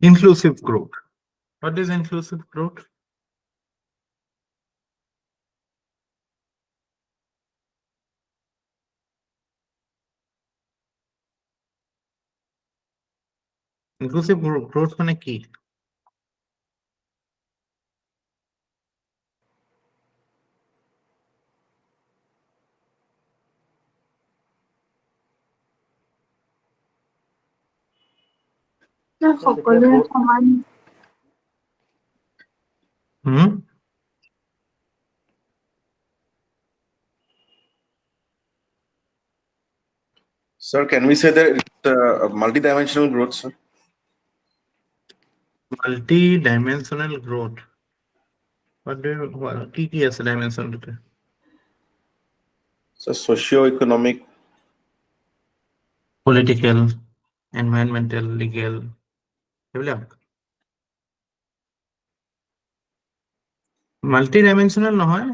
Inclusive growth. What is inclusive growth? Inclusive growth মানে কি? সকলোৱে সমান Hmm? Sir, can we say that it's multi-dimensional growth, sir? Multi-dimensional growth. What do you, কি আছে dimension দুটা? So socio-economic, Political, environmental, legal, এইবিলাক? Multi-dimensional নহয়,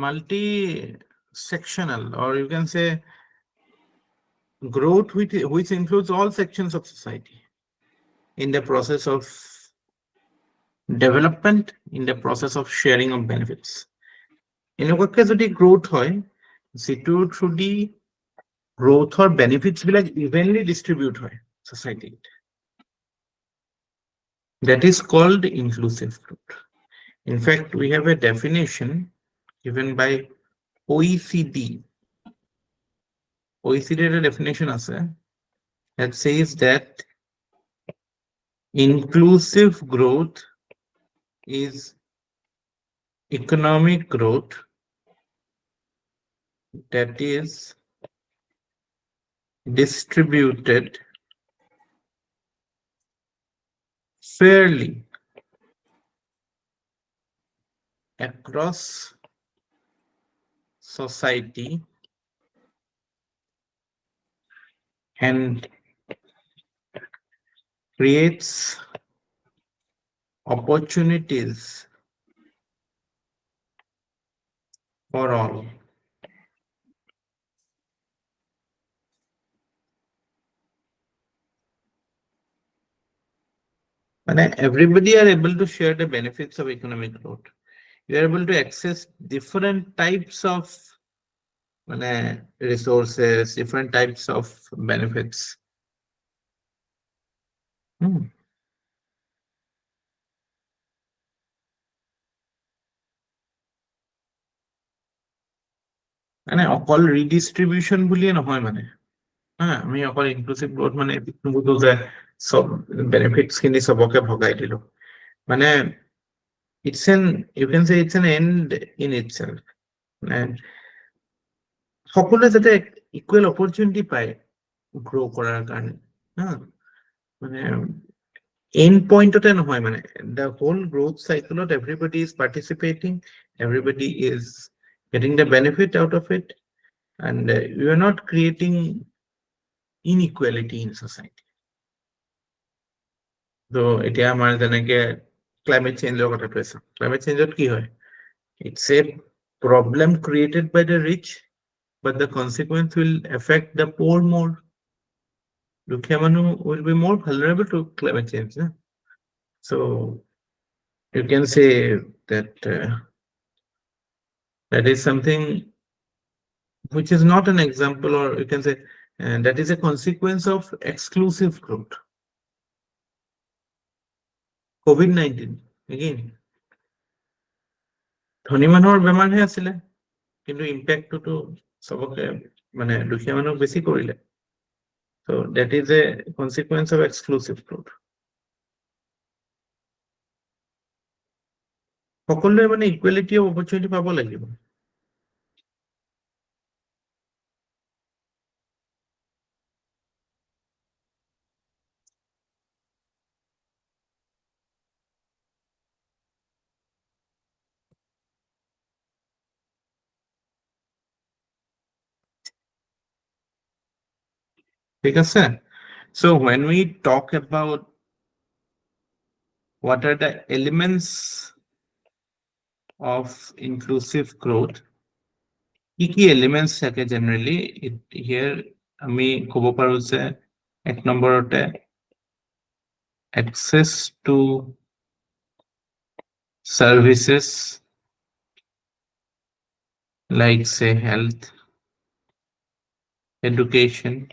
multi-sectional, or you can say growth which includes all sections of society in the process of development, in the process of sharing of benefits. এনেকুৱাকে যদি growth হয়, যিটো through the growth or benefits black evenly distribute হয় society. That is called inclusive growth. In fact, we have a definition given by OECD. OECD এর definition আছে that says that inclusive growth is economic growth that is distributed fairly across society and creates opportunities for all. And everybody are able to share the benefits of economic growth. You are able to access different types of resources, different types of benefits. মানে অকল redistribution বুলিয়ে নহয় মানে, হ্যাঁ আমি অকল inclusive growth মানে বুঝো যে সব বেনিফিটস খিনি সবকে ভগাই দিলো, মানে it's an you can say it's an end in itself, মানে সকলোৱে যাতে ইকুৱেল অপৰচুনিটি পায় গ্ৰো কৰাৰ কাৰণে, হা মানে end pointতে নহয়, মানে the whole growth cycle of everybody is participating, everybody is getting the benefit out of it, and you are not creating inequality in society. So এতিয়া আমাৰ যেনেকে ক্লাইমেট চেঞ্জৰ কথা কৈছো, ক্লাইমেট চেঞ্জত কি হয়, it's a problem created by the rich, but the consequence will affect the poor more. দুখীয়া মানুহ will be more vulnerable to climate change, yeah? So you can say that that is something which is not an example, or you can say that is a consequence of exclusive growth. COVID-19 again, ধনী মানুহৰ বেমাৰহে আছিলে, কিন্তু ইম্পেক্টটো সবকে মানে দুখীয়া মানুহক বেছি কৰিলে। So that is a consequence of exclusive growth. সকলোৱে মানে ইকুৱেলিটি অফ অপৰচুনিটি পাব লাগিব। ঠিক আছে? So when we talk about what are the elements of inclusive growth, কি elements থাকে generally, here আমি ক'ব পাৰো যে এক নম্বৰতে access to services like say health, education,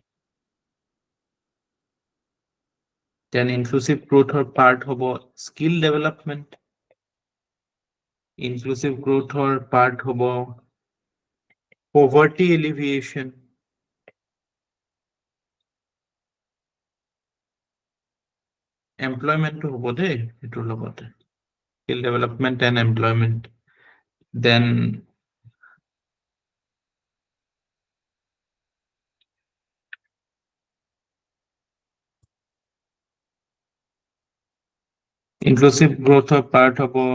then inclusive growth or part hobo skill development, inclusive growth or part hobo poverty alleviation, employment to hobo de etu logote skill development and employment, then inclusive growth or part hobo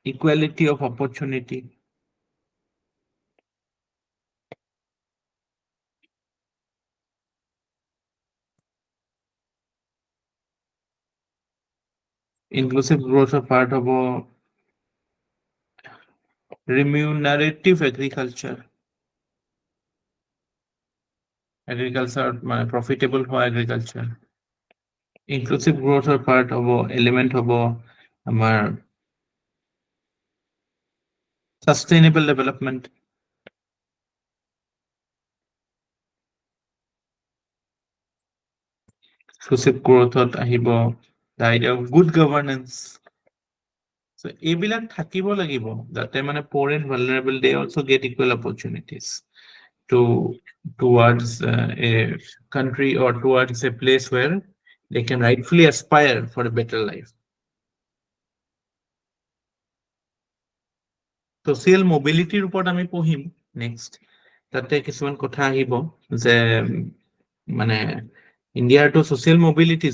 equality of opportunity, inclusive growth or part hobo remunerative agriculture, মানে profitable for agriculture, inclusive growth or part of element of our sustainable development, inclusive growth আহিব the idea of good governance. So এইবিলাক থাকিব লাগিব যাতে মানে poor and vulnerable they also get equal opportunities to towards a country or towards a place where they can rightfully aspire for a better life. Social mobility report আমি পঢ়িম next তাতে কিছুমান কথা আহিব যে মানে India to social mobility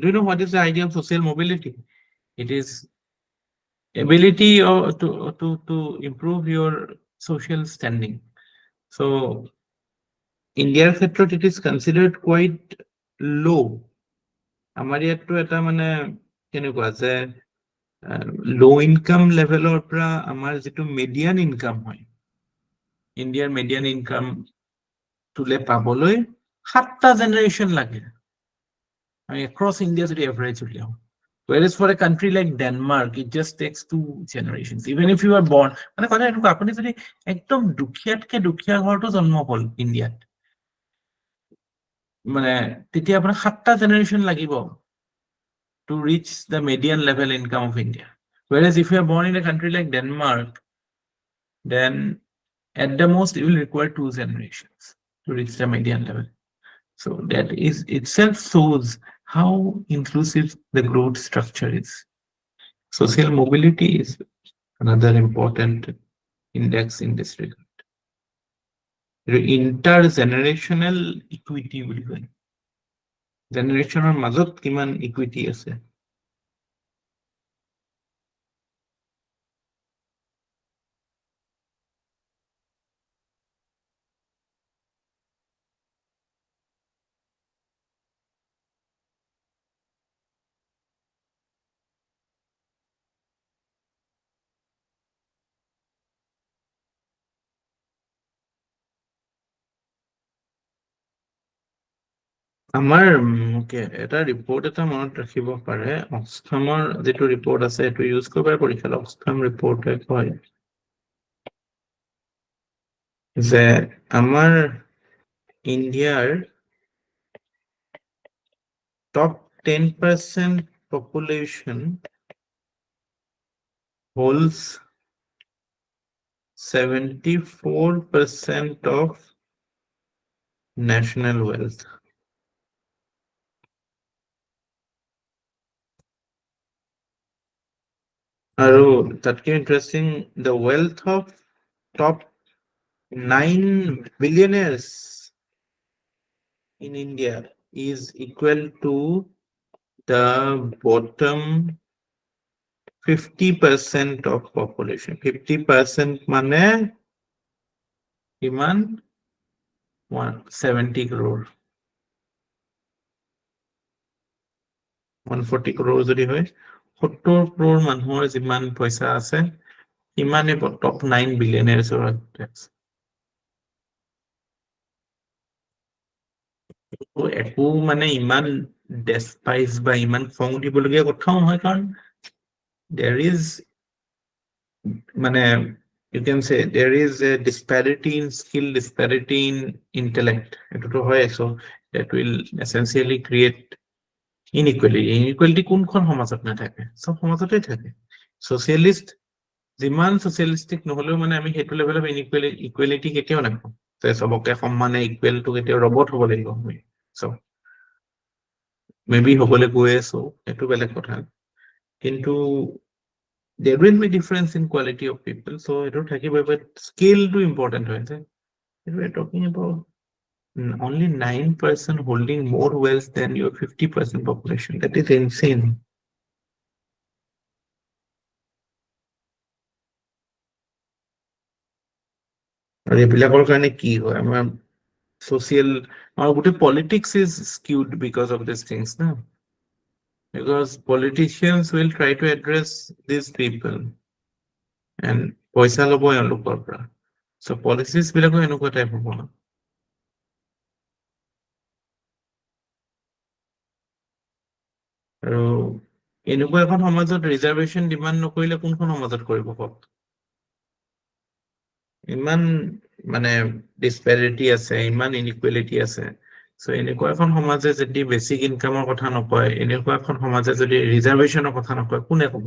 do you know what is the idea of social mobility? It is ability or to improve your social standing. So India's ক্ষেত্ৰত it is considered quite low. আমাৰ ইয়াতটো এটা মানে কেনেকুৱা যে low income level or pra আমাৰ যেটো median income হয় Indian median income তুলে পাবলৈ 7টা generation লাগে across India যদি average উলিয়াও. Whereas for a country like Denmark, it just takes 2 generations. Even if you are born, মানে কথা এনেকুৱা আপুনি যদি একদম দুখীয়াতকে দুখীয়া ঘৰতো জন্ম হ'ল ইণ্ডিয়াত মানে তেতিয়া আপোনাৰ 7টা generation লাগিব to reach the median level income of India. Whereas if you are born in a country like Denmark, then at the most you will require 2 generations to reach the median level. So that is itself shows how inclusive the growth structure is. Social mobility is another important index in this regard. Intergenerational equity will be generational মাজত কিমান equity আছে আমাৰ এটা report এটা মনত ৰাখিব পাৰে অক্সফামৰ যেটো ৰিপৰ্ট আছে এটো ইউজ কৰিব পাৰে পৰীক্ষাত অক্সফাম ৰিপৰ্টে কয় যে আমাৰ ইণ্ডিয়াৰ top 10% population holds 74% of national wealth. আৰু তাতকে interesting, the wealth of top 9 billionaires in India is equal to the bottom 50% of population. 50% মানে কিমান 170 crore. 140 crore যদি হয় 70 crore মানুহৰ যিমান পইচা আছে ইমানে top 9 billionaires or tax. একো মানে ইমান ডেছপাইজ বা ইমান খং উঠিবলগীয়া কথাও নহয়, কাৰণ there is মানে you can say there is a disparity in skill, disparity in intellect, এটোতো হয়, so that will essentially create inequality. Inequality কোনখন সমাজত নাথাকে? সব সমাজতে থাকে। Socialist যিমান socialistic নহলেও মানে আমি সেইটো লেভেল অফ ইকুৱেলিটি কেতিয়াও নাপাওঁ যে সবকে সমানে ইকুৱেলটো কেতিয়াও ৰবট হ'ব লাগিব আমি। so maybe হ'বলৈ গৈ আছো, সেইটো বেলেগ কথা, কিন্তু there will be difference in quality of people, so এটো থাকিবই, but skill to important হয় যে we are talking about only 9% holding more wealth than your 50% population. That is insane. আৰু এইবিলাকৰ কাৰণে কি হয় আমাৰ social, our good politics is skewed because of these things now, because politicians will try to address these people and paisa lobo elokor pra, so policies bilako enukwa type hobo na। আৰু এনেকুৱা এখন সমাজত reservation demand নকৰিলে কোনখন সমাজত কৰিব কওক? ইমান মানে ডিসপ্যাৰিটি আছে, ইমান ইনইকুৱেলিটি আছে, so এনেকুৱা এখন সমাজে যদি বেসিক ইনকামৰ কথা নকয়, এনেকুৱা এখন সমাজে যদি ৰিজাৰ্ভেশ্যনৰ কথা নকয়, কোনে ক'ব?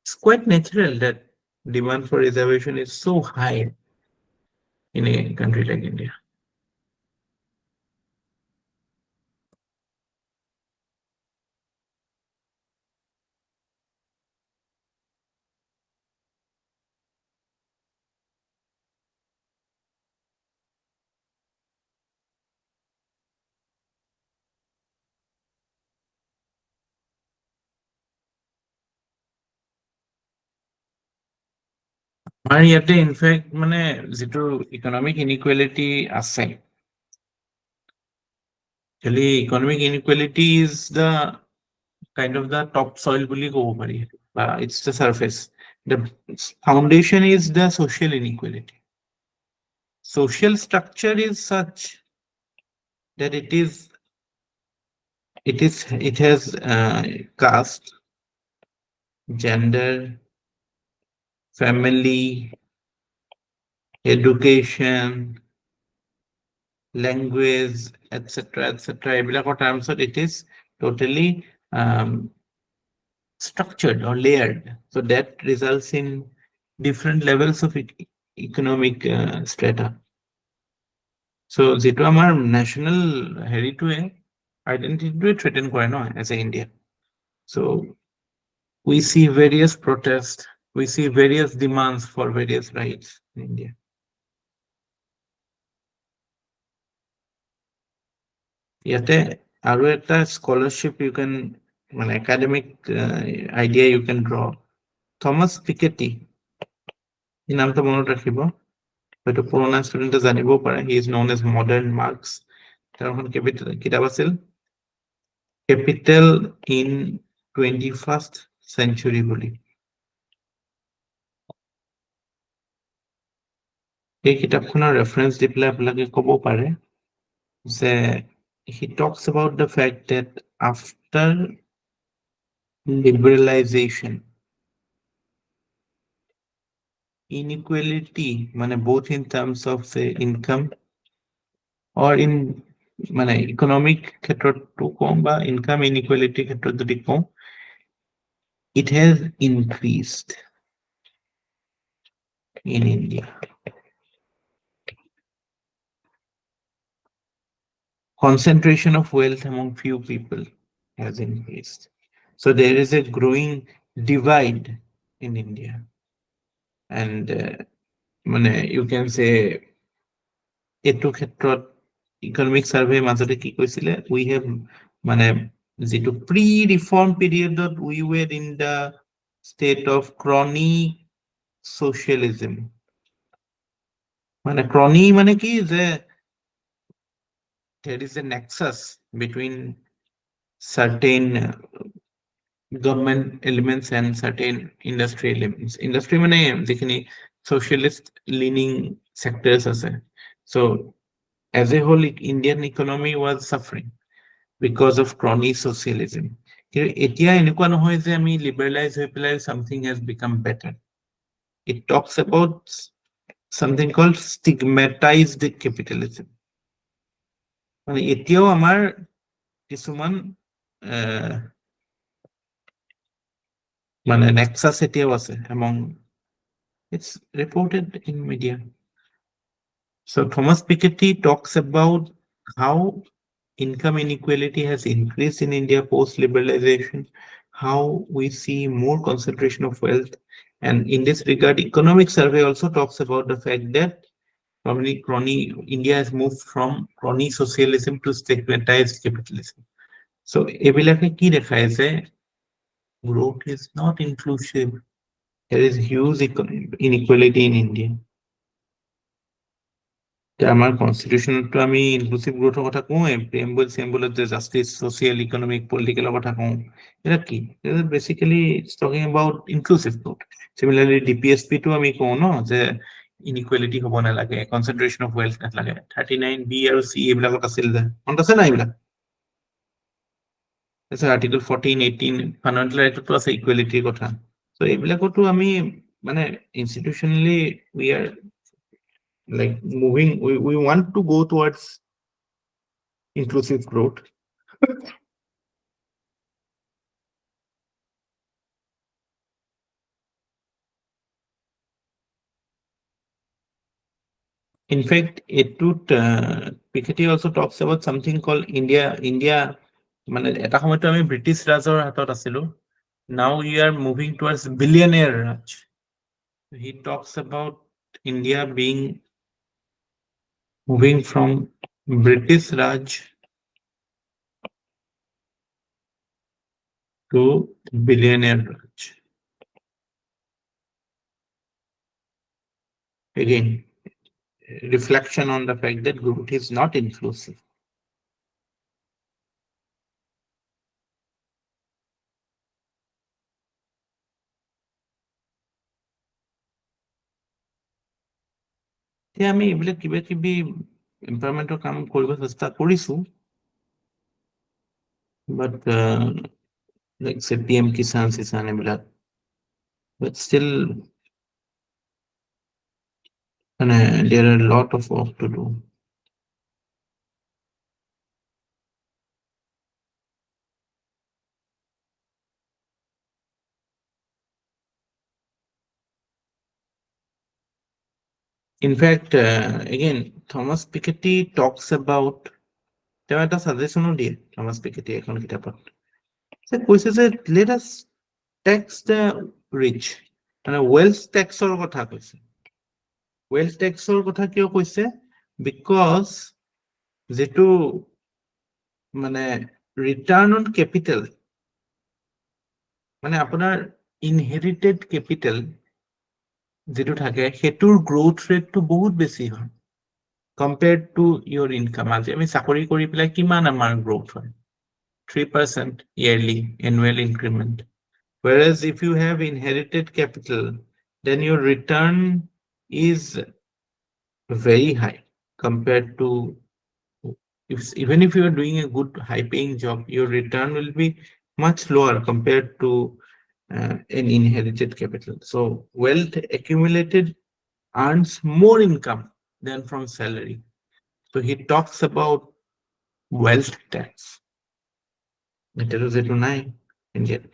It's quite natural that demand for reservation is so high in a country like India. আমাৰ ইয়াতে ইনফেক্ট মানে যিটো ইকনমিক ইনইকুৱেলিটি আছে, actually economic inequality is the kind of the topsoil বুলি ক'ব পাৰি, বা it's the surface. The foundation is the social inequality. Social structure is such that it has caste, gender, family, education, language, etc., etc. এইবিলাকৰ terms it is totally structured or layered, so that results in different levels of economic strata. So যেটো আমাৰ national হেৰিটোৱে identity threaten কৰে ন as a India. So we see various protests, we see various demands for various rights in India. ইয়াতে আৰু এটা scholarship you can, an academic idea you can draw. Thomas Piketty, এই নামটো মনত ৰাখিব, হয়তো পুৰণা ষ্টুডেণ্টে জানিব পাৰে, he is known as modern Marx. তেওঁৰ এখন কিতাপ আছিল Capital in 21st Century বুলি। এই কিতাপখনৰ ৰেফাৰেন্স দি পেলাই আপোনালোকে ক'ব পাৰে যে he talks about the fact that after liberalization, inequality, both in terms of say income or in economic ক্ষেত্ৰতো কম বা income inequality ক্ষেত্ৰত যদি কম, it has increased in India. Concentration of wealth among few people has increased. So there is a growing divide in India. And you can say etu khetrot economic survey মাজতে কি কৈছিলে, we have যেটো pre-reform period that we were in the state of chronic socialism. Crony কি যে there is a nexus between certain government elements and certain industry elements. Industry যেখিনি socialist leaning sectors আছে. So as a whole, Indian economy was suffering. because of crony socialism. Etia enekwa nohoy je ami liberalize hoy pelai something has become better. It talks about something called stigmatized capitalism. মানে এতিয়াও আমাৰ কিছুমান মানে Nexus এতিয়াও আছে among it's reported in media. So Thomas Piketty talks about how income inequality has increased in India post-liberalization, how we see more concentration of wealth. And in this regard, economic survey also talks about the fact that probably India has moved from crony socialism to stigmatized capitalism. So ebilake ki dekhaise growth is not inclusive. There is huge inequality in India. আমাৰ কনষ্টিটিউশ্যনতো আমি inclusive গ্ৰোথৰ কথা কওঁৱে, প্ৰিএম্বল চিম্বলত যে justice social economic পলিটিকেলৰ কথা কওঁ, এটা কি basically it's talking about inclusive growth. Similarly DPSPটো আমি কওঁ ন যে ইনইকুৱেলিটি হ'ব নালাগে, কনচেন্ট্ৰেশ্যন অফ ৱেল্থ নালাগে। 39B আৰু C এইবিলাকত আছিল যে মনত আছে না এইবিলাক? আৰ্টিকল 14, 18 ফাণ্ডামেণ্টেল ৰাইটতো আছে ইকুৱেলিটিৰ কথা। চ' এইবিলাকতো আমি মানে institutionally we are like moving, we want to go towards inclusive growth. In fact, Piketty also talks about something called India মানে এটা সময়তো আমি ব্ৰিটিছ ৰাজৰ হাতত আছিলো, now we are moving towards billionaire raj. He talks about India being moving from British Raj to billionaire Raj. Again, reflection on the fact that growth is not inclusive. আমি এইবিলাক কিবা কিবি এমপ্লয়মেণ্টৰ কাম কৰিব চেষ্টা কৰিছো, but like say PM Kisan এইবিলাক, but still there are a lot of work to do. In fact, again, Thomas Piketty talks about, তেওঁ এটা সাজেশনো দিয়ে থমাস পিকেটি এখন কিতাপত, কৈছে যে let us tax the rich, মানে wealth taxৰ কথা কৈছে। wealth taxৰ কথা কিয় কৈছে? because যেটো মানে return on capital, মানে আপোনাৰ inherited capital যেটো থাকে সেটোৰ growth rate তো বহুত বেছি হয় compared to your income. আজি আমি চাকৰি কৰি পেলাই কিমান আমাৰ growth হয়? 3% yearly annual increment. Whereas if you have inherited capital, then your return is very high compared to, even if you are doing a good high paying job, your return will be much lower compared to an inherited capital. So wealth accumulated earns more income than from salary. So he talks about wealth tax. এটাতো নাই ইণ্ডিয়াত।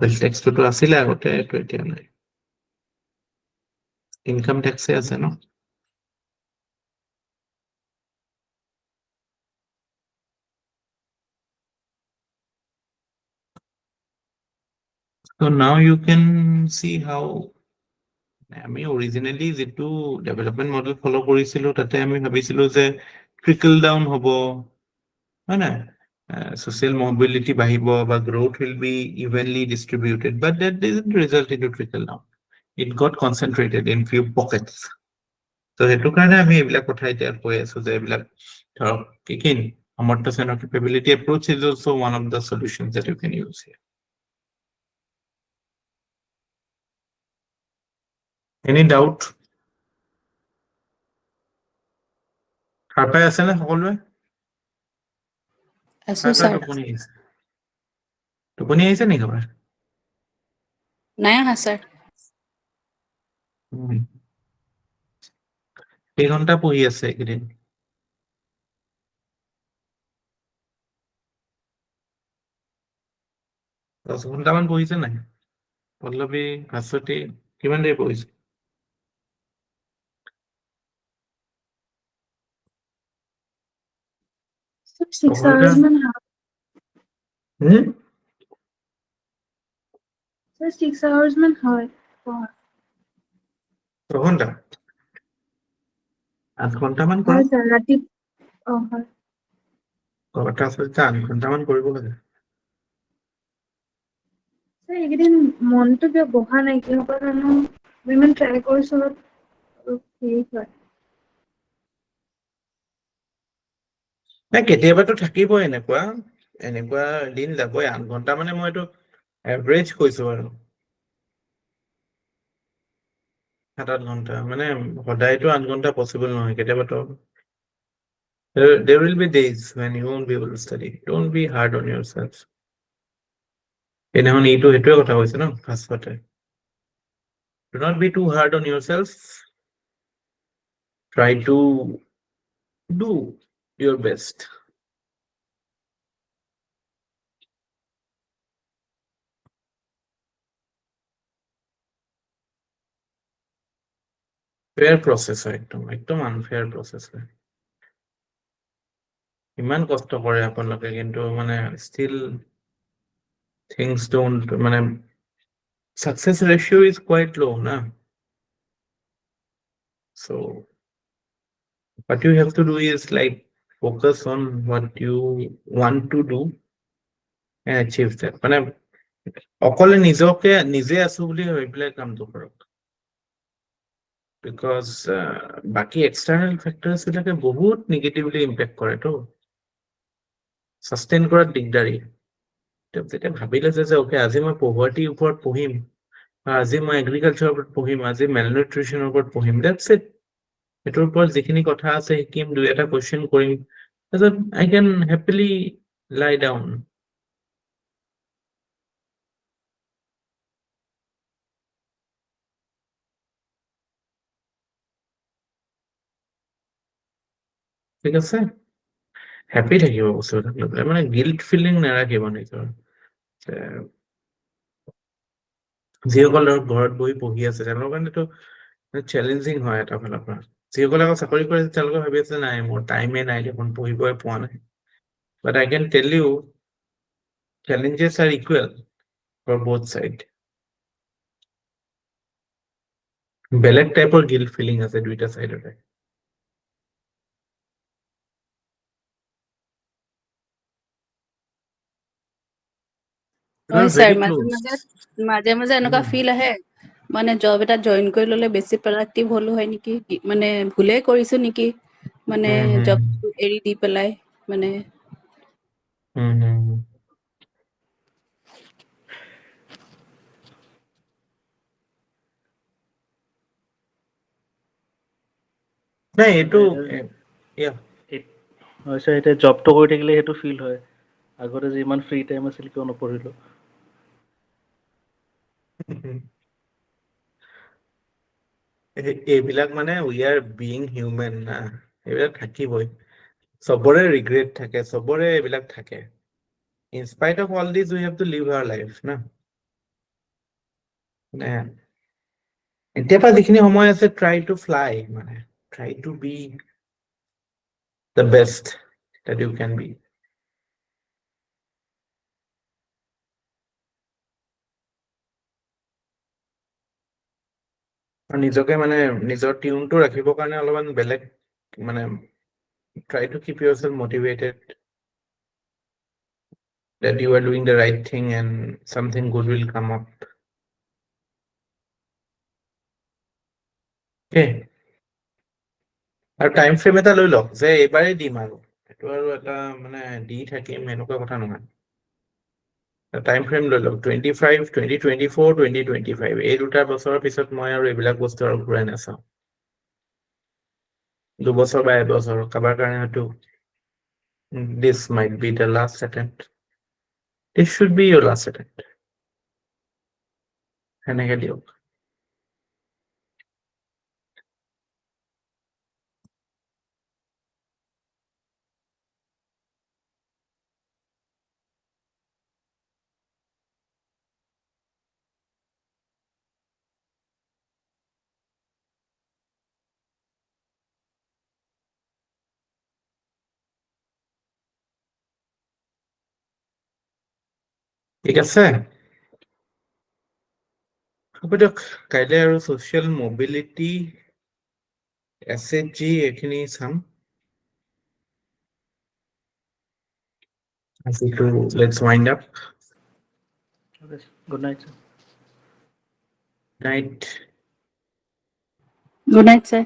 wealth tax তো আছিলে আগতে, এইটো এতিয়া নাই। Income টেক্সে আছে ন। So now you can see how আমি অৰিজিনেলি যেটো ডেভেলপমেন্ট মডেল ফলো কৰিছিলো তাতে আমি ভাবিছিলো যে ট্ৰিকল ডাউন হ'ব, হয় না, social mobility বাহিব বা growth will be evenly distributed, but that didn't result into trickle down. It got concentrated in few pockets. So সেইটো কাৰণে আমি এইবিলাক কথা এতিয়া কৈ আছো যে এইবিলাক ধৰক কিকিন সামৰ্থ্য সেনৰ capability approach is also one of the solutions that you can use here. Any doubt? সাৰ পাই আছে নে সকলোৱে? আছো স্যাৰ। টোপনি আহিছে নেকি কাৰোবাৰ? নাই অহা স্যাৰ। কেইঘন্টা পঢ়ি আছে এইকেইদিন? দহ ঘন্টামান পঢ়িছে নাই? পল্লৱী, ভাস্বতী কিমান দেৰি পঢ়িছে? Sir, 6 ছঘন্টা? hours man হয়। হুম? Sir, 6 hours man হয় পঢ়া। ছঘন্টা? 8 ঘন্টামান কৰা? হয় স্যার, ৰাতি হয়। 8 ঘন্টামান কৰিব লাগে। স্যার, এইকেইদিন মনটো কিয় বহা নাই, কিহৰ জানো ইমান ট্ৰাই কৰিছো ঠিক হয়। নাই কেতিয়াবাতো থাকিবই এনেকুৱা দিন যাবই। 8 ঘন্টা মানে মই এইটো এভাৰেজ কৈছো আৰু 7-8 ঘন্টা মানে সদায়তো 8 ঘন্টা পচিবল নহয়। কেতিয়াবাতো there will be days when you won't be able to study. Don't be hard on yourself. সেইদিনাখন এইটো সেইটোৱে কথা কৈছে ন ফাৰ্ষ্টতে। Do not be too hard on yourself. Try to do your best. Fair process হয়, একদম unfair process হয়। ইমান কষ্ট কৰে আপোনালোকে কিন্তু মানে still things don't মানে success ratio is quite low na. So what you have to do is like focus on what you want to do and achieve that. মানে অকলে নিজে আছো বুলি ভাবি পেলাই কামটো কৰক। Because বাকি external factors বিলাকে বহুত negatively impact কৰে তো। Sustain কৰাত দিগদাৰি। যেতিয়া ভাবিলে যে ওকে আজি মই পভাৰ্টিৰ ওপৰত পঢ়িম, আজি মই এগ্ৰিকালচাৰৰ ওপৰত পঢ়িম, আজি মেলনিউট্ৰিচনৰ ওপৰত পঢ়িম, দ্যাটছ ইট। সেইটোৰ ওপৰত যিখিনি কথা আছে শিকিম, 2-এটা কুৱেশ্যন কৰিম, তাৰপিছত I can happily lie down. ঠিক আছে, হেপী থাকিব বস্তুবিলাক লৈ পেলাই, মানে গিল্ট ফিলিং নাৰাখিব নিজৰ। যিসকল ঘৰত বহি পঢ়ি আছে তেওঁলোকৰ কাৰণেতো চেলেঞ্জিং হয় এটা ফালৰ পৰা। যিসকলে আকৌ চাকৰি কৰি আছে তেওঁলোকে ভাবি আছে নাই মোৰ টাইমে নাই দেখোন, পঢ়িবই পোৱা নাই। But I can tell you challenges are equal for both side. বেলেগ টাইপৰ গিল্ট ফিলিং আছে দুইটা চাইডতে। হয় স্যাৰ, Very মাজে close. মাজে এনেকুৱা ফিল আহে মানে জব এটা জইন কৰি ললে বেছি প্ৰডাক্টিভ হলো হয় নেকি, মানে ভুলে কৰিছো নেকি, মানে জবটো এৰি দি পেলাই মানে। নাই এইটো হয় স্যাৰ, এতিয়া জবটো কৰি থাকিলে সেইটো ফিল হয়। আগতে যে ইমান ফ্ৰী টাইম আছিল কিয় নপঢ়িলো। এইবিলাক মানে উই আৰ বিইং হিউমেন না, এইবিলাক থাকিবই। চবৰে ৰিগ্ৰেট থাকে, চবৰে এইবিলাক থাকে। In spite of all this we have to live our life না। মানে এতিয়াৰ পৰা যিখিনি সময় আছে ট্ৰাই টু ফ্লাই, মানে try to be the best that you can be. আৰু নিজকে মানে নিজৰ টিউনটো ৰাখিবৰ কাৰণে অলপমান বেলেগ মানে try to keep yourself motivated that you are doing the right thing and something good will come up. Okay. আৰু টাইম ফ্ৰেম এটা লৈ লওক যে এইবাৰেই দিম আৰু সেইটো আৰু এটা মানে দি থাকিম এনেকুৱা কথা নহয়। টাইম ফ্ৰেম লৈ লওক 25, 2024, 2025 এই 2টা বছৰৰ পিছত মই আৰু এইবিলাক বস্তু আৰু ঘূৰাই নাচাওঁ। 2 বছৰ বা 1 বছৰ কাৰোবাৰ কাৰণে হয়তো this might be the last attempt. This should be your last attempt. সেনেকে দিয়ক। ঠিক আছে, হ'ব দিয়ক। কাইলৈ আৰু ছ'চিয়েল মবিলিটি SHG এইখিনি চাম। আজিতো let's wind up. Okay, good night, sir. Night. Good night, sir.